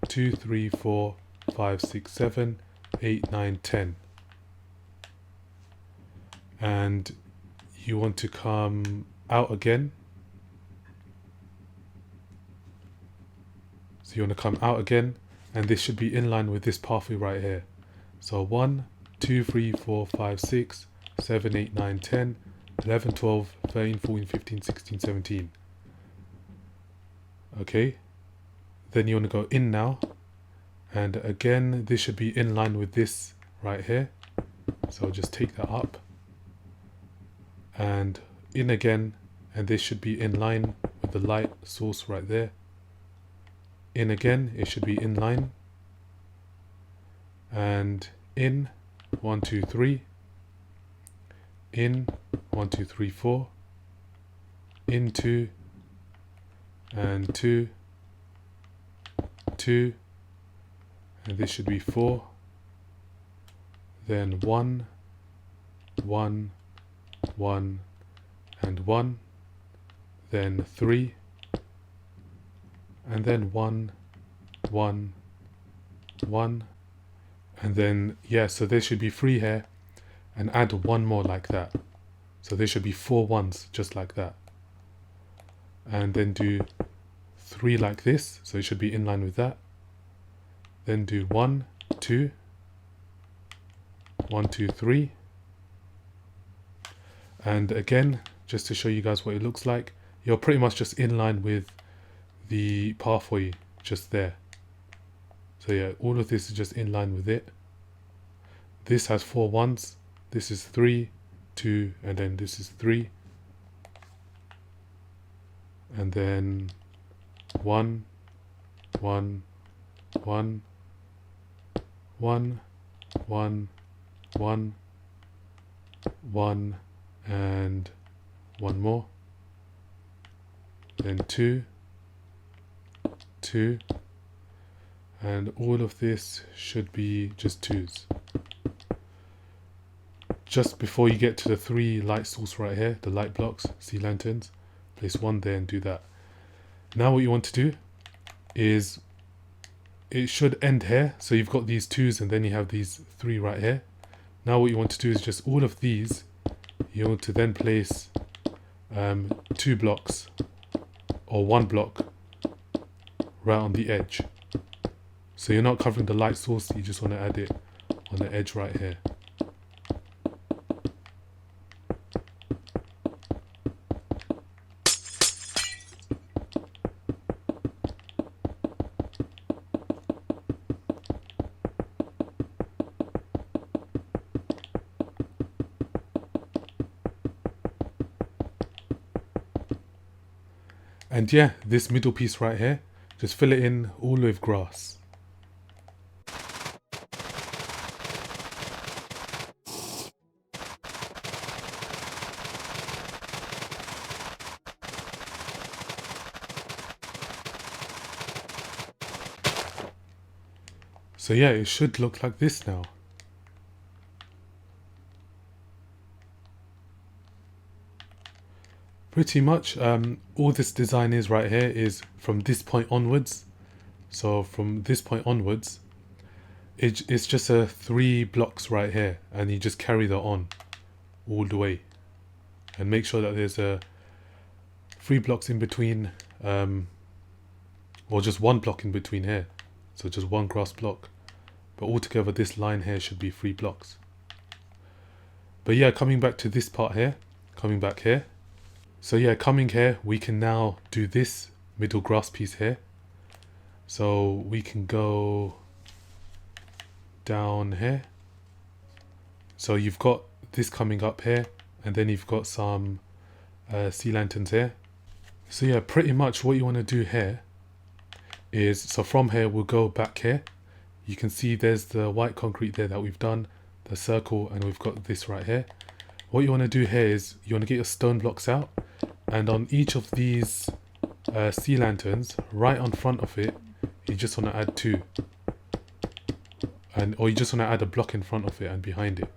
2, 3, 4, 5, 6, 7, 8, 9, 10. And you want to come out again. So you want to come out again, and this should be in line with this pathway right here. So 1, 2, 3, 4, 5, 6, 7, 8, 9, 10, 11, 12, 13, 14, 15, 16, 17. Okay. Then you want to go in now. And again, this should be in line with this right here. So just take that up. And in again. And this should be in line with the light source right there. In again, it should be in line. And in 1, 2, 3. In 1, 2, 3, 4. In 2. And 2. 2. And this should be 4. Then 1, 1, 1, and 1. Then 3. And then 1, 1, 1. And then, yeah, so there should be 3 here. And add 1 more like that. So there should be 4 ones just like that. And then do 3 like this. So it should be in line with that. Then do 1, 2, 1, 2, 3. And again, just to show you guys what it looks like, you're pretty much just in line with the pathway just there. So yeah, all of this is just in line with it. This has 4 ones. This is 3, 2, and then this is 3. And then 1, 1, 1, 1, 1, 1, 1, and 1 more. Then 2, 2, and all of this should be just 2s. Just before you get to the 3 light source right here, the light blocks, sea lanterns, place 1 there and do that. Now what you want to do is, it should end here. So you've got these 2s and then you have these 3 right here. Now what you want to do is just all of these, you want to then place 2 blocks or 1 block right on the edge. So you're not covering the light source, you just want to add it on the edge right here. And yeah, this middle piece right here, just fill it in all with grass. So yeah, it should look like this now. Pretty much all this design is right here is from this point onwards. So from this point onwards, it's just 3 blocks right here, and you just carry that on all the way. And make sure that there's 3 blocks in between, or just 1 block in between here. So just 1 grass block. But altogether this line here should be 3 blocks. But yeah, coming back to this part here, coming back here. So yeah, coming here, we can now do this middle grass piece here. So we can go down here. So you've got this coming up here, and then you've got some sea lanterns here. So yeah, pretty much what you want to do here is, so from here we'll go back here. You can see there's the white concrete there that we've done, the circle, and we've got this right here. What you want to do here is you want to get your stone blocks out, and on each of these sea lanterns, right on front of it, you just want to add 2. Or you just want to add a block in front of it and behind it,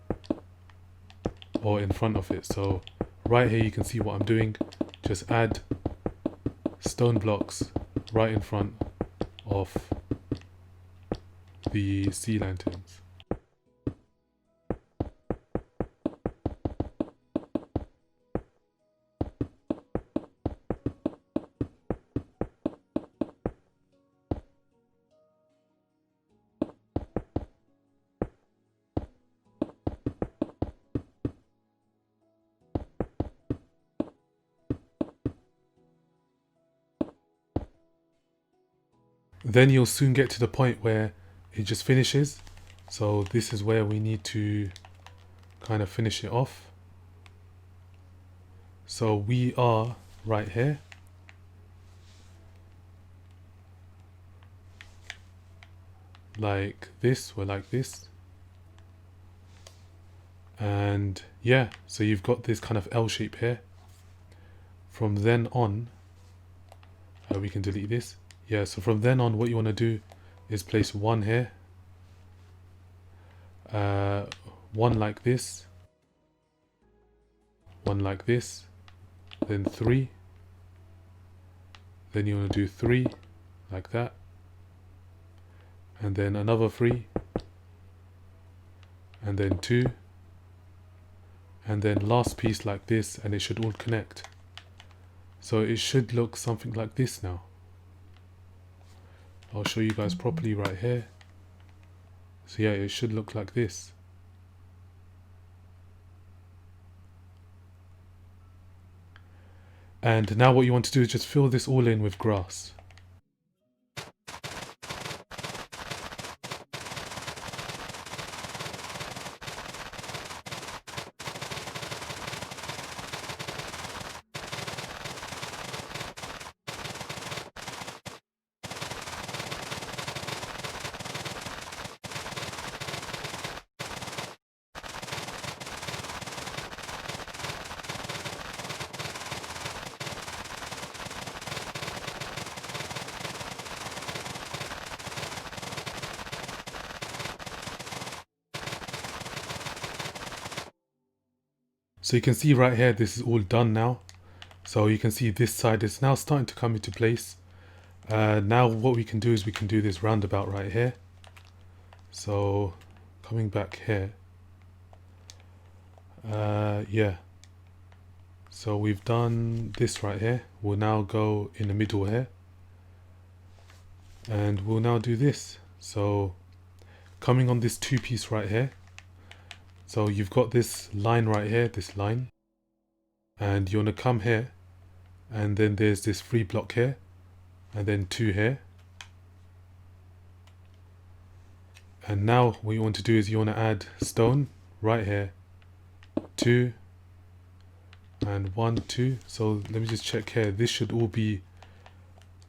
or in front of it. So right here you can see what I'm doing. Just add stone blocks right in front of the sea lanterns. Then you'll soon get to the point where it just finishes. So this is where we need to kind of finish it off. So we are right here. Like this, we're like this. And yeah, so you've got this kind of L shape here. From then on, we can delete this. Yeah, so from then on, what you want to do is place 1 here, 1 like this, 1 like this, then 3, then you want to do 3 like that, and then another 3, and then 2, and then last piece like this, and it should all connect. So it should look something like this now. I'll show you guys properly right here. So yeah, it should look like this. And now what you want to do is just fill this all in with grass. So you can see right here, this is all done now. So you can see this side is now starting to come into place. Now what we can do is we can do this roundabout right here. So coming back here. Yeah. So we've done this right here. We'll now go in the middle here. And we'll now do this. So coming on this 2-piece right here. So you've got this line right here, this line, and you want to come here, and then there's this 3 block here, and then 2 here. And now what you want to do is you want to add stone right here, 2, and 1, 2. So let me just check here. This should all be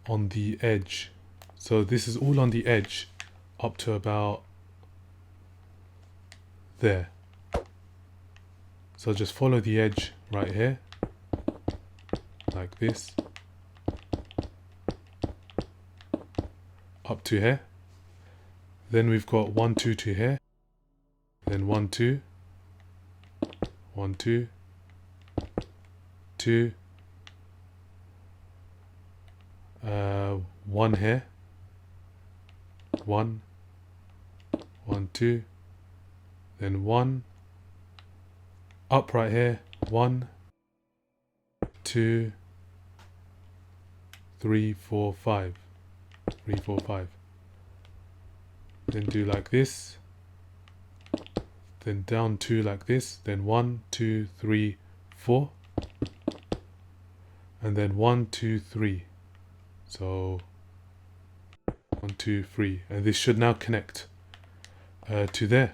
on the edge. So this is all on the edge up to about there. So just follow the edge right here, like this, up to here. Then we've got 1, 2 to here, then 1, 2, 1, 2, 2, 1 here, 1, 1, 2, then 1, up right here, 1, 2, 3, 4, 5, 3, 4, 5. Then do like this, then down 2 like this, then 1, 2, 3, 4, and then 1, 2, 3. So 1, 2, 3, and this should now connect to there.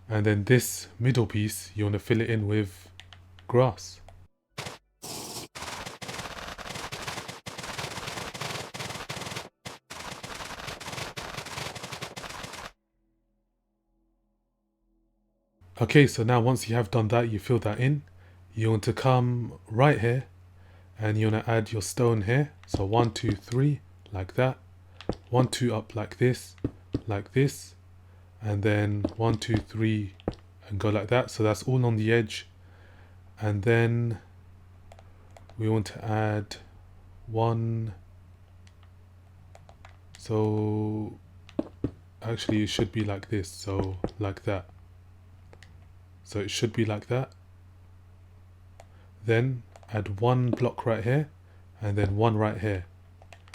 And then this middle piece, you want to fill it in with grass. Okay, so now once you have done that, you fill that in. You want to come right here and you want to add your stone here. So 1, 2, 3, like that. 1, 2 up like this, and then 1, 2, 3 and go like that. So that's all on the edge. And then we want to add 1. So actually it should be like this, so like that. So it should be like that. Then add 1 block right here and then 1 right here.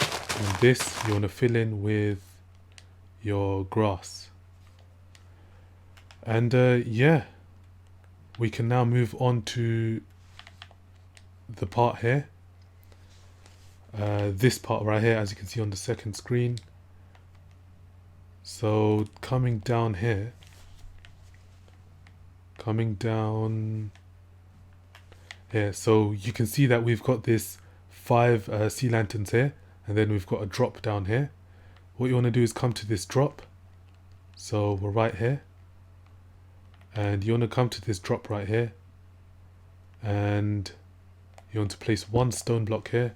And this you want to fill in with your grass. And yeah, we can now move on to the part here. This part right here, as you can see on the second screen. So coming down here, so you can see that we've got this 5 sea lanterns here, and then we've got a drop down here. What you want to do is come to this drop. So we're right here, and you want to come to this drop right here, and you want to place 1 stone block here,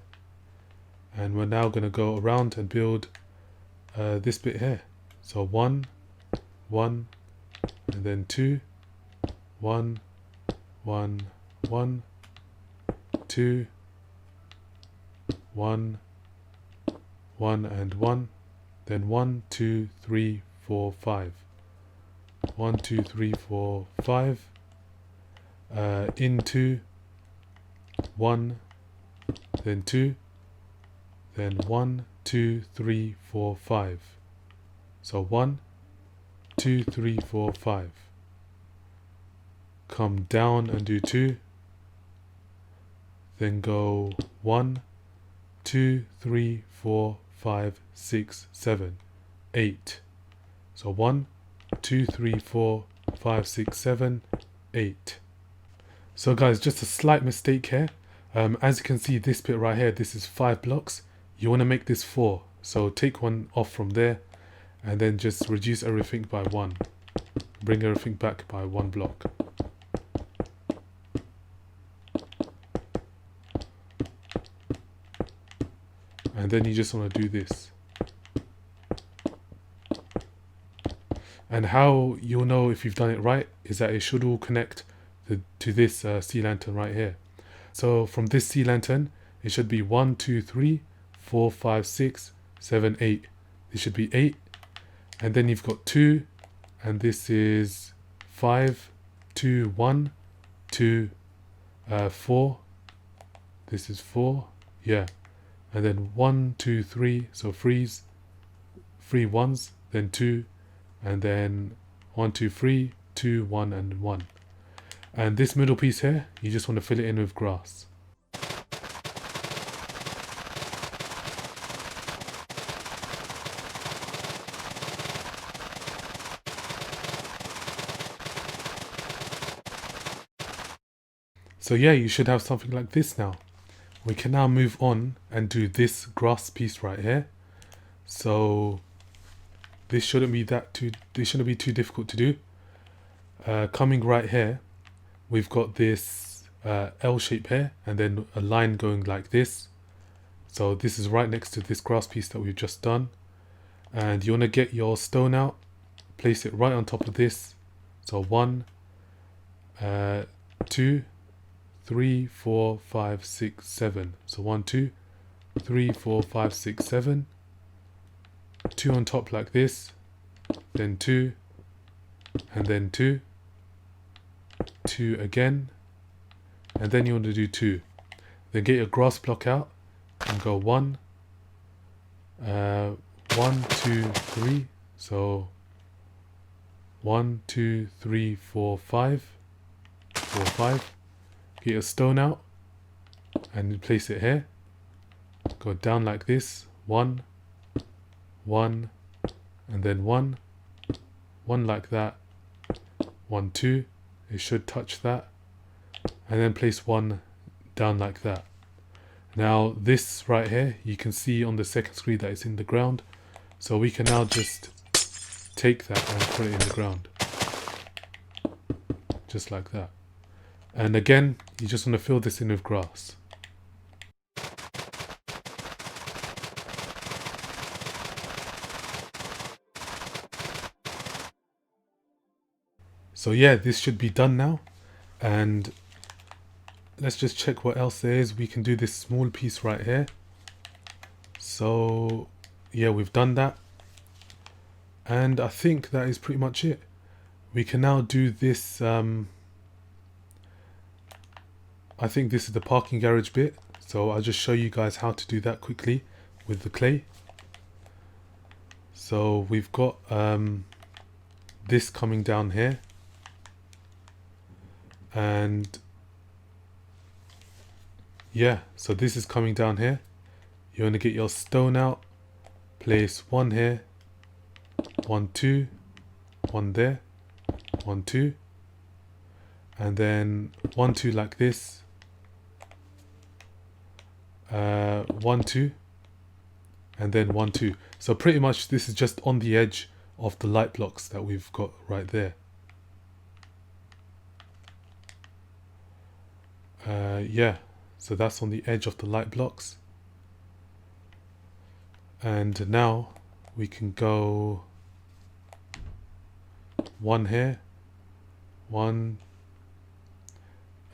and we're now going to go around and build this bit here. So 1, 1, and then 2, 1, 1, 1, 2, 1, 1 and 1, then 1, 2, 3, 4, 5. 1, 2, 3, 4, 5. Into 1, then 2, then 1, 2, 3, 4, 5. So 1, 2, 3, 4, 5. Come down and do 2. Then go 1, 2, 3, 4, 5, 6, 7, 8. So 1, 2, 3, 4, 5, 6, 7, 8. So guys, just a slight mistake here. As you can see, this bit right here, this is 5 blocks. You want to make this 4. So take 1 off from there and then just reduce everything by 1. Bring everything back by 1 block. And then you just want to do this. And how you'll know if you've done it right is that it should all connect to this sea lantern right here. So from this sea lantern, it should be 1, 2, 3, 4, 5, 6, 7, 8. This should be 8. And then you've got 2, and this is 5, 2, 1, 2, 4. This is 4, yeah. And then 1, 2, 3, so 3 ones, then 2, and then 1, 2, 3, 2, 1, and 1. And this middle piece here, you just want to fill it in with grass. So yeah, you should have something like this now. We can now move on and do this grass piece right here. So this shouldn't be too difficult to do. Coming right here, we've got this L shape here, and then a line going like this. So this is right next to this grass piece that we've just done. And you want to get your stone out, place it right on top of this. So 1, 2, 3, 4, 5, 6, 7. So 1, 2, 3, 4, 5, 6, 7. 2 on top like this, then 2, and then 2, 2 again, and then you want to do 2. Then get your grass block out and go 1, 1, 2, 3. So 1, 2, 3, 4, 5, 4, 5. Get your stone out and place it here. Go down like this, 1, 1, and then 1, 1 like that, 1, 2. It should touch that. And then place one down like that. Now this right here, you can see on the second screen that it's in the ground. So we can now just take that and put it in the ground. Just like that. And again, you just want to fill this in with grass. So yeah, this should be done now. And let's just check what else there is. We can do this small piece right here. So yeah, we've done that. And I think that is pretty much it. We can now do this. I think this is the parking garage bit. So I'll just show you guys how to do that quickly with the clay. So we've got this coming down here. And yeah, so this is coming down here. You want to get your stone out, place one here, 1, 2, one there, 1, 2, and then 1, 2 like this, 1, 2, and then 1, 2. So pretty much this is just on the edge of the light blocks that we've got right there. Yeah, so that's on the edge of the light blocks. And now we can go 1 here, 1,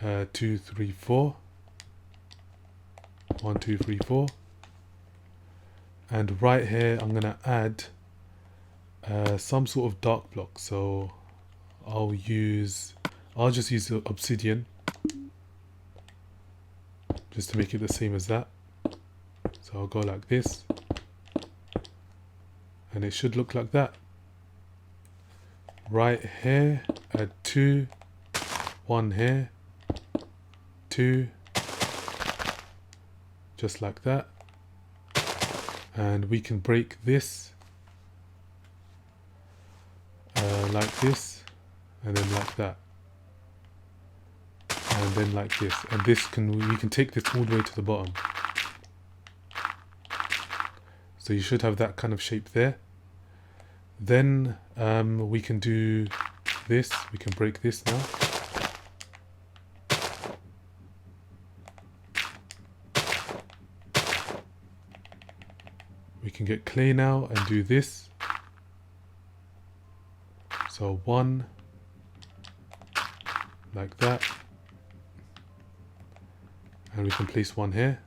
2, 3, 4, 1, 2, 3, 4, and right here I'm gonna add some sort of dark block. So I'll just use the obsidian just to make it the same as that. So I'll go like this, and it should look like that. Right here, add 2, 1 here, 2, just like that. And we can break this like this, and then like that, and then like this. And this we can take this all the way to the bottom. So you should have that kind of shape there. Then we can do this. We can break this now. We can get clay now and do this. So 1, like that. And we can place 1 here.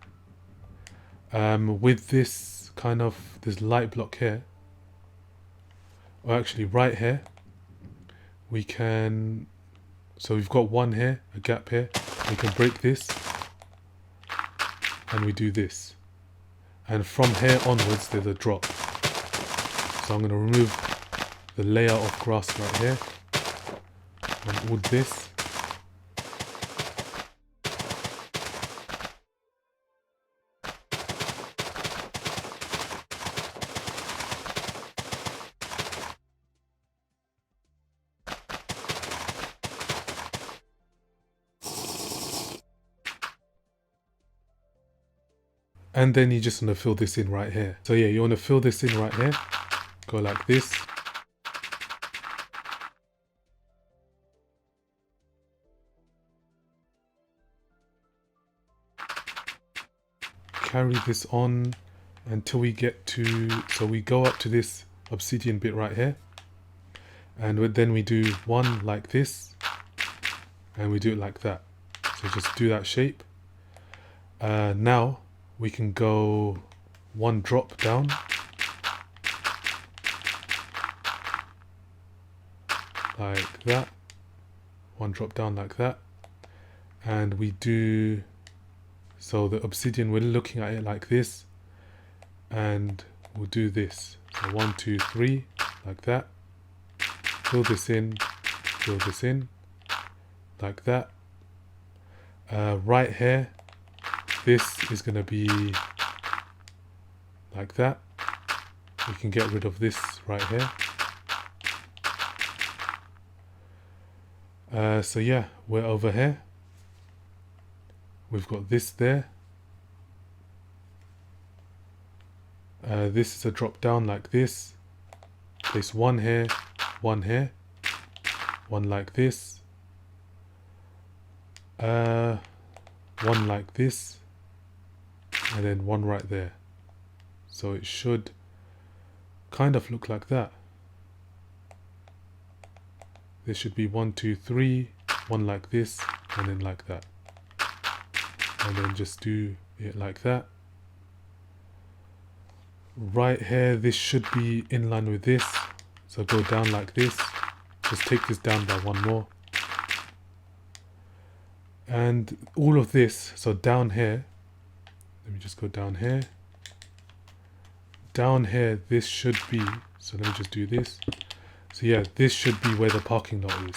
With this kind of, this light block here, or actually right here, we can, so we've got 1 here, a gap here. We can break this, and we do this. And from here onwards, there's a drop. So I'm going to remove the layer of grass right here, and all this. And then you just want to fill this in right here. So yeah, you want to fill this in right here. Go like this. Carry this on until we get to, so we go up to this obsidian bit right here. And then we do 1 like this. And we do it like that. So just do that shape. Now we can go 1 drop down. Like that. 1 drop down like that. And we do, so the obsidian, we're looking at it like this. And we'll do this. So 1, 2, 3, like that. Fill this in, like that. Right here, this is going to be like that. We can get rid of this right here. So yeah, we're over here. We've got this there. This is a drop down like this. Place one here, one like this. One like this, and then one right there. So it should kind of look like that. There should be 1, 2, 3, one like this, and then like that. And then just do it like that. Right here, this should be in line with this. So go down like this. Just take this down by one more. And all of this, so down here, let me just go down here. Down here, this should be, so let me just do this. So yeah, this should be where the parking lot is.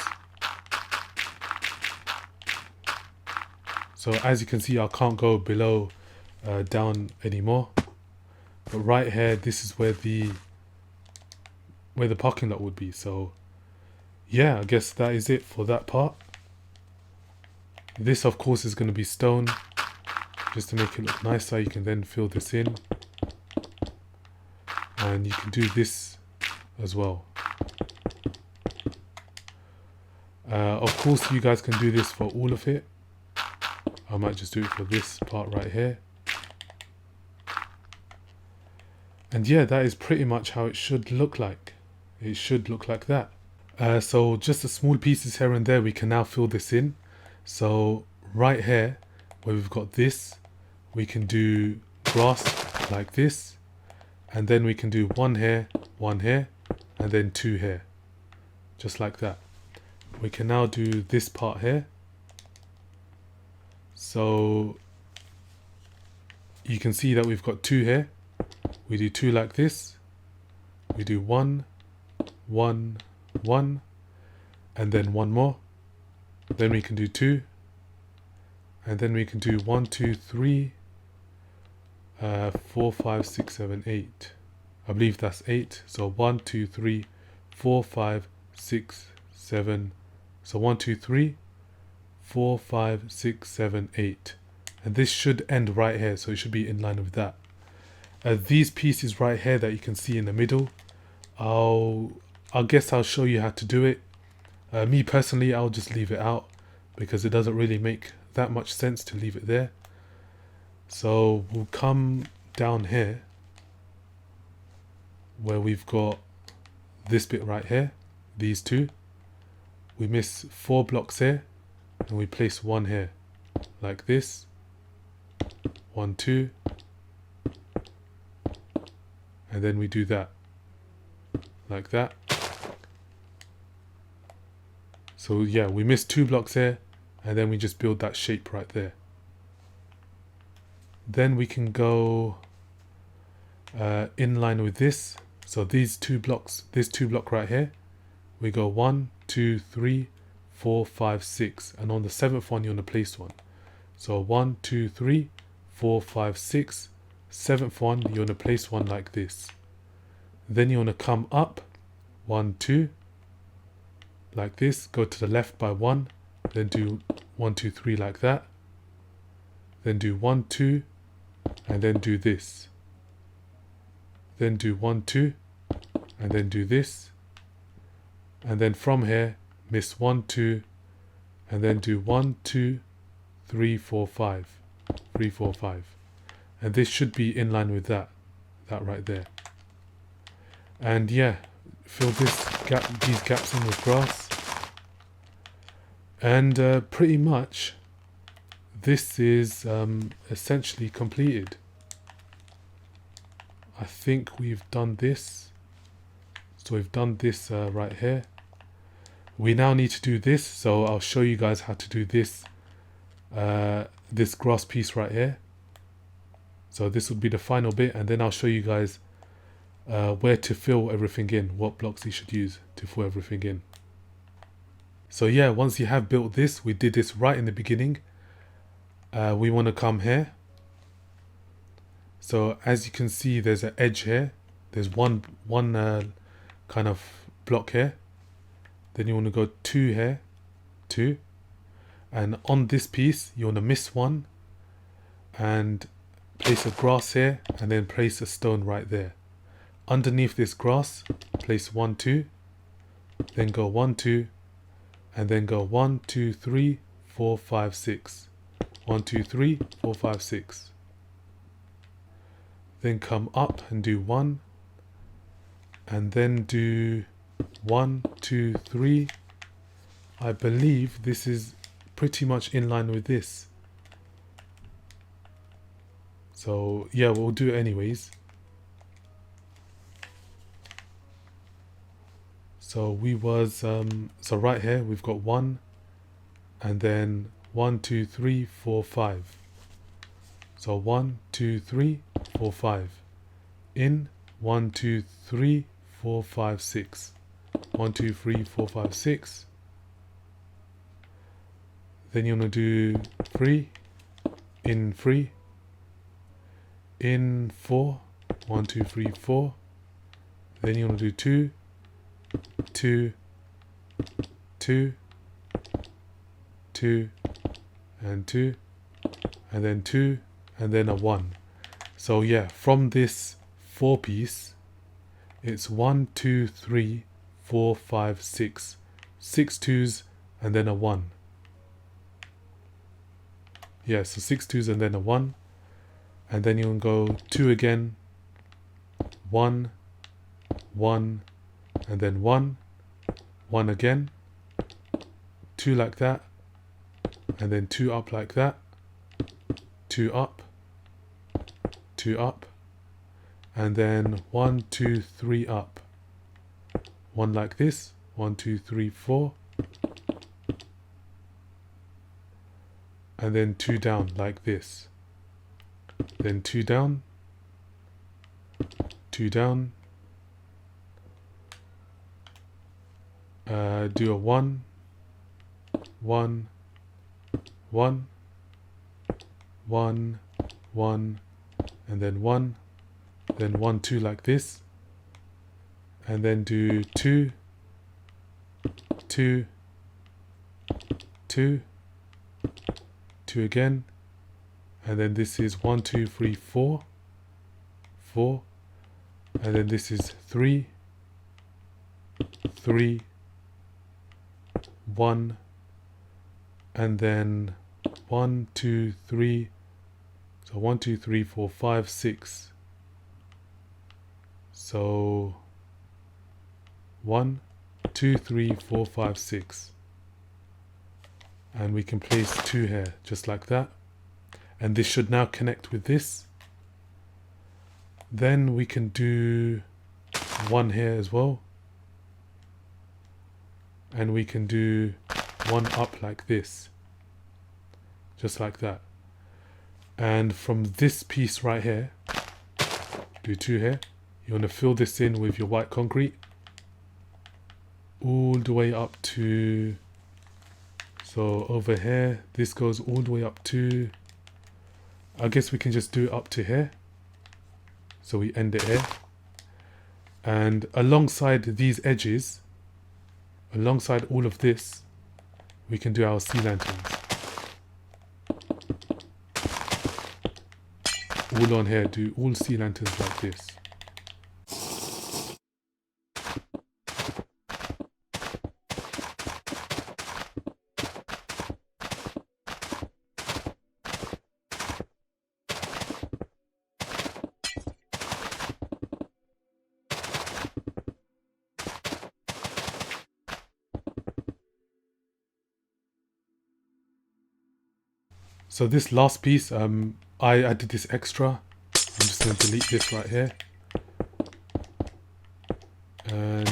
So as you can see, I can't go below down anymore. But right here, this is where the parking lot would be. So yeah, I guess that is it for that part. This of course is going to be stone, just to make it look nicer. You can then fill this in, and you can do this as well. Of course you guys can do this for all of it. I might just do it for this part right here. And yeah, that is pretty much how it should look like. It should look like that. So just the small pieces here and there, we can now fill this in. So right here, where we've got this, we can do grass like this. And then we can do one here, and then two here. Just like that. We can now do this part here. So you can see that we've got two here. We do two like this. We do one, one, one, and then one more. Then we can do two, and then we can do 1, 2, 3, 4, 5, 6, 7, 8. I believe that's 8. So 1, 2, 3, 4, 5, 6, 7. So 1, 2, 3, 4, 5, 6, 7, 8. And this should end right here, so it should be in line with that. These pieces right here that you can see in the middle, I guess I'll show you how to do it. Me personally, I'll just leave it out because it doesn't really make that much sense to leave it there. So we'll come down here where we've got this bit right here, these two. We miss 4 blocks here, and we place one here like this. 1, 2, and then we do that like that. So yeah, we missed 2 blocks here, and then we just build that shape right there. Then we can go in line with this. So these 2 blocks, this 2 block right here, we go 1, 2, 3, 4, 5, 6, and on the 7th one you want to place one. So 1, 2, 3, 4, 5, 6, 7th one you want to place one like this. Then you want to come up 1, 2, like this, go to the left by 1, then do 1, 2, 3 like that, then do 1, 2, and then do this, then do 1, 2, and then do this, and then from here miss 1, 2, and then do 1, 2, 3, 4, 5, 3, 4, 5, and this should be in line with that right there. And yeah, fill these gaps in with grass, and pretty much this is essentially completed. I think we've done this. So we've done this right here. We now need to do this, so I'll show you guys how to do this this grass piece right here. So this would be the final bit, and then I'll show you guys where to fill everything in, what blocks you should use to fill everything in. So yeah, once you have built this, we did this right in the beginning. We want to come here. So as you can see, there's an edge here. There's one kind of block here. Then you want to go 2 here, 2. And on this piece, you want to miss one and place a grass here, and then place a stone right there. Underneath this grass, place 1, 2, then go 1, 2, and then go 1, 2, 3, 4, 5, 6. 1, 2, 3, 4, 5, 6. Then come up and do 1, and then do 1, 2, 3. I believe this is pretty much in line with this. So yeah, we'll do it anyways. So we was so right here we've got 1, and then 1, 2, 3, 4, 5. So 1, 2, 3, 4, 5. In 1, 2, 3, 4, 5, 6. 1, 2, 3, 4, 5, 6. Then you want to do 3, in 3, in 4, 1, 2, 3, 4. Then you want to do 2, 2, 2, 2, and 2, and then 2, and then a 1. So yeah, from this 4 piece, it's 1, 2, 3, 4, 5, 6. 6 2s and then a 1. Yeah, so 6 2s and then a 1. And then you can go 2 again, 1, 1, and then 1, 1 again, 2 like that, and then 2 up like that, 2 up, 2 up, and then 1, 2, 3 up, 1 like this, 1, 2, 3, 4, and then 2 down like this, then 2 down, 2 down, do a 1, 1, 1, 1, 1, and then 1, then 1, 2 like this, and then do 2, 2, 2, 2 again, and then this is 1, 2, 3, 4, 4, and then this is 3, 3, 1, and then 1, 2, 3, so 1, 2, 3, 4, 5, 6. So 1, 2, 3, 4, 5, 6. And we can place 2 here, just like that. And this should now connect with this. Then we can do 1 here as well. And we can do 1 up like this. Just like that. And from this piece right here, do 2 here. You want to fill this in with your white concrete. All the way up to... So over here, this goes all the way up to... I guess we can just do it up to here. So we end it here. And alongside these edges, alongside all of this, we can do our sea lanterns. All on here, do all sea lanterns like this. So this last piece, I added this extra. I'm just going to delete this right here. And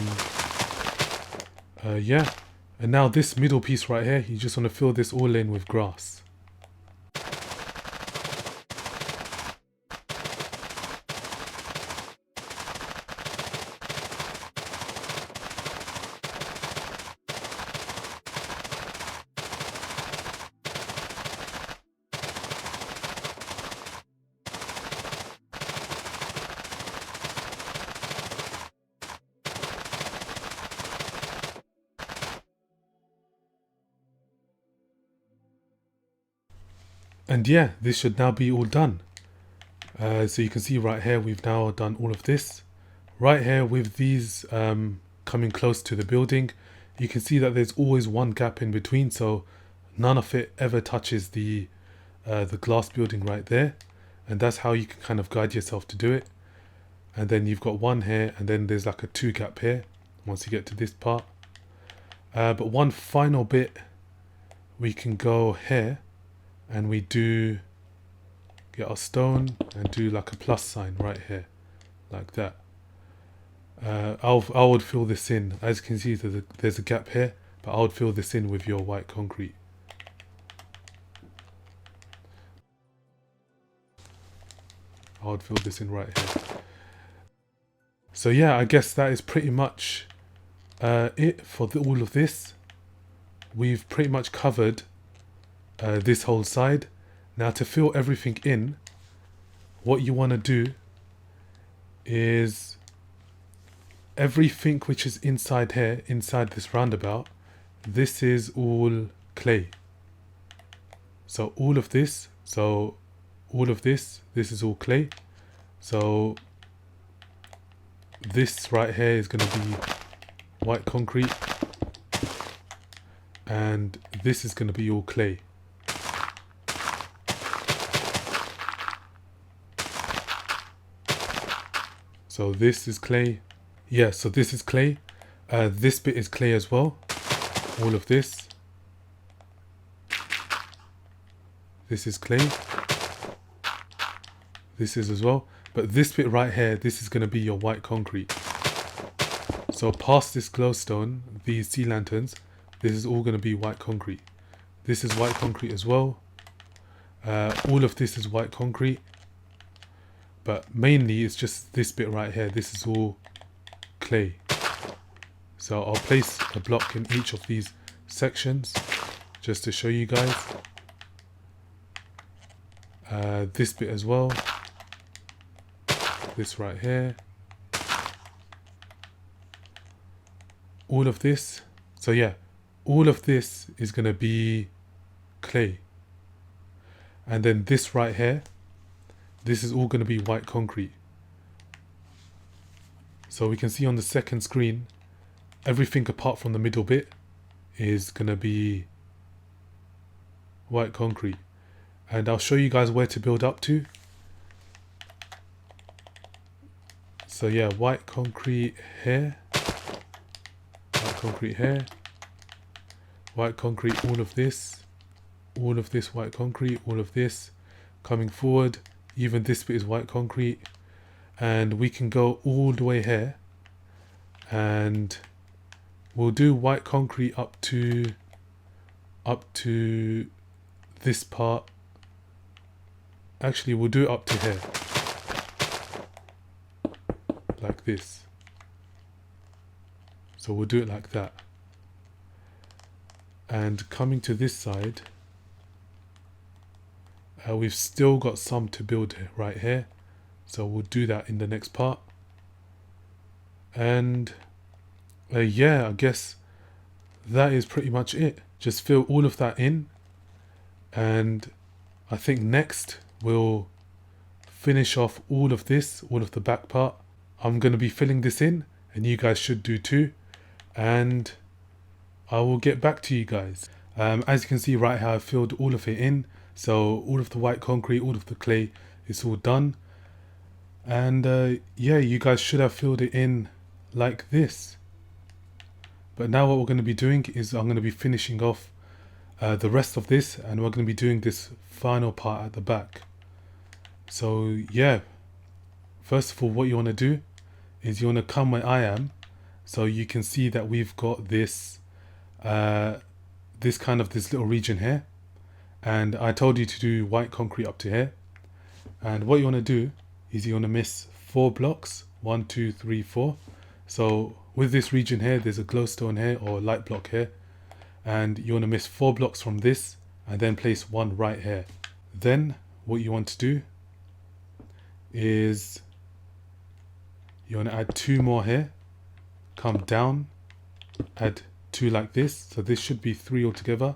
yeah. And now this middle piece right here, you just want to fill this all in with grass. And yeah, this should now be all done. So you can see right here, we've now done all of this. Right here with these coming close to the building, you can see that there's always one gap in between, so none of it ever touches the glass building right there. And that's how you can kind of guide yourself to do it. And then you've got one here, and then there's like a 2 gap here once you get to this part. But one final bit, we can go here and we do get our stone and do like a plus sign right here, like that. I would fill this in. As you can see, there's a gap here, but I would fill this in with your white concrete. I would fill this in right here. So yeah, I guess that is pretty much it for all of this. We've pretty much covered this whole side. Now to fill everything in, what you want to do is everything which is inside here, inside this roundabout, this is all clay. So all of this, this is all clay. So this right here is going to be white concrete, and this is going to be all clay. So this is clay. Yeah, so this is clay. This bit is clay as well. All of this. This is clay. This is as well. But this bit right here, this is going to be your white concrete. So past this glowstone, these sea lanterns, this is all going to be white concrete. This is white concrete as well. All of this is white concrete. But mainly it's just this bit right here. This is all clay. So I'll place a block in each of these sections just to show you guys. This bit as well. This right here. All of this. So yeah, all of this is going to be clay. And then this right here, this is all going to be white concrete. So we can see on the second screen, everything apart from the middle bit is going to be white concrete. And I'll show you guys where to build up to. So yeah, white concrete here, white concrete here, white concrete, all of this white concrete, all of this coming forward. Even this bit is white concrete, and we can go all the way here, and we'll do white concrete up to this part. Actually, we'll do it up to here, like this. So we'll do it like that. And coming to this side, we've still got some to build right here, so we'll do that in the next part. And yeah, I guess that is pretty much it. Just fill all of that in, and I think next we'll finish off all of this, all of the back part. I'm going to be filling this in, and you guys should do too, and I will get back to you guys. As you can see right here, I filled all of it in. So all of the white concrete, all of the clay, it's all done. And yeah, you guys should have filled it in like this. But now what we're going to be doing is I'm going to be finishing off the rest of this, and we're going to be doing this final part at the back. So yeah, first of all, what you want to do is you want to come where I am, so you can see that we've got this this little region here. And I told you to do white concrete up to here. And what you want to do is you want to miss 4 blocks. 1, 2, 3, 4. So with this region here, there's a glowstone here or light block here. And you want to miss 4 blocks from this and then place 1 right here. Then what you want to do is you want to add 2 more here. Come down, add 2 like this. So this should be 3 altogether.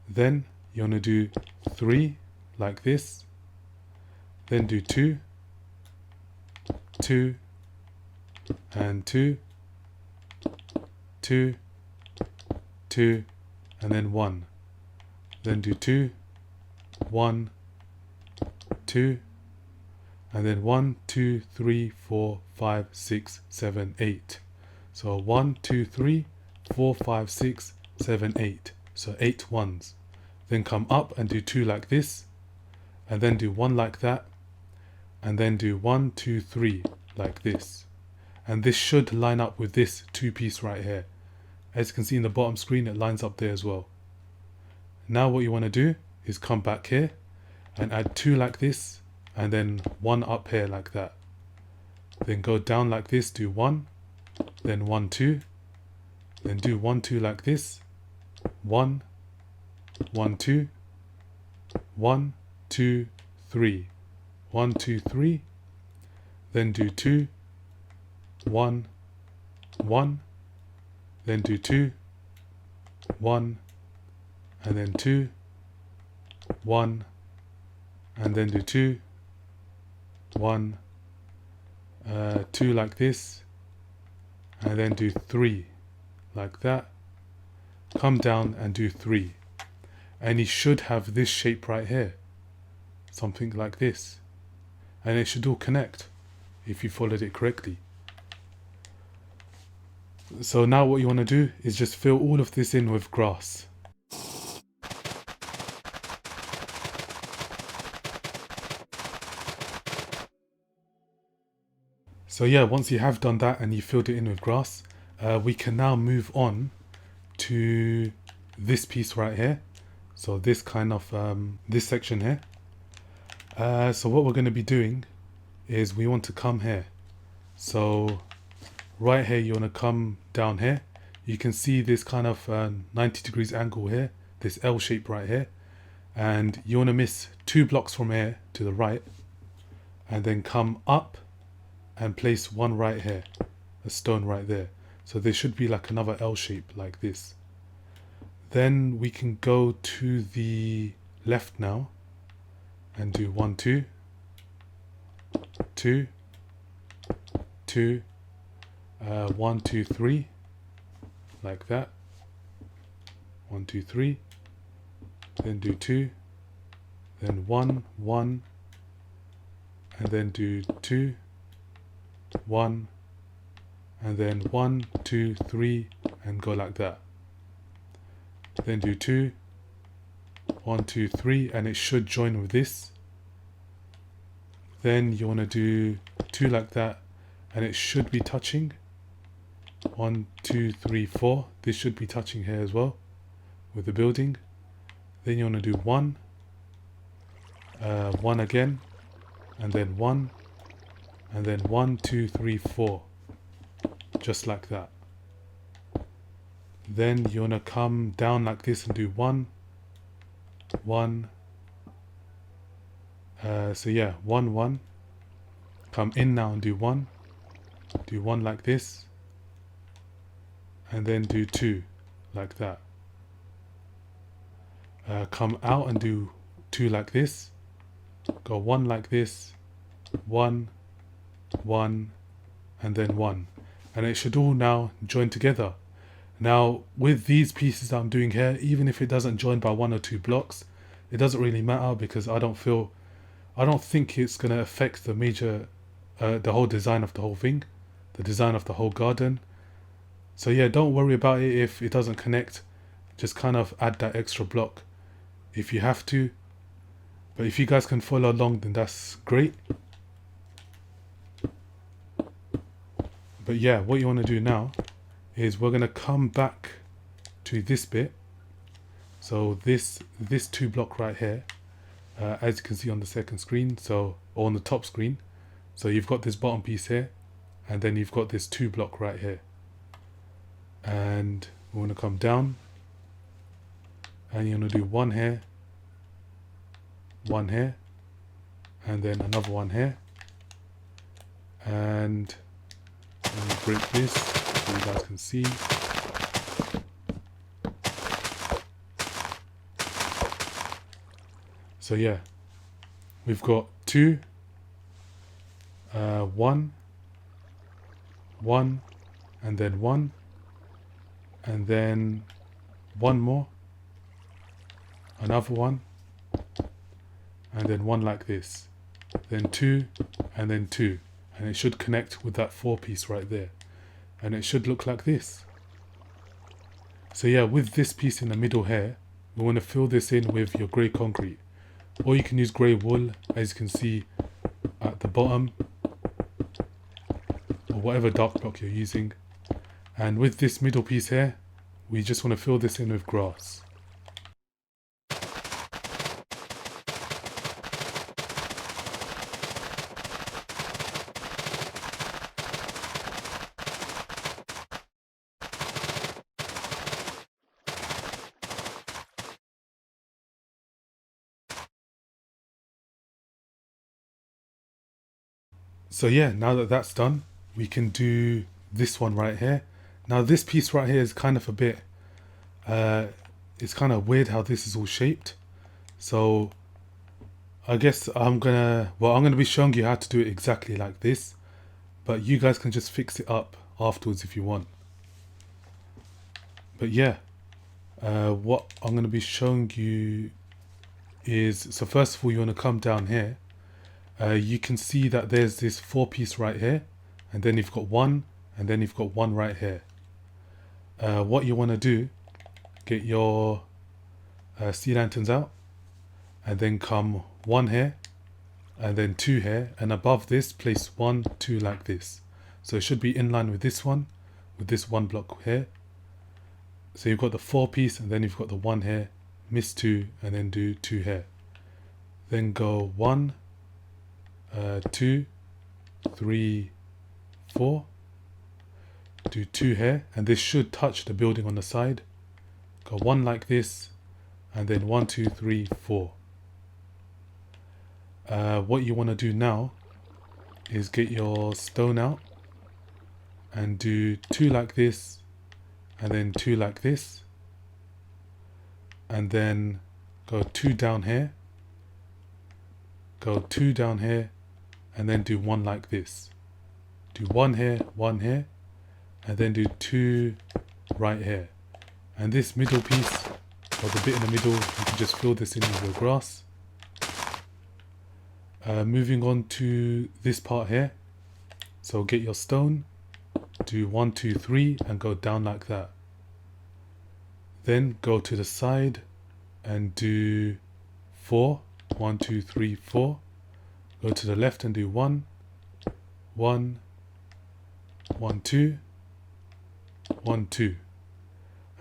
Then you want to do 3 like this, then do 2, 2, and 2, 2, 2, and then 1. Then do 2, 1, 2, and then 1, 2, 3, 4, 5, 6, 7, 8. So 1, 2, 3, 4, 5, 6, 7, 8. So 8 ones. Then come up and do 2 like this, and then do 1 like that, and then do 1, 2, 3 like this. And this should line up with this 2-piece right here. As you can see in the bottom screen, it lines up there as well. Now what you want to do is come back here and add 2 like this, and then 1 up here like that. Then go down like this, do 1, then 1, 2, then do 1, 2 like this, 1, 1, 2, 1, 2, 3, 1, 2, 3, then do 2, 1, 1, then do 2, 1, and then 2, 1, and then do 2, 1, 2 like this, and then do 3 like that. Come down and do 3, and you should have this shape right here, something like this, and it should all connect if you followed it correctly. So now what you want to do is just fill all of this in with grass. So yeah, once you have done that and you filled it in with grass, we can now move on to this piece right here. So this kind of, this section here. So what we're going to be doing is we want to come here. So right here, you want to come down here. You can see this kind of 90 degrees angle here, this L shape right here. And you want to miss 2 blocks from here to the right, and then come up and place 1 right here, a stone right there. So there should be like another L shape like this. Then we can go to the left now and do 1, 2, 2, 2, 1, 2, 3, like that. 1, 2, 3, then do 2, then 1, 1, and then do 2, 1, and then 1, 2, 3, and go like that. Then do 2, 1, 2, 3, and it should join with this. Then you want to do 2 like that, and it should be touching. 1, 2, 3, 4. This should be touching here as well with the building. Then you want to do 1, 1 again, and then 1, and then 1, 2, 3, 4, just like that. Then you want to come down like this and do 1, 1. So yeah, 1, 1. Come in now and do 1. Do 1 like this, and then do 2 like that. Come out and do 2 like this. Go 1 like this, 1, 1, and then 1. And it should all now join together. Now, with these pieces that I'm doing here, even if it doesn't join by 1 or 2 blocks, it doesn't really matter, because I don't think it's going to affect the major, the whole design of the whole thing, the design of the whole garden. So yeah, don't worry about it if it doesn't connect. Just kind of add that extra block if you have to. But if you guys can follow along, then that's great. But yeah, what you want to do now is we're going to come back to this bit. So this 2 block right here, as you can see on the second screen, or on the top screen. So you've got this bottom piece here, and then you've got this 2 block right here. And we want to come down, and you're going to do 1 here, 1 here, and then another 1 here. And let me break this so you guys can see. So yeah, we've got 2, 1, 1, and then 1, and then 1 more, another 1, and then 1 like this, then 2, and then 2, and it should connect with that 4 piece right there, and it should look like this. So yeah, with this piece in the middle here, we want to fill this in with your grey concrete, or you can use grey wool, as you can see at the bottom, or whatever dark block you're using. And with this middle piece here, we just want to fill this in with grass. So yeah, now that that's done, we can do this one right here. Now this piece right here is kind of a bit, it's kind of weird how this is all shaped. So I guess I'm gonna be showing you how to do it exactly like this, but you guys can just fix it up afterwards if you want. But yeah, what I'm gonna be showing you is, so first of all, you want to come down here. You can see that there's this 4 piece right here, and then you've got 1, and then you've got 1 right here. What you want to do, get your sea lanterns out, and then come 1 here, and then 2 here, and above this place 1, 2 like this. So it should be in line with this one, with this 1 block here. So you've got the 4 piece, and then you've got the 1 here, miss 2, and then do 2 here. Then go 1, 2, 3, 4, do 2 here, and this should touch the building on the side. Go 1 like this, and then 1, 2, 3, 4. What you want to do now is get your stone out and do 2 like this, and then 2 like this, and then go 2 down here, go 2 down here, and then do 1 like this. Do 1 here, 1 here, and then do 2 right here. And this middle piece, or the bit in the middle, you can just fill this in with your grass. Moving on to this part here. So get your stone, do 1, 2, 3, and go down like that. Then go to the side and do 4, 1, 2, 3, 4. Go to the left and do 1, 1, 1, 2, 1, 2.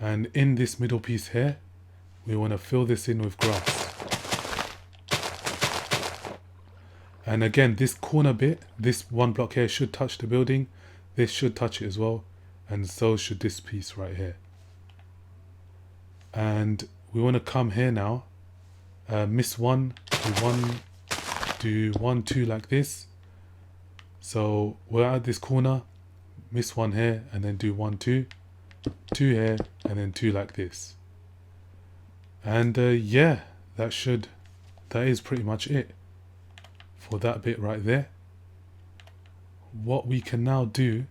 And in this middle piece here, we want to fill this in with grass. And again, this corner bit, this 1 block here should touch the building. This should touch it as well. And so should this piece right here. And we want to come here now, miss 1, do 1, 2 like this. So we're at this corner, miss 1 here, and then do 1, 2, 2 here, and then 2 like this. And yeah, that is pretty much it for that bit right there. What we can now do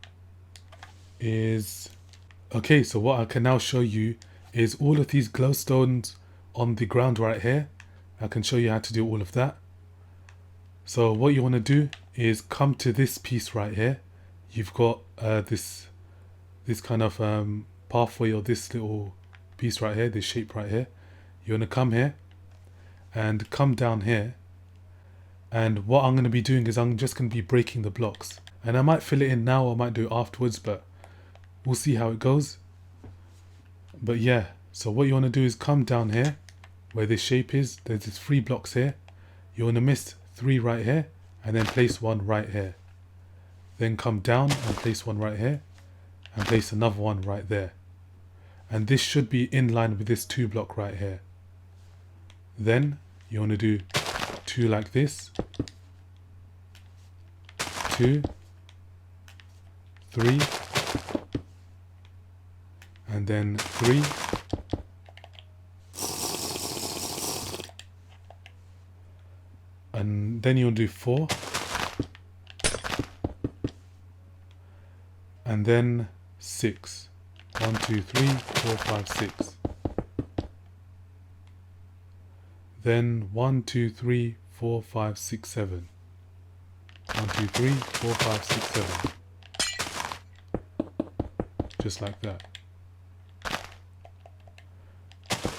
is, okay, so what I can now show you is all of these glowstones on the ground right here. I can show you how to do all of that. So what you want to do is come to this piece right here. You've got this kind of pathway, or this little piece right here, this shape right here. You want to come here and come down here. And what I'm going to be doing is I'm just going to be breaking the blocks. And I might fill it in now, or I might do it afterwards, but we'll see how it goes. But yeah, so what you want to do is come down here where this shape is. There's 3 blocks here. You want to miss 3 right here, and then place 1 right here. Then come down and place 1 right here, and place another 1 right there. And this should be in line with this 2 block right here. Then you want to do 2 like this, 2, 3, and then 3, and then you'll do 4, and then 6. 1, 2, 3, 4, 5, 6. Then 1, 2, 3, 4, 5, 6, 7. 1, 2, 3, 4, 5, 6, 7. Just like that.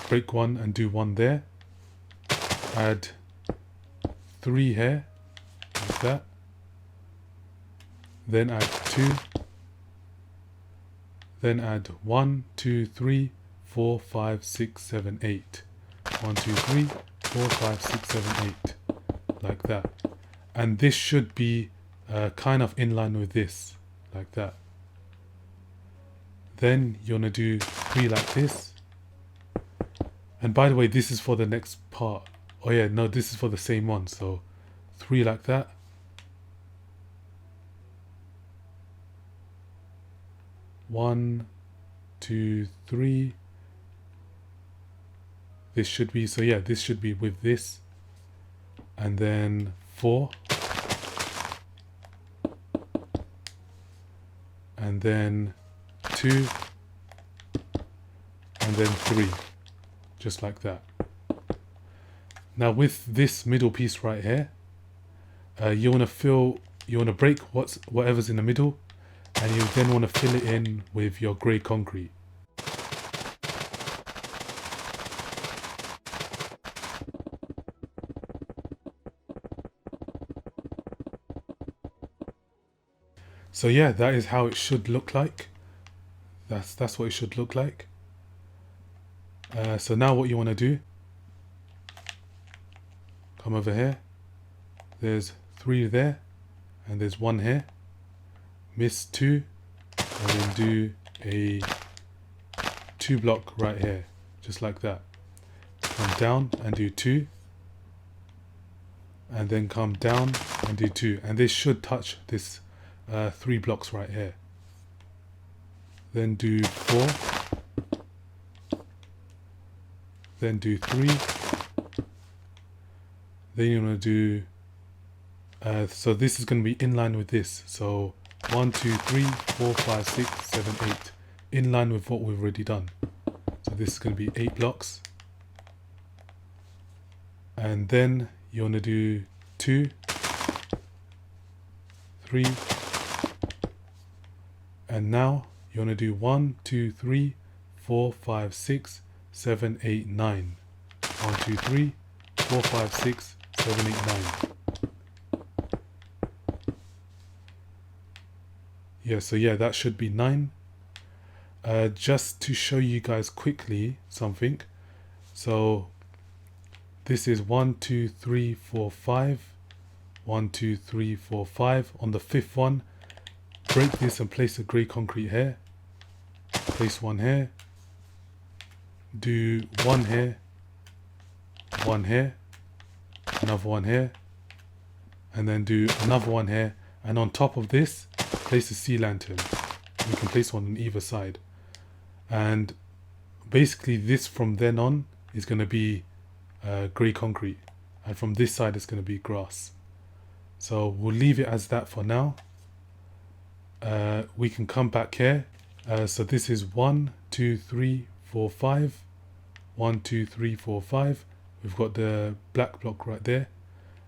Break 1 and do 1 there. Add 3 here, like that. Then add 2. Then add 1, 2, 3, 4, 5, 6, 7, 8. 1, 2, 3, 4, 5, 6, 7, 8. Like that. And this should be kind of in line with this, like that. Then you're going to do 3 like this. And by the way, this is for the next part. Oh yeah, no, this is for the same one. So 3 like that. One, 2, 3. This should be, so yeah, this should be with this. And then 4. And then 2. And then 3. Just like that. Now with this middle piece right here, you want to break whatever's in the middle, and you then want to fill it in with your grey concrete. So yeah, that is how it should look like. That's what it should look like. So now what you want to do, come over here. There's 3 there, and there's 1 here. Miss 2, and then do a 2 block right here, just like that. Come down and do 2, and then come down and do 2, and this should touch this 3 blocks right here. Then do 4, then do 3, then you're going to do, so this is going to be in line with this, so 1, 2, 3, 4, 5, 6, 7, 8, in line with what we've already done. So this is going to be 8 blocks, and then you want to do 2, 3, and now you want to do 1, 2, 3, 4, 5, 6, 7, 8, 9. 1, 2, 3, 4, 5, 6, 7, 8, 9. Yeah, so yeah, that should be 9. Just to show you guys quickly something. So this is 1, 2, 3, 4, 5. 1, 2, 3, 4, 5. On the 5th one, break this and place a grey concrete here. Place 1 here. Do 1 here. 1 here. Another 1 here. And then do another 1 here. And on top of this, place a sea lantern. You can place one on either side. And basically this from then on is going to be grey concrete. And from this side it's going to be grass. So we'll leave it as that for now. We can come back here. So this is 1, 2, 3, 4, 5. 1, 2, 3, 4, 5. We've got the black block right there.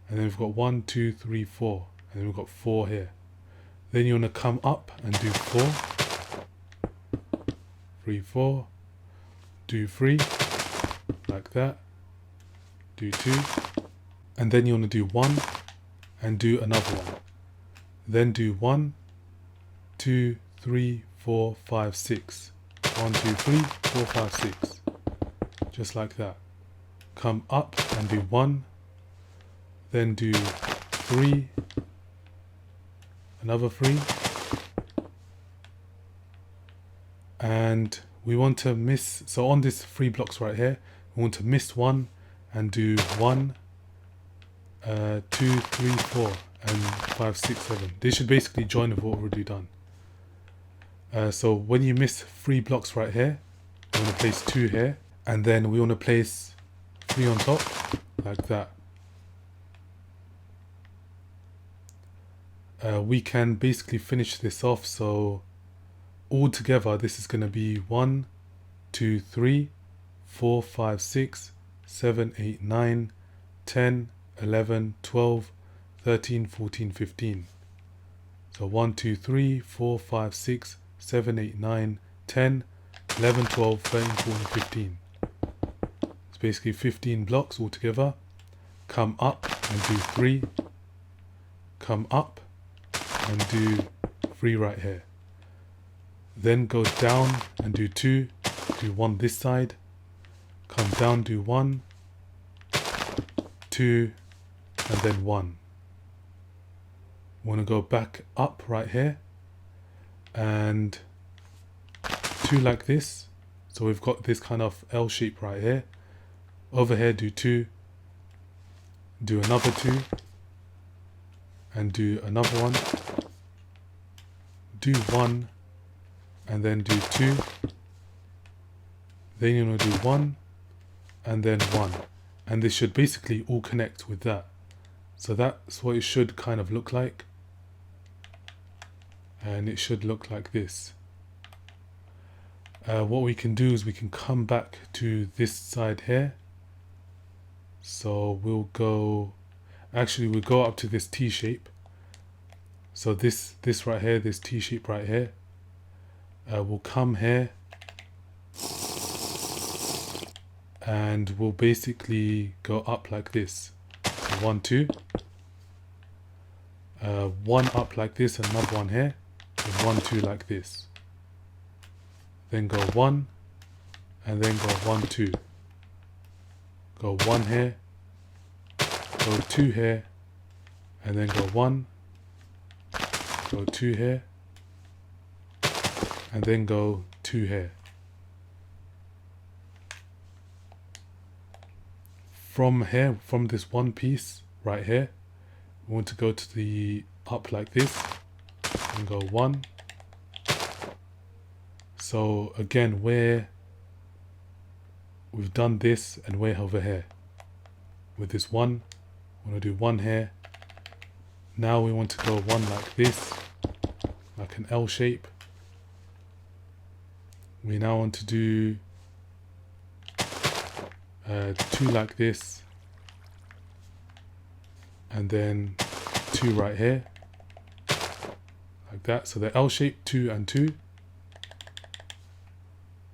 And then we've got 1, 2, 3, 4. And then we've got 4 here. Then you want to come up and do 4. 3, 4. Do 3. Like that. Do 2. And then you want to do 1. And do another one. Then do 1, 2, 3, 4, 5, 6. 1, 2, 3, 4, 5, 6. Just like that. Come up and do 1. Then do 3. Another 3. And we want to miss, so on this 3 blocks right here, we want to miss 1 and do 1, 2, 3, 4, and 5, 6, 7. They should basically join with what we've already done. So when you miss 3 blocks right here, we want to place 2 here, and then we want to place 3 on top, like that. we can basically finish this off. So all together this is going to be 1 2 3 4 5 6 7 8 9 10 11 12 13 14 15. So 1 2 3 4 5 6 7 8 9 10 11 12 13 14 15. It's basically 15 blocks altogether. Come up and do 3. Come up and do 3 right here. Then go down and do 2. Do 1 this side. Come down, do 1, 2, and then 1. Want to go back up right here and 2 like this. So we've got this kind of L shape right here. Over here do 2, do another 2, and do another 1, do 1, and then do 2. Then you're going to do 1 and then 1, and this should basically all connect with that. So that's what it should kind of look like, and it should look like this. What we can do is we can come back to this side here. So we'll go up to this T shape. So this right here, this T shape right here, we'll come here and we'll basically go up like this. So 1 2, 1 up like this, another 1 here, and 1 2 like this. Then go 1 and then go 1 2. Go 1 here, go 2 here, and then go 1, go 2 here, and then go 2 here. From here, from this one piece right here, we want to go to the up like this and go 1. So again, we've done this and we're over here with this 1. We want to do 1 here. Now we want to go 1 like this, like an L shape. We now want to do 2 like this, and then 2 right here, like that. So the L shape, 2 and 2.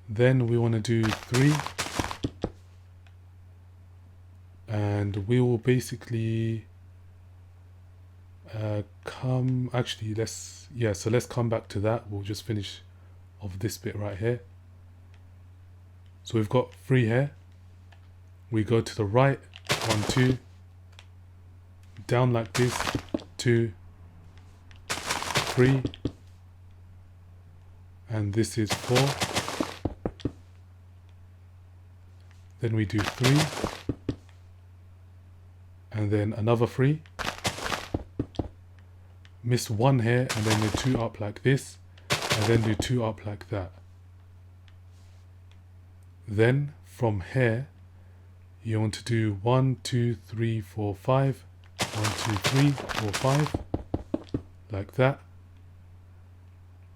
Then we want to do 3, and we will basically let's come back to that. We'll just finish off this bit right here. So we've got 3 here. We go to the right, 1 2, down like this, 2 3, and this is 4. Then we do 3, and then another 3. Miss 1 here, and then do 2 up like this, and then do 2 up like that. Then from here, you want to do 1 2 3 4 5, 1 2 3 4 5, like that.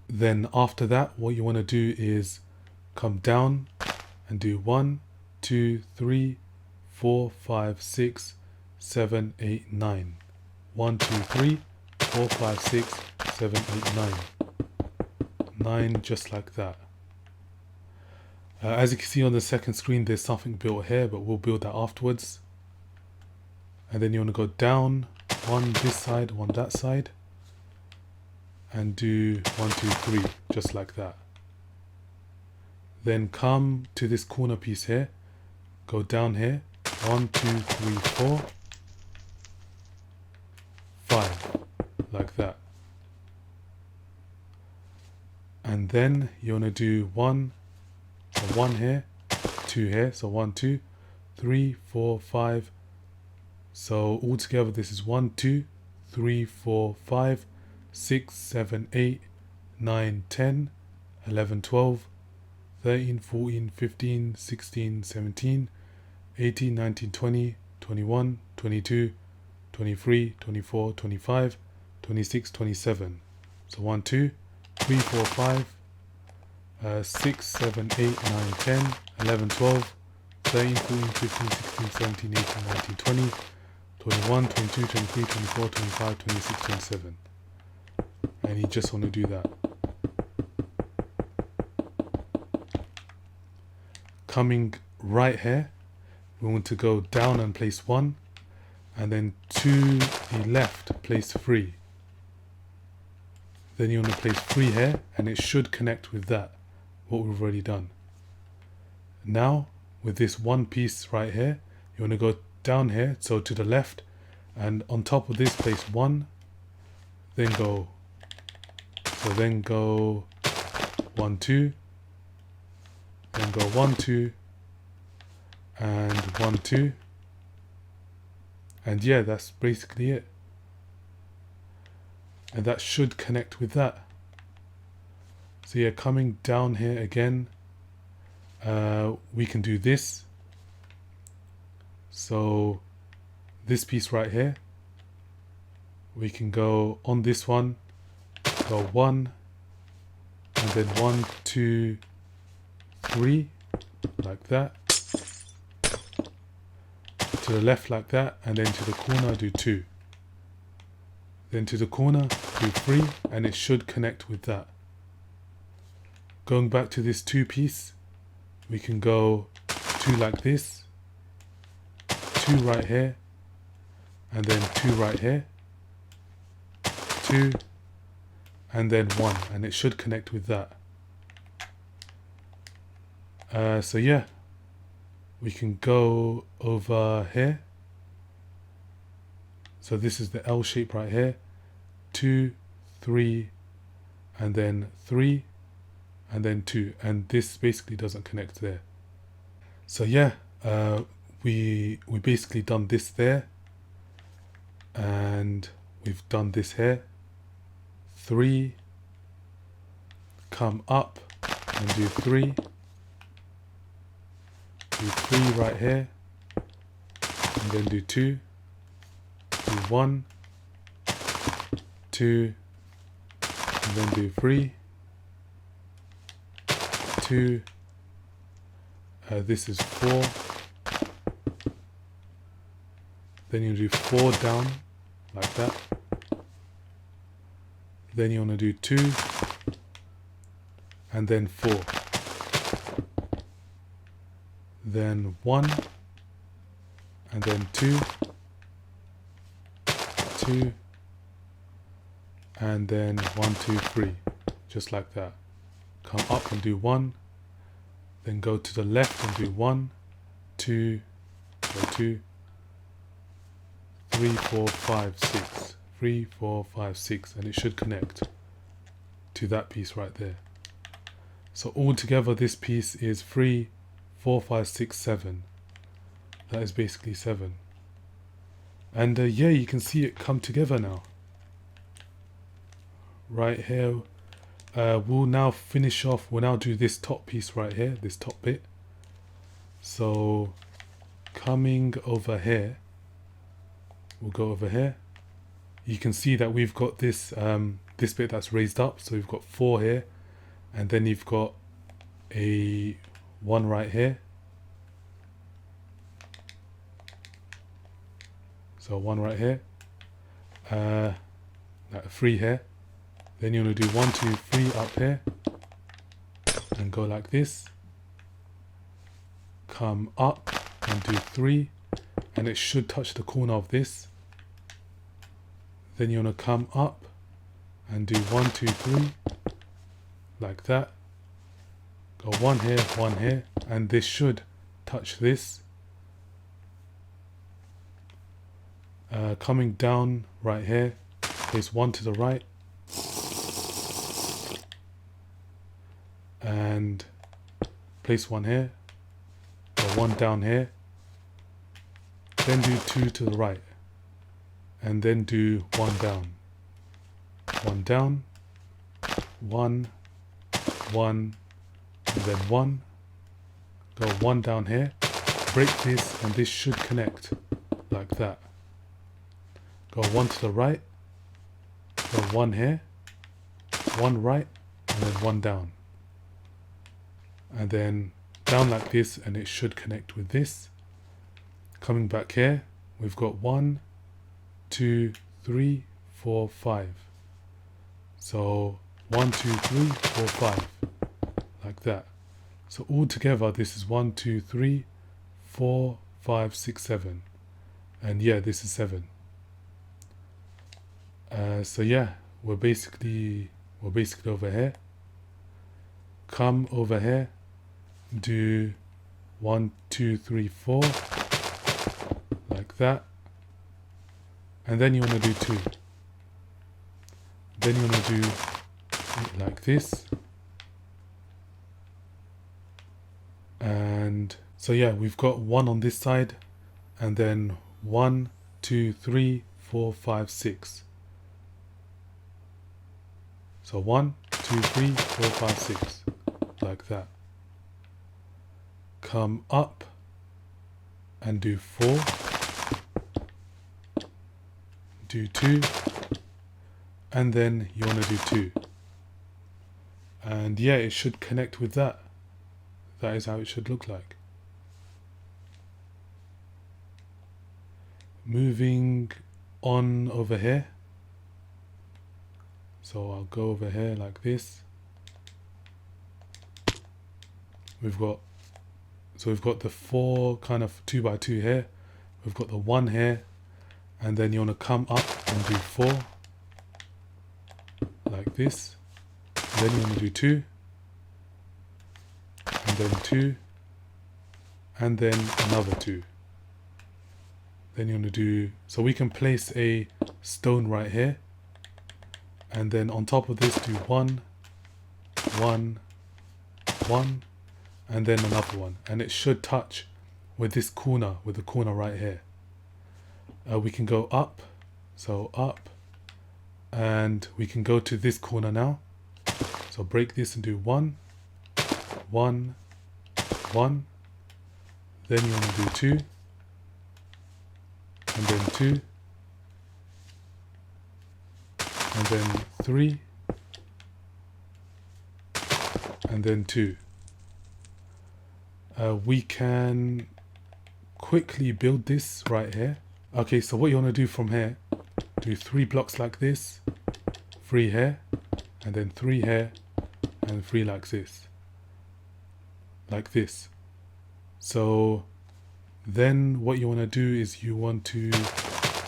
Then after that, what you want to do is come down and do 1 2 3 4 5 6 7 8 9. 1 2 3 4 5 6 7 8 9. 9, just like that. As you can see on the second screen, there's something built here, but we'll build that afterwards. And then you want to go down, 1 this side, 1 that side, and do 1 2 3, just like that. Then come to this corner piece here, go down here, 1 2 3 4 5, like that. And then you want to do 1, so 1 here, 2 here, so 1 2 3 4 5. So altogether this is 1 2 3 4 5 6 7 8 9 10 11 12 13 14 15 16 17 18 19 20 21 22 23 24 25 26, 27. So 1, 2, 3, 4, 5, 6, 7, 8, 9, 10, 11, 12, 13, 14, 15, 16, 17, 18, 19, 20, 21, 22, 23, 24, 25, 26, 27. And you just want to do that. Coming right here, we want to go down and place 1, and then to the left place 3. Then you want to place 3 here, and it should connect with that, what we've already done. Now, with this one piece right here, you want to go down here, so to the left, and on top of this place 1, then go 1, 2, then go 1, 2, and 1, 2, and yeah, that's basically it. And that should connect with that. So yeah, coming down here again, we can do this. So this piece right here, we can go on this one, go 1, and then 1, 2, 3, like that. To the left like that, and then to the corner do 2. Then to the corner do 3, and it should connect with that. Going back to this 2 piece, we can go 2 like this, 2 right here, and then 2 right here, 2, and then 1, and it should connect with that. So yeah, we can go over here. So this is the L shape right here, 2, 3, and then 3, and then 2, and this basically doesn't connect there. So yeah, we basically done this there, and we've done this here. 3, come up and do 3, do 3 right here, and then do 2, do 1, 2, and then do 3, 2, this is 4, then you do 4 down like that, then you want to do 2, and then 4, then 1, and then 2, 2, and then 1, 2, 3, just like that. Come up and do 1, then go to the left and do 1, 2, go 2, 3, 4, 5, 6, 3, 4, 5, 6, and it should connect to that piece right there. So altogether this piece is 3, 4, 5, 6, 7. That is basically 7. And yeah, you can see it come together now. Right here, we'll now finish off, we'll now do this top piece right here, this top bit. So coming over here, we'll go over here. You can see that we've got this this bit that's raised up, so we've got 4 here, and then you've got a 1 right here. So 1 right here, like 3 here. Then you want to do 1, 2, 3 up here, and go like this. Come up and do 3, and it should touch the corner of this. Then you want to come up and do 1, 2, 3, like that. Go 1 here, and this should touch this. Coming down right here, place 1 to the right, and place 1 here, go 1 down here, then do 2 to the right, and then do 1 down, 1 down, 1, 1, and then 1, go 1 down here, break this, and this should connect like that. Go 1 to the right, So one here, one right, and then one down. And then down like this, and it should connect with this. Coming back here, we've got 1, 2, 3, 4, 5. So 1, 2, 3, 4, 5, like that. So all together, this is 1, 2, 3, 4, 5, 6, 7. And yeah, this is 7. So yeah, we're basically over here. Come over here, do 1, 2, 3, 4, like that. And then you want to do 2. Then you want to do it like this. And so yeah, we've got 1 on this side, and then 1, 2, 3, 4, 5, 6. So 1, 2, 3, 4, 5, 6, like that. Come up and do 4, do 2, and then you want to do 2. And yeah, it should connect with that. That is how it should look like. Moving on over here. So I'll go over here like this. We've got the 4 kind of 2 by 2 here. We've got the 1 here, and then you want to come up and do 4 like this. And then you want to do 2, and then 2, and then another 2. Then you want to do, so we can place a stone right here, and then on top of this do 1, 1, 1, and then another 1, and it should touch with this corner, with the corner right here. We can go up, so up, and we can go to this corner now. So break this and do 1, 1, 1. Then you want to do 2, and then 2, and then 3, and then 2. We can quickly build this right here. Okay, so what you want to do from here, do 3 blocks like this, 3 here, and then 3 here, and 3 like this. Like this. So then what you want to do is you want to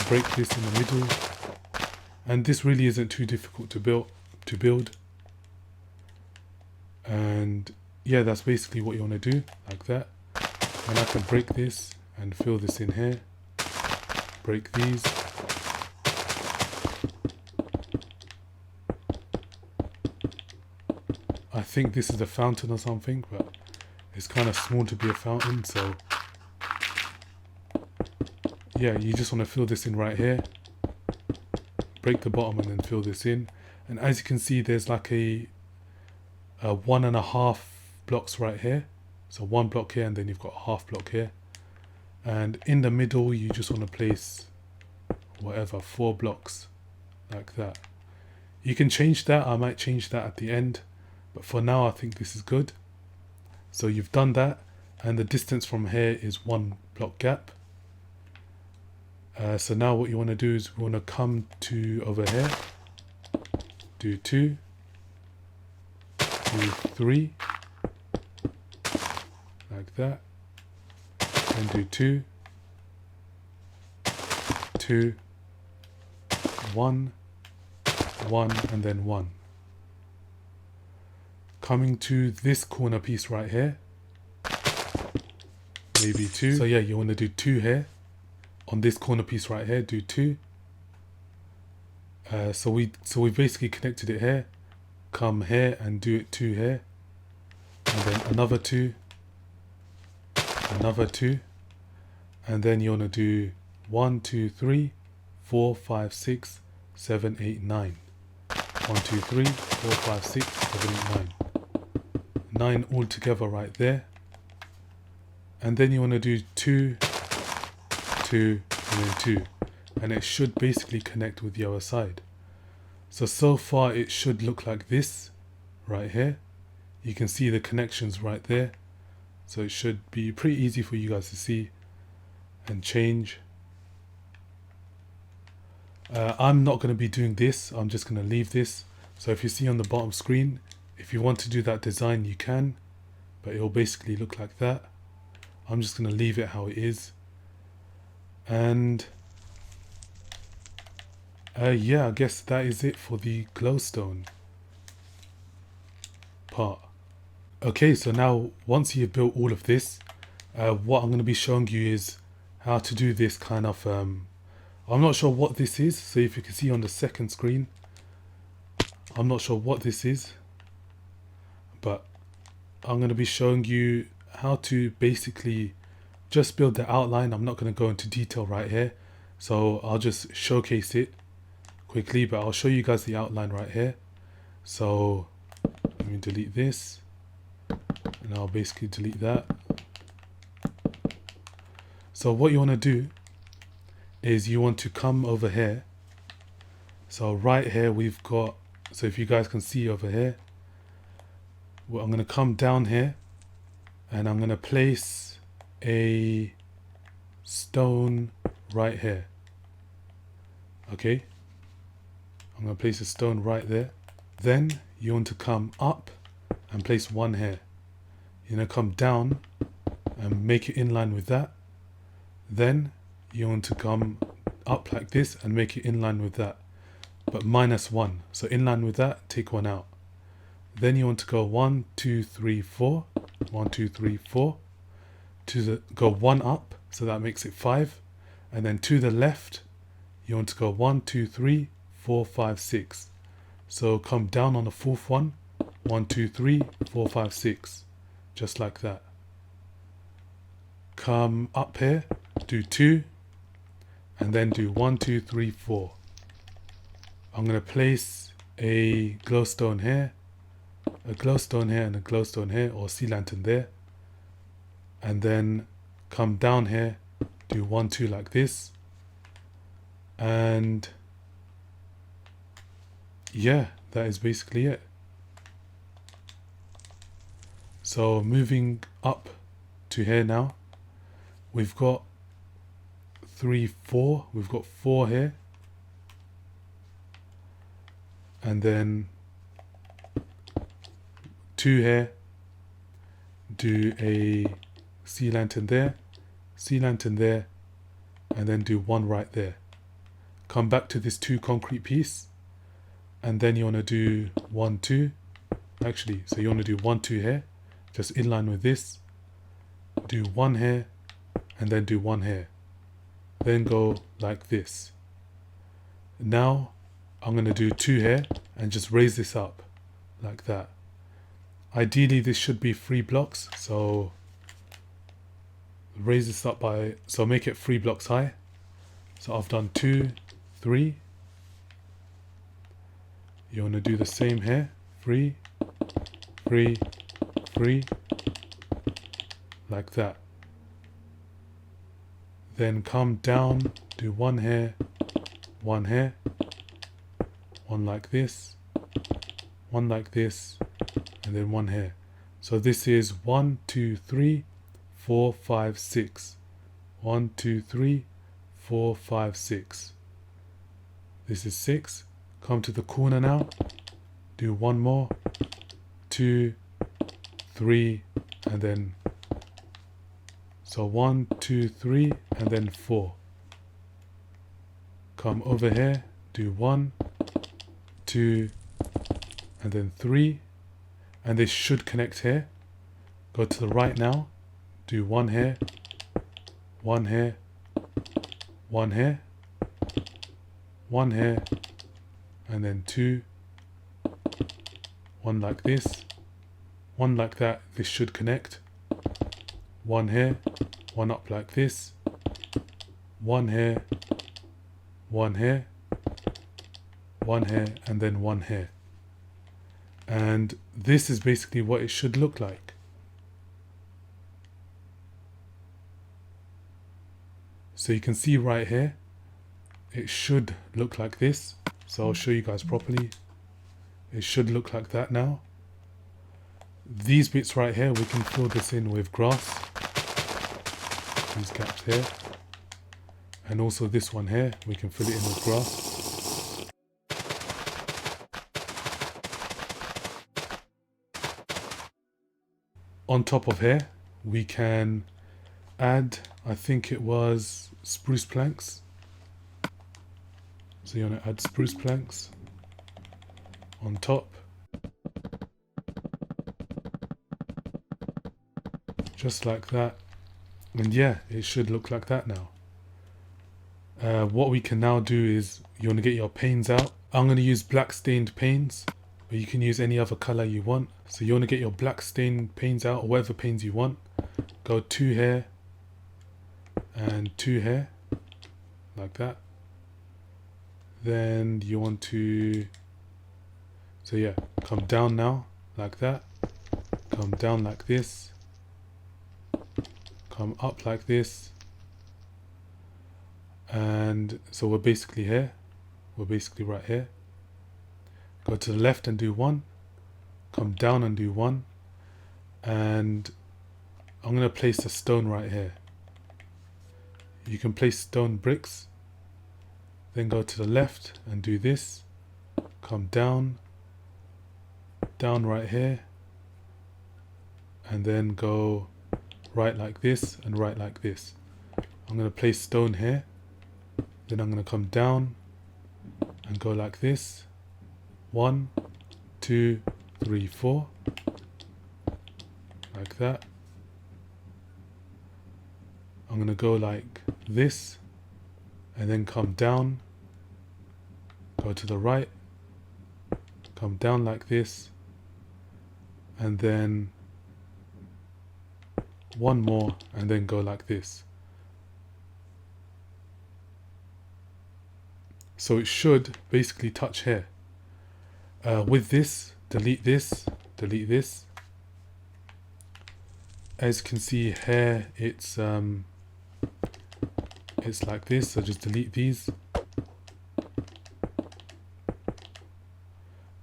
break this in the middle. And this really isn't too difficult to build. And yeah, that's basically what you want to do, like that. And I can break this and fill this in here. Break these. I think this is a fountain or something, but it's kind of small to be a fountain, so yeah, you just want to fill this in right here. Break the bottom and then fill this in. And as you can see, there's like a 1.5 blocks right here. So 1 block here, and then you've got a half block here. And in the middle, you just want to place whatever, 4 blocks like that. You can change that. I might change that at the end, but for now I think this is good. So you've done that, and the distance from here is 1 block gap. So now what you want to do is we want to come to over here, do 2, do 3, like that, and do 2, 2, 1, 1, and then 1. Coming to this corner piece right here, maybe 2. So yeah, you want to do 2 here. On this corner piece right here, do 2. So we basically connected it here. Come here and do it 2 here, and then another 2, another 2, and then you want to do 1, 2, 3, 4, 5, 6, 7, 8, 9. 1, 2, 3, 4, 5, 6, 7, 8, 9. 9 all together right there. And then you want to do 2, 2, and then 2, and it should basically connect with the other side. So far it should look like this right here. You can see the connections right there. So it should be pretty easy for you guys to see and change. I'm not going to be doing this. I'm just going to leave this. So if you see on the bottom screen, if you want to do that design, you can, but it will basically look like that. I'm just going to leave it how it is. And yeah, I guess that is it for the glowstone part. Okay, so now once you've built all of this, what I'm going to be showing you is how to do this kind of I'm not sure what this is. So if you can see on the second screen, I'm not sure what this is, but I'm going to be showing you how to basically just build the outline. I'm not going to go into detail right here, so I'll just showcase it quickly, but I'll show you guys the outline right here. So let me delete this, and I'll basically delete that. So what you want to do is you want to come over here. So right here we've got, so if you guys can see over here, well, I'm going to come down here and I'm going to place a stone right here. Okay, I'm going to place a stone right there. Then you want to come up and place one here. You're going to come down and make it in line with that. Then you want to come up like this and make it in line with that, but -1. So in line with that, take one out. Then you want to go 1, 2, 3, 4, 1, 2, 3, 4. Go one up, so that makes it 5. And then to the left, you want to go 1, 2, 3, 4, 5, 6. So come down on the fourth one, 1, 2, 3, 4, 5, 6, just like that. Come up here, do 2, and then do 1, 2, 3, 4. I'm going to place a glowstone here, a glowstone here, and a glowstone here, or sea lantern there. And then come down here, do 1, 2 like this. And yeah, that is basically it. So moving up to here now, we've got 3, 4. We've got 4 here. And then 2 here. Do a sea lantern there, sea lantern there, and then do 1 right there. Come back to this 2 concrete piece, and then you want to do 1, 2. Actually, so you want to do 1, 2 here, just in line with this. Do 1 here, and then do 1 here. Then go like this. Now I'm going to do 2 here and just raise this up like that. Ideally this should be 3 blocks, so raise this up by, so make it 3 blocks high. So I've done 2, 3. You want to do the same here, 3, 3, 3, like that. Then come down, do 1 here, 1 here, 1 like this, 1 like this, and then 1 here. So this is 1, 2, 3, 4, 5, 6. 1, 2, 3, 4, 5, 6. This is 6. Come to the corner now. Do 1 more. 2, 3, and then, so 1, 2, 3, and then 4. Come over here. Do 1, 2, and then 3. And this should connect here. Go to the right now. Do 1 here, 1 here, 1 here, 1 here, and then 2, 1 like this, 1 like that. This should connect. 1 here, 1 up like this, 1 here, 1 here, 1 here, and then 1 here. And this is basically what it should look like. So you can see right here, it should look like this. So I'll show you guys properly. It should look like that now. These bits right here, we can fill this in with grass. These gaps here. And also this one here, we can fill it in with grass. On top of here, we can add, I think it was spruce planks. So you want to add spruce planks on top. Just like that. And yeah, it should look like that now. What we can now do is, you want to get your panes out. I'm going to use black stained panes, but you can use any other color you want. So you want to get your black stained panes out, or whatever panes you want. Go 2 here and 2 here, like that. Then you want to, so yeah, come down now, like that. Come down like this. Come up like this. And so we're basically here. We're basically right here. Go to the left and do 1. Come down and do 1. And I'm going to place a stone right here. You can place stone bricks. Then go to the left and do this. Come down. Down right here. And then go right like this and right like this. I'm going to place stone here. Then I'm going to come down and go like this. 1, 2, 3, 4. Like that. I'm going to go like this. And then come down. Go to the right. Come down like this. And then 1 more. And then go like this. So it should basically touch here. With this, delete this, delete this. As you can see here, it's like this. So just delete these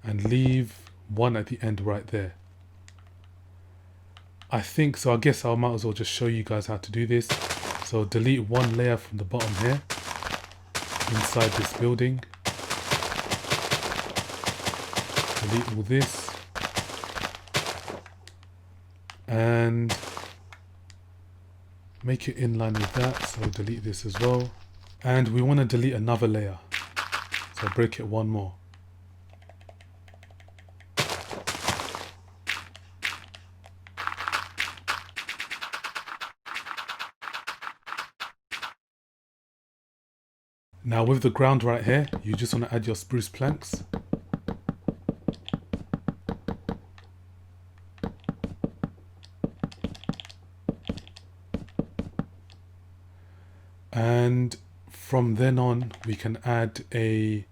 and leave 1 at the end right there. I think so. I guess I might as well just show you guys how to do this. So delete 1 layer from the bottom here. Inside this building, delete all this, and make it in line with that. So delete this as well, and we want to delete another layer, so break it 1 more. Now with the ground right here, you just want to add your spruce planks. And from then on, we can add a,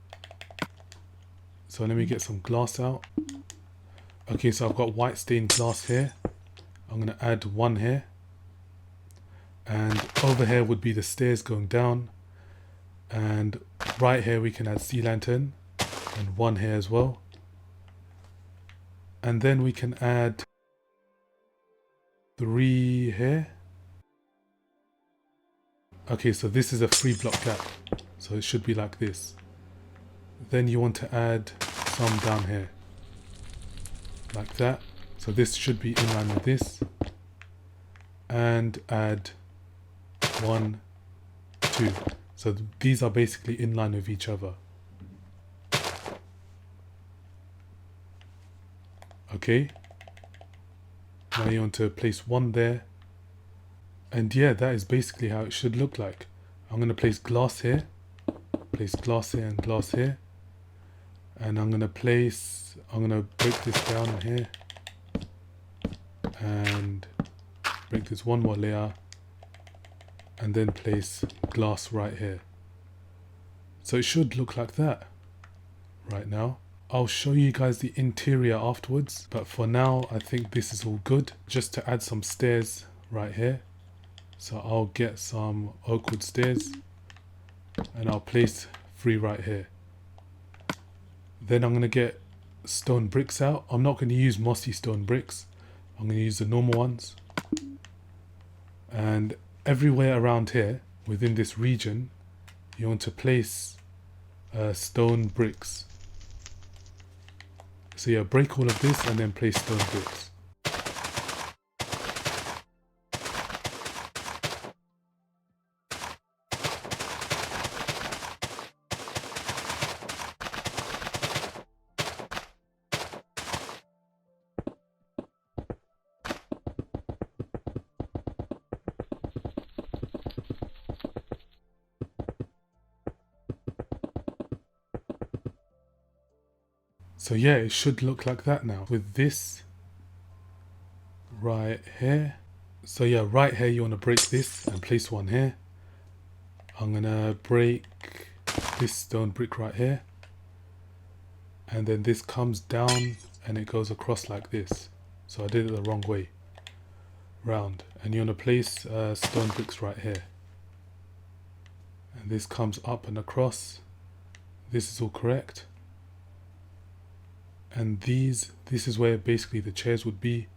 so let me get some glass out. Okay, so I've got white stained glass here. I'm going to add 1 here. And over here would be the stairs going down. And right here we can add sea lantern and 1 here as well. And then we can add 3 here. Okay, so this is a 3 block gap. So it should be like this. Then you want to add some down here. Like that. So this should be in line with this. And add 1, 2. So these are basically in line with each other. Okay. Now you want to place 1 there. And yeah, that is basically how it should look like. I'm going to place glass here. Place glass here and glass here. And I'm going to break this down here. And break this 1 more layer. And then place glass right here. So it should look like that right now. I'll show you guys the interior afterwards, but for now I think this is all good. Just to add some stairs right here. So I'll get some oak wood stairs and I'll place 3 right here. Then I'm going to get stone bricks out. I'm not going to use mossy stone bricks. I'm going to use the normal ones. And everywhere around here, within this region, you want to place stone bricks. So yeah, break all of this and then place stone bricks. So yeah, it should look like that now with this right here. So yeah, right here you want to break this and place one here. I'm gonna break this stone brick right here, and then this comes down and it goes across like this. So I did it the wrong way round, and you want to place stone bricks right here, and this comes up and across. This is all correct. And this is where basically the chairs would be,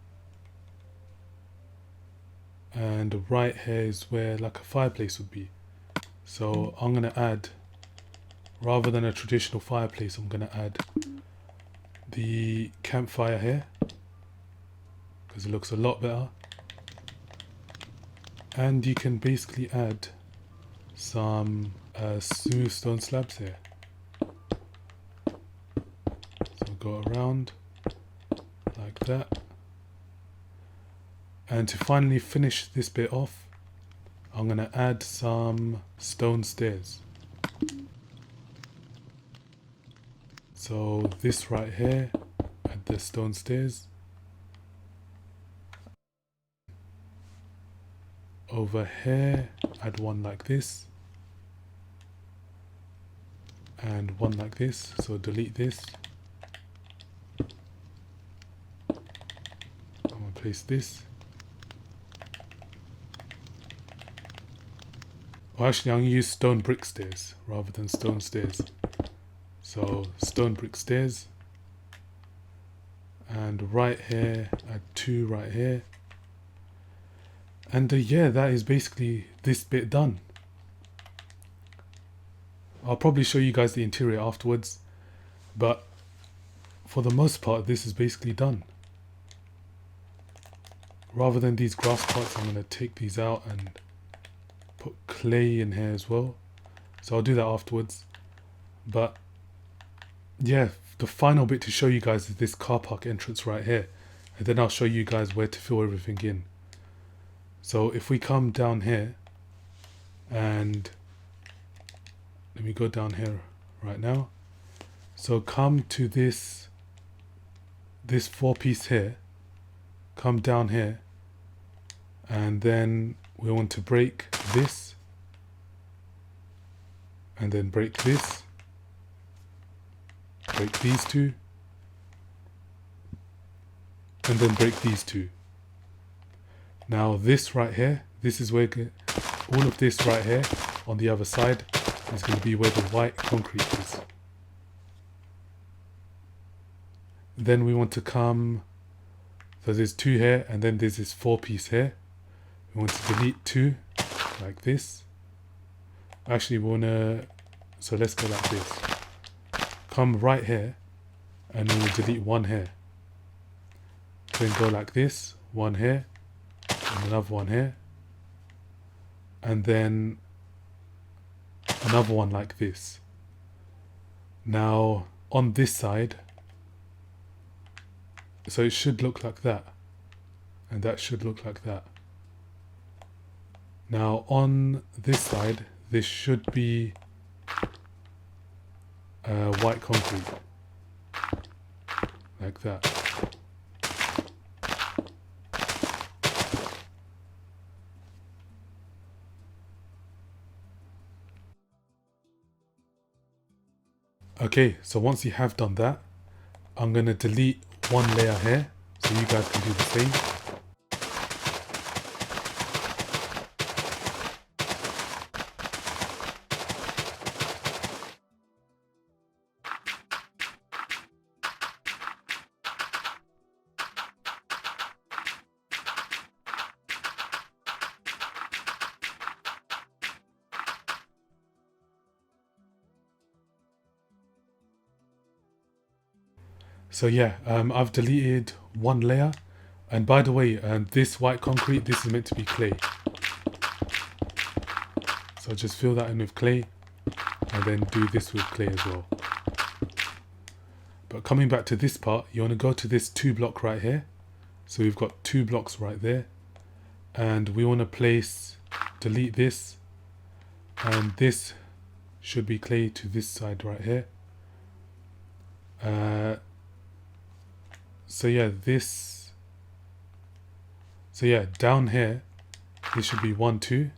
and right here is where like a fireplace would be. So I'm gonna add, rather than a traditional fireplace, I'm gonna add the campfire here because it looks a lot better. And you can basically add some smooth stone slabs here. Go around like that. And to finally finish this bit off, I'm going to add some stone stairs. So this right here, add the stone stairs. Over here, add one like this. And one like this, so delete this. Place this. Well, actually I'm going to use stone brick stairs rather than stone stairs. So stone brick stairs, and right here add two right here, and yeah, that is basically this bit done. I'll probably show you guys the interior afterwards, but for the most part this is basically done. Rather than these grass parts, I'm going to take these out and put clay in here as well. So I'll do that afterwards. But yeah, the final bit to show you guys is this car park entrance right here. And then I'll show you guys where to fill everything in. So if we come down here, and let me go down here right now. So come to this 4-piece here. Come down here. And then we want to break this, and then break this, break these two, and then break these two. Now this right here, this is where all of this right here on the other side is going to be where the white concrete is. Then we want to come, so there's two here, and then there's this 4-piece here. We want to delete two, like this. Actually, we want to, so let's go like this. Come right here, and then we'll delete one here. Then go like this, one here, and another one here. And then another one like this. Now, on this side, so it should look like that. And that should look like that. Now on this side, this should be white concrete, like that. Okay, so once you have done that, I'm going to delete one layer here, so you guys can do the same. So yeah, I've deleted one layer. And by the way, this white concrete, this is meant to be clay. So just fill that in with clay and then do this with clay as well. But coming back to this part, you want to go to this 2 block right here. So we've got 2 blocks right there. And we want to place, delete this. And this should be clay to this side right here. So yeah, down here, this should be 1, 2.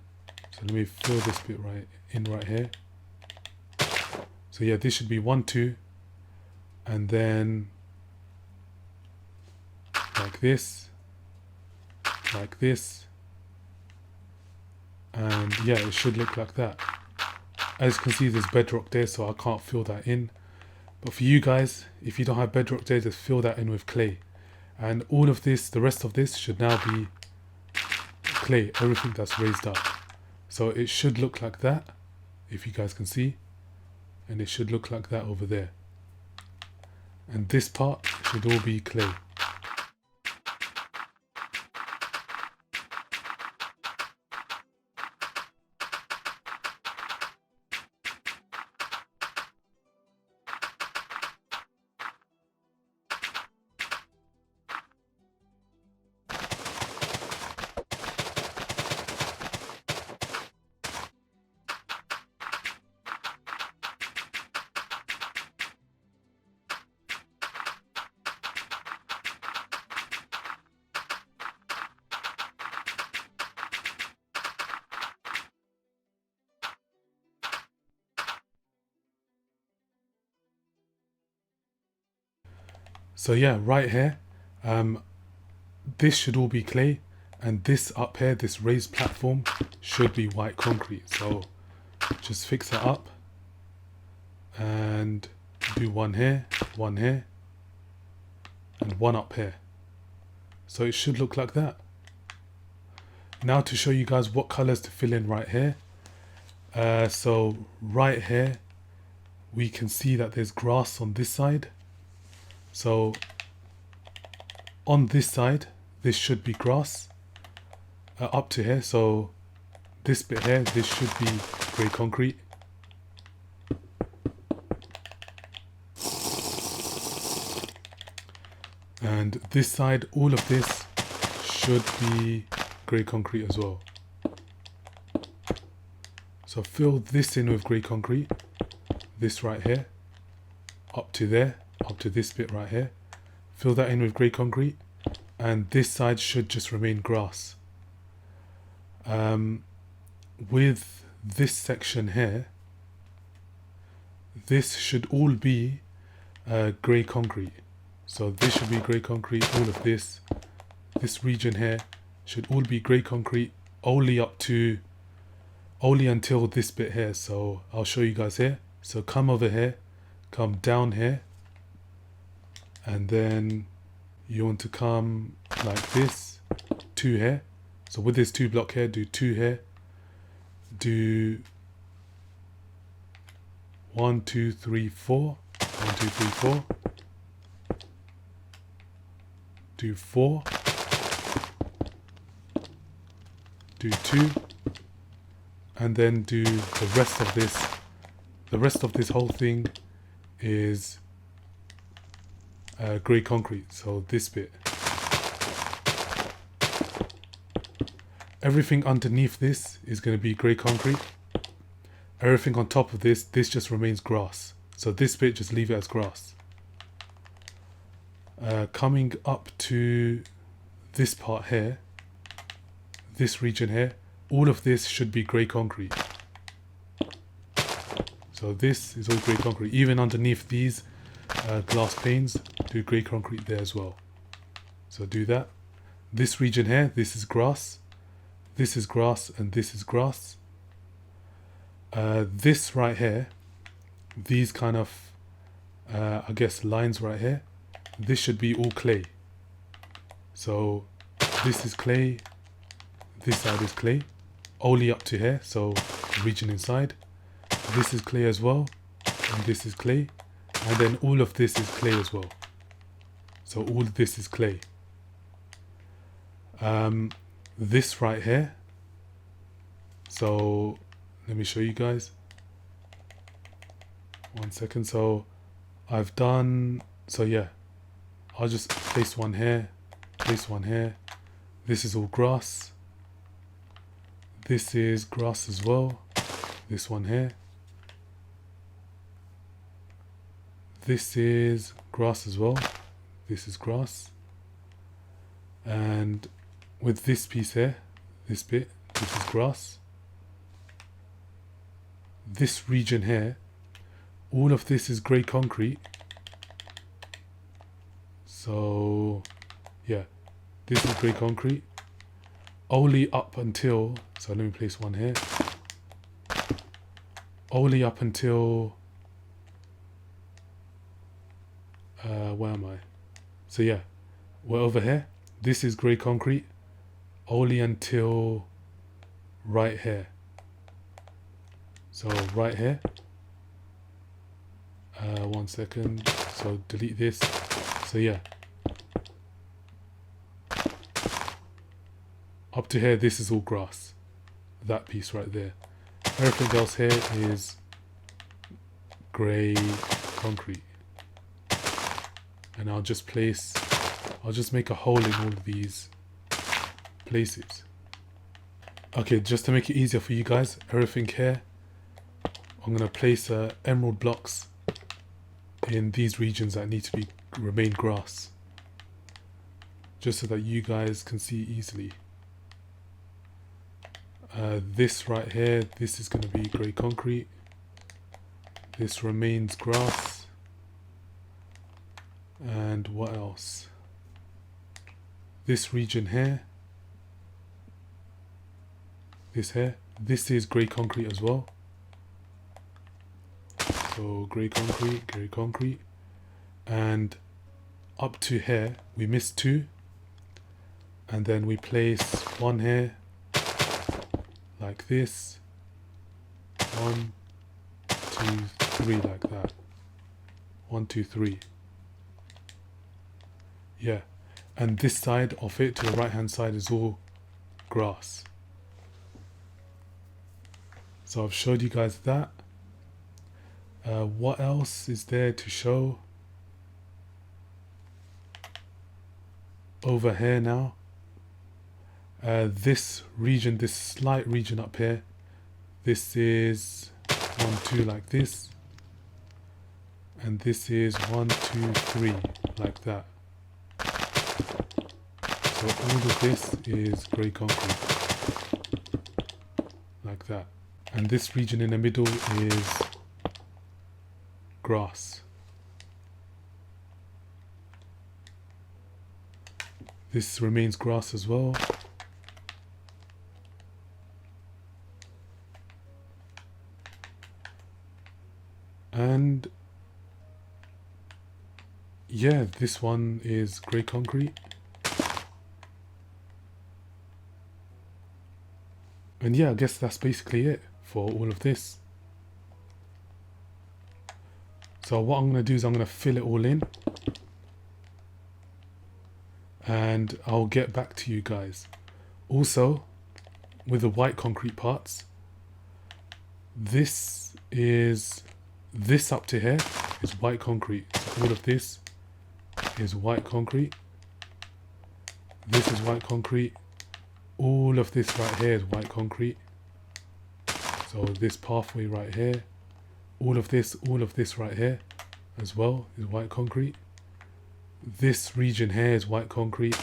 So let me fill this bit right here. So yeah, this should be 1, 2. And then like this. And yeah, it should look like that. As you can see, there's bedrock there, so I can't fill that in. But for you guys, if you don't have bedrock there, just fill that in with clay. And all of this, the rest of this should now be clay, everything that's raised up. So it should look like that, if you guys can see. And it should look like that over there. And this part should all be clay. So yeah, right here, this should all be clay, and this up here, this raised platform, should be white concrete. So just fix it up and do one here, and one up here. So it should look like that. Now to show you guys what colors to fill in right here. So right here, we can see that there's grass on this side. So on this side, this should be grass up to here. So this bit here, this should be grey concrete. And this side, all of this should be grey concrete as well. So fill this in with grey concrete. This right here, up to there. Up to this bit right here, fill that in with grey concrete, and this side should just remain grass. With this section here, this should all be grey concrete. So this should be grey concrete, all of this region here should all be grey concrete, only until this bit here. So I'll show you guys here. So come over here, come down here, and then you want to come like this, 2 here. So with this 2 block here, do 2 here. Do 1, 2, 3, 4. 1, 2, 3, 4. Do 4. Do 2. And then do the rest of this. The rest of this whole thing is grey concrete, so this bit. Everything underneath this is going to be grey concrete. Everything on top of this just remains grass. So this bit, just leave it as grass. Coming up to this part here, this region here, all of this should be grey concrete. So this is all grey concrete. Even underneath these glass panes, do grey concrete there as well. So do that. This region here, this is grass, and this is grass. This right here, these kind of I guess lines right here, this should be all clay. So this is clay, this side is clay, only up to here, so the region inside. This is clay as well, and this is clay, and then all of this is clay as well. So all of this is clay. This right here, so let me show you guys. 1 second. So I've done, so yeah, I'll just place one here, place one here. This is all grass. This is grass as well. This one here. This is grass as well. This is grass. And with this piece here, this bit, this is grass. This region here, all of this is grey concrete. So yeah, this is grey concrete. Only up until, so let me place one here. Only up until, where am I? So yeah, we're over here. This is grey concrete. Only until right here. So right here. 1 second. So delete this. So yeah. Up to here, this is all grass. That piece right there. Everything else here is grey concrete. And I'll just make a hole in all of these places. Okay, just to make it easier for you guys, everything here, I'm going to place emerald blocks in these regions that need to remain grass. Just so that you guys can see easily. This right here, this is going to be grey concrete. This remains grass. And what else? This region here. This here. This is grey concrete as well. So grey concrete. And up to here, we missed 2. And then we place one here. Like this. 1, 2, 3, like that. 1, 2, 3. Yeah. And this side of it, to the right hand side, is all grass. So I've showed you guys that. What else is there to show? Over here now. This region, this slight region up here, this is 1, 2 like this, and this is 1, 2, 3 like that. So all of this is grey concrete, like that. And this region in the middle is grass. This remains grass as well. And yeah, this one is grey concrete. And yeah, I guess that's basically it for all of this. So what I'm going to do is I'm going to fill it all in. And I'll get back to you guys. Also, with the white concrete parts, this up to here is white concrete. So all of this is white concrete. This is white concrete. All of this right here is white concrete. So this pathway right here, all of this right here as well is white concrete. This region here is white concrete.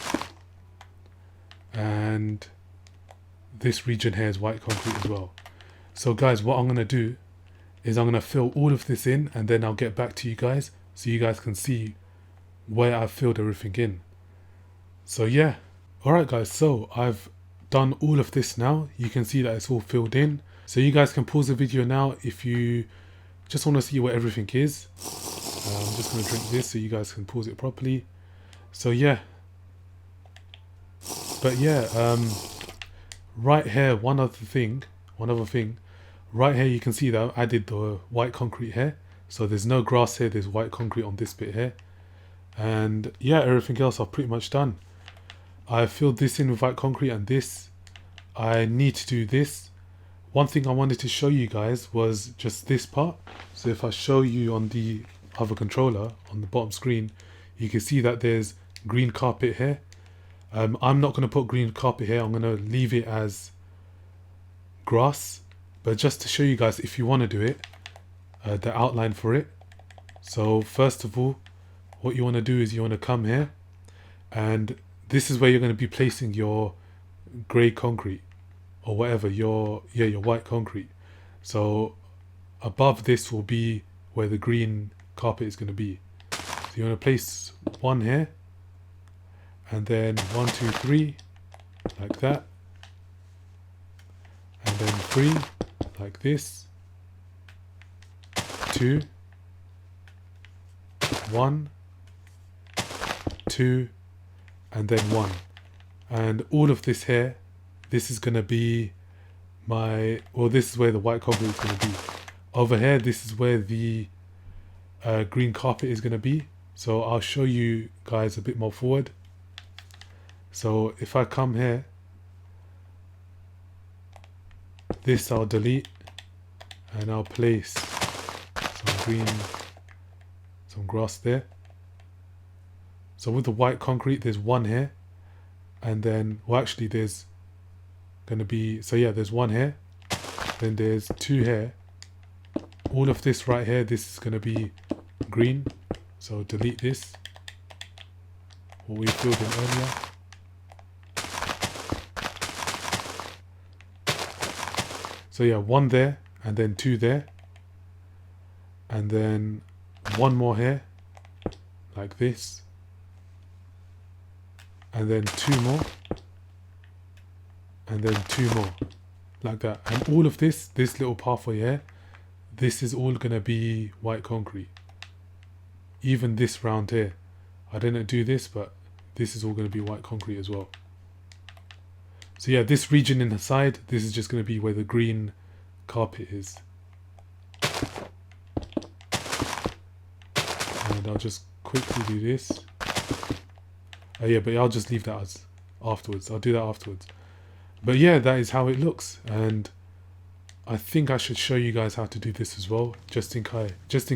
And this region here is white concrete as well. So guys, what I'm going to do is I'm going to fill all of this in, and then I'll get back to you guys so you guys can see where I've filled everything in. So yeah. Alright guys, so I've done all of this now. You can see that it's all filled in. So you guys can pause the video now if you just want to see what everything is. I'm just going to drink this so you guys can pause it properly. So yeah. But yeah, right here, one other thing. Right here you can see that I've added the white concrete here. So there's no grass here, there's white concrete on this bit here. And yeah, everything else I've pretty much done. I filled this in with white concrete, and this I need to do this. One thing I wanted to show you guys was just this part. So if I show you on the other controller on the bottom screen, you can see that there's green carpet here. I'm not going to put green carpet here. I'm going to leave it as grass. But just to show you guys, if you want to do it, the outline for it. So first of all, what you want to do is you want to come here, and this is where you're going to be placing your grey concrete or whatever, your white concrete. So above this will be where the green carpet is going to be. So you want to place one here, and then 1, 2, 3 like that, and then 3 like this, 2, 1, 2, and then 1. And all of this here, this is going to be my, well, this is where the white concrete is going to be. Over here, this is where the green carpet is going to be. So I'll show you guys a bit more forward. So if I come here, this I'll delete, and I'll place some grass there. So with the white concrete, there's one here, and then, well, actually there's going to be, so yeah, there's one here, then there's 2 here. All of this right here, this is going to be green, so delete this, what we filled in earlier. So yeah, 1 there, and then 2 there, and then 1 more here, like this, and then 2 more, and then 2 more, like that. And all of this little pathway here, this is all going to be white concrete. Even this round here, I didn't do this, but this is all going to be white concrete as well. So yeah, this region in the side, this is just going to be where the green carpet is. And I'll just quickly do this. Yeah, but I'll just leave that as afterwards. I'll do that afterwards. But yeah, that is how it looks. And I think I should show you guys how to do this as well, just in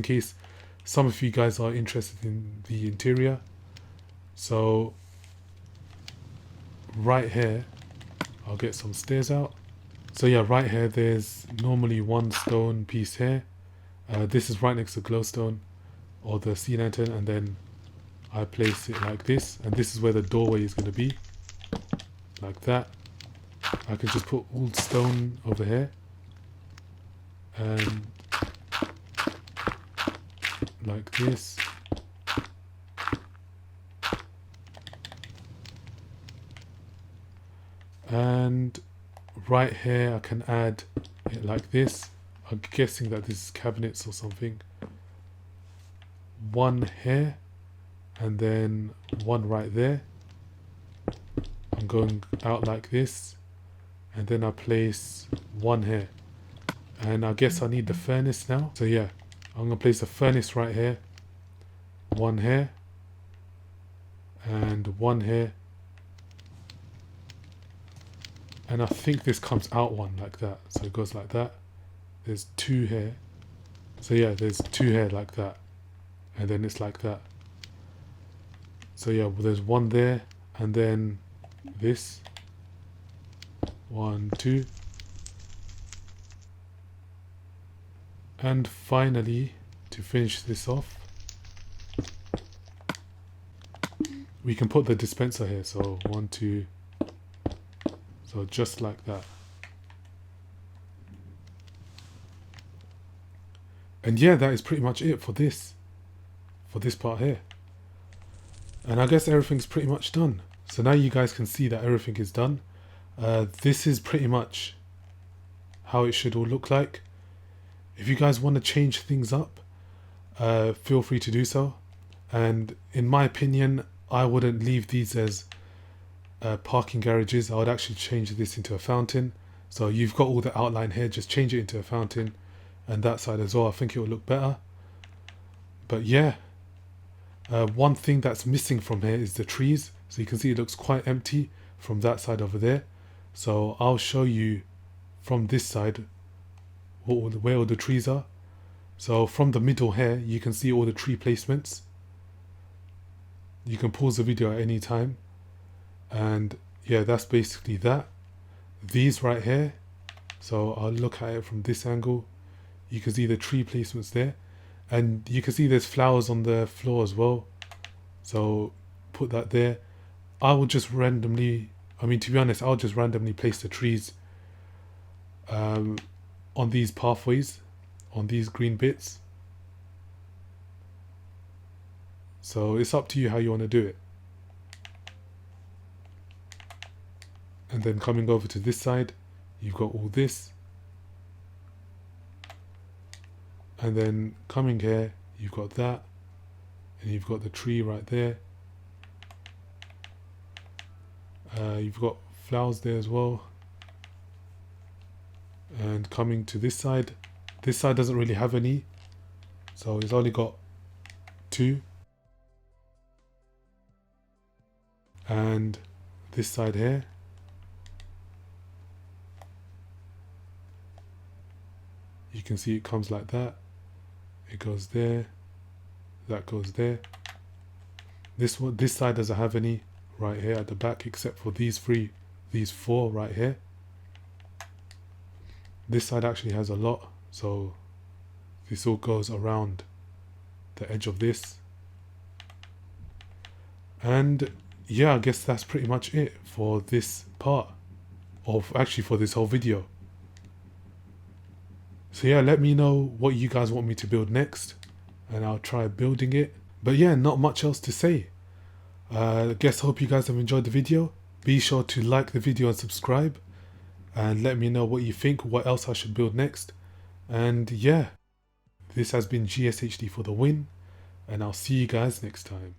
case some of you guys are interested in the interior. So right here, I'll get some stairs out. So yeah, right here, there's normally 1 stone piece here. This is right next to glowstone or the sea lantern, and then I place it like this, and this is where the doorway is going to be, like that. I can just put all stone over here, and like this. And right here I can add it like this. I'm guessing that this is cabinets or something. 1 here, and then 1 right there. I'm going out like this, and then I place 1 here. And I guess I need the furnace now. So yeah, I'm going to place the furnace right here, 1 here, and 1 here. And I think this comes out 1 like that. So it goes like that. There's 2 here. So yeah, there's 2 here like that. And then it's like that. So yeah, well, there's 1 there, and then this. 1, 2. And finally, to finish this off, we can put the dispenser here. So 1, 2. So just like that. And yeah, that is pretty much it for this part here. And I guess everything's pretty much done. So now you guys can see that everything is done. This is pretty much how it should all look like. If you guys want to change things up, feel free to do so. And in my opinion, I wouldn't leave these as parking garages. I would actually change this into a fountain. So you've got all the outline here, just change it into a fountain, and that side as well. I think it will look better. But yeah, One thing that's missing from here is the trees. So you can see it looks quite empty from that side over there. So I'll show you from this side where all the trees are. So from the middle here, you can see all the tree placements. You can pause the video at any time. And yeah, that's basically that. These right here, so I'll look at it from this angle. You can see the tree placements there. And you can see there's flowers on the floor as well. So put that there. I will just randomly, to be honest, I'll just randomly place the trees on these pathways, on these green bits. So it's up to you how you want to do it. And then coming over to this side, you've got all this. And then coming here, you've got that. And you've got the tree right there. You've got flowers there as well. And coming to this side doesn't really have any. So it's only got 2. And this side here, you can see it comes like that. It goes there, that goes there. This side doesn't have any right here at the back, except for these 4 right here. This side actually has a lot, so this all goes around the edge of this. And yeah, I guess that's pretty much it for this part, actually for this whole video. So yeah, let me know what you guys want me to build next, and I'll try building it. But yeah, not much else to say. I guess hope you guys have enjoyed the video. Be sure to like the video and subscribe, and let me know what you think, what else I should build next. And yeah, this has been GSHD for the win, and I'll see you guys next time.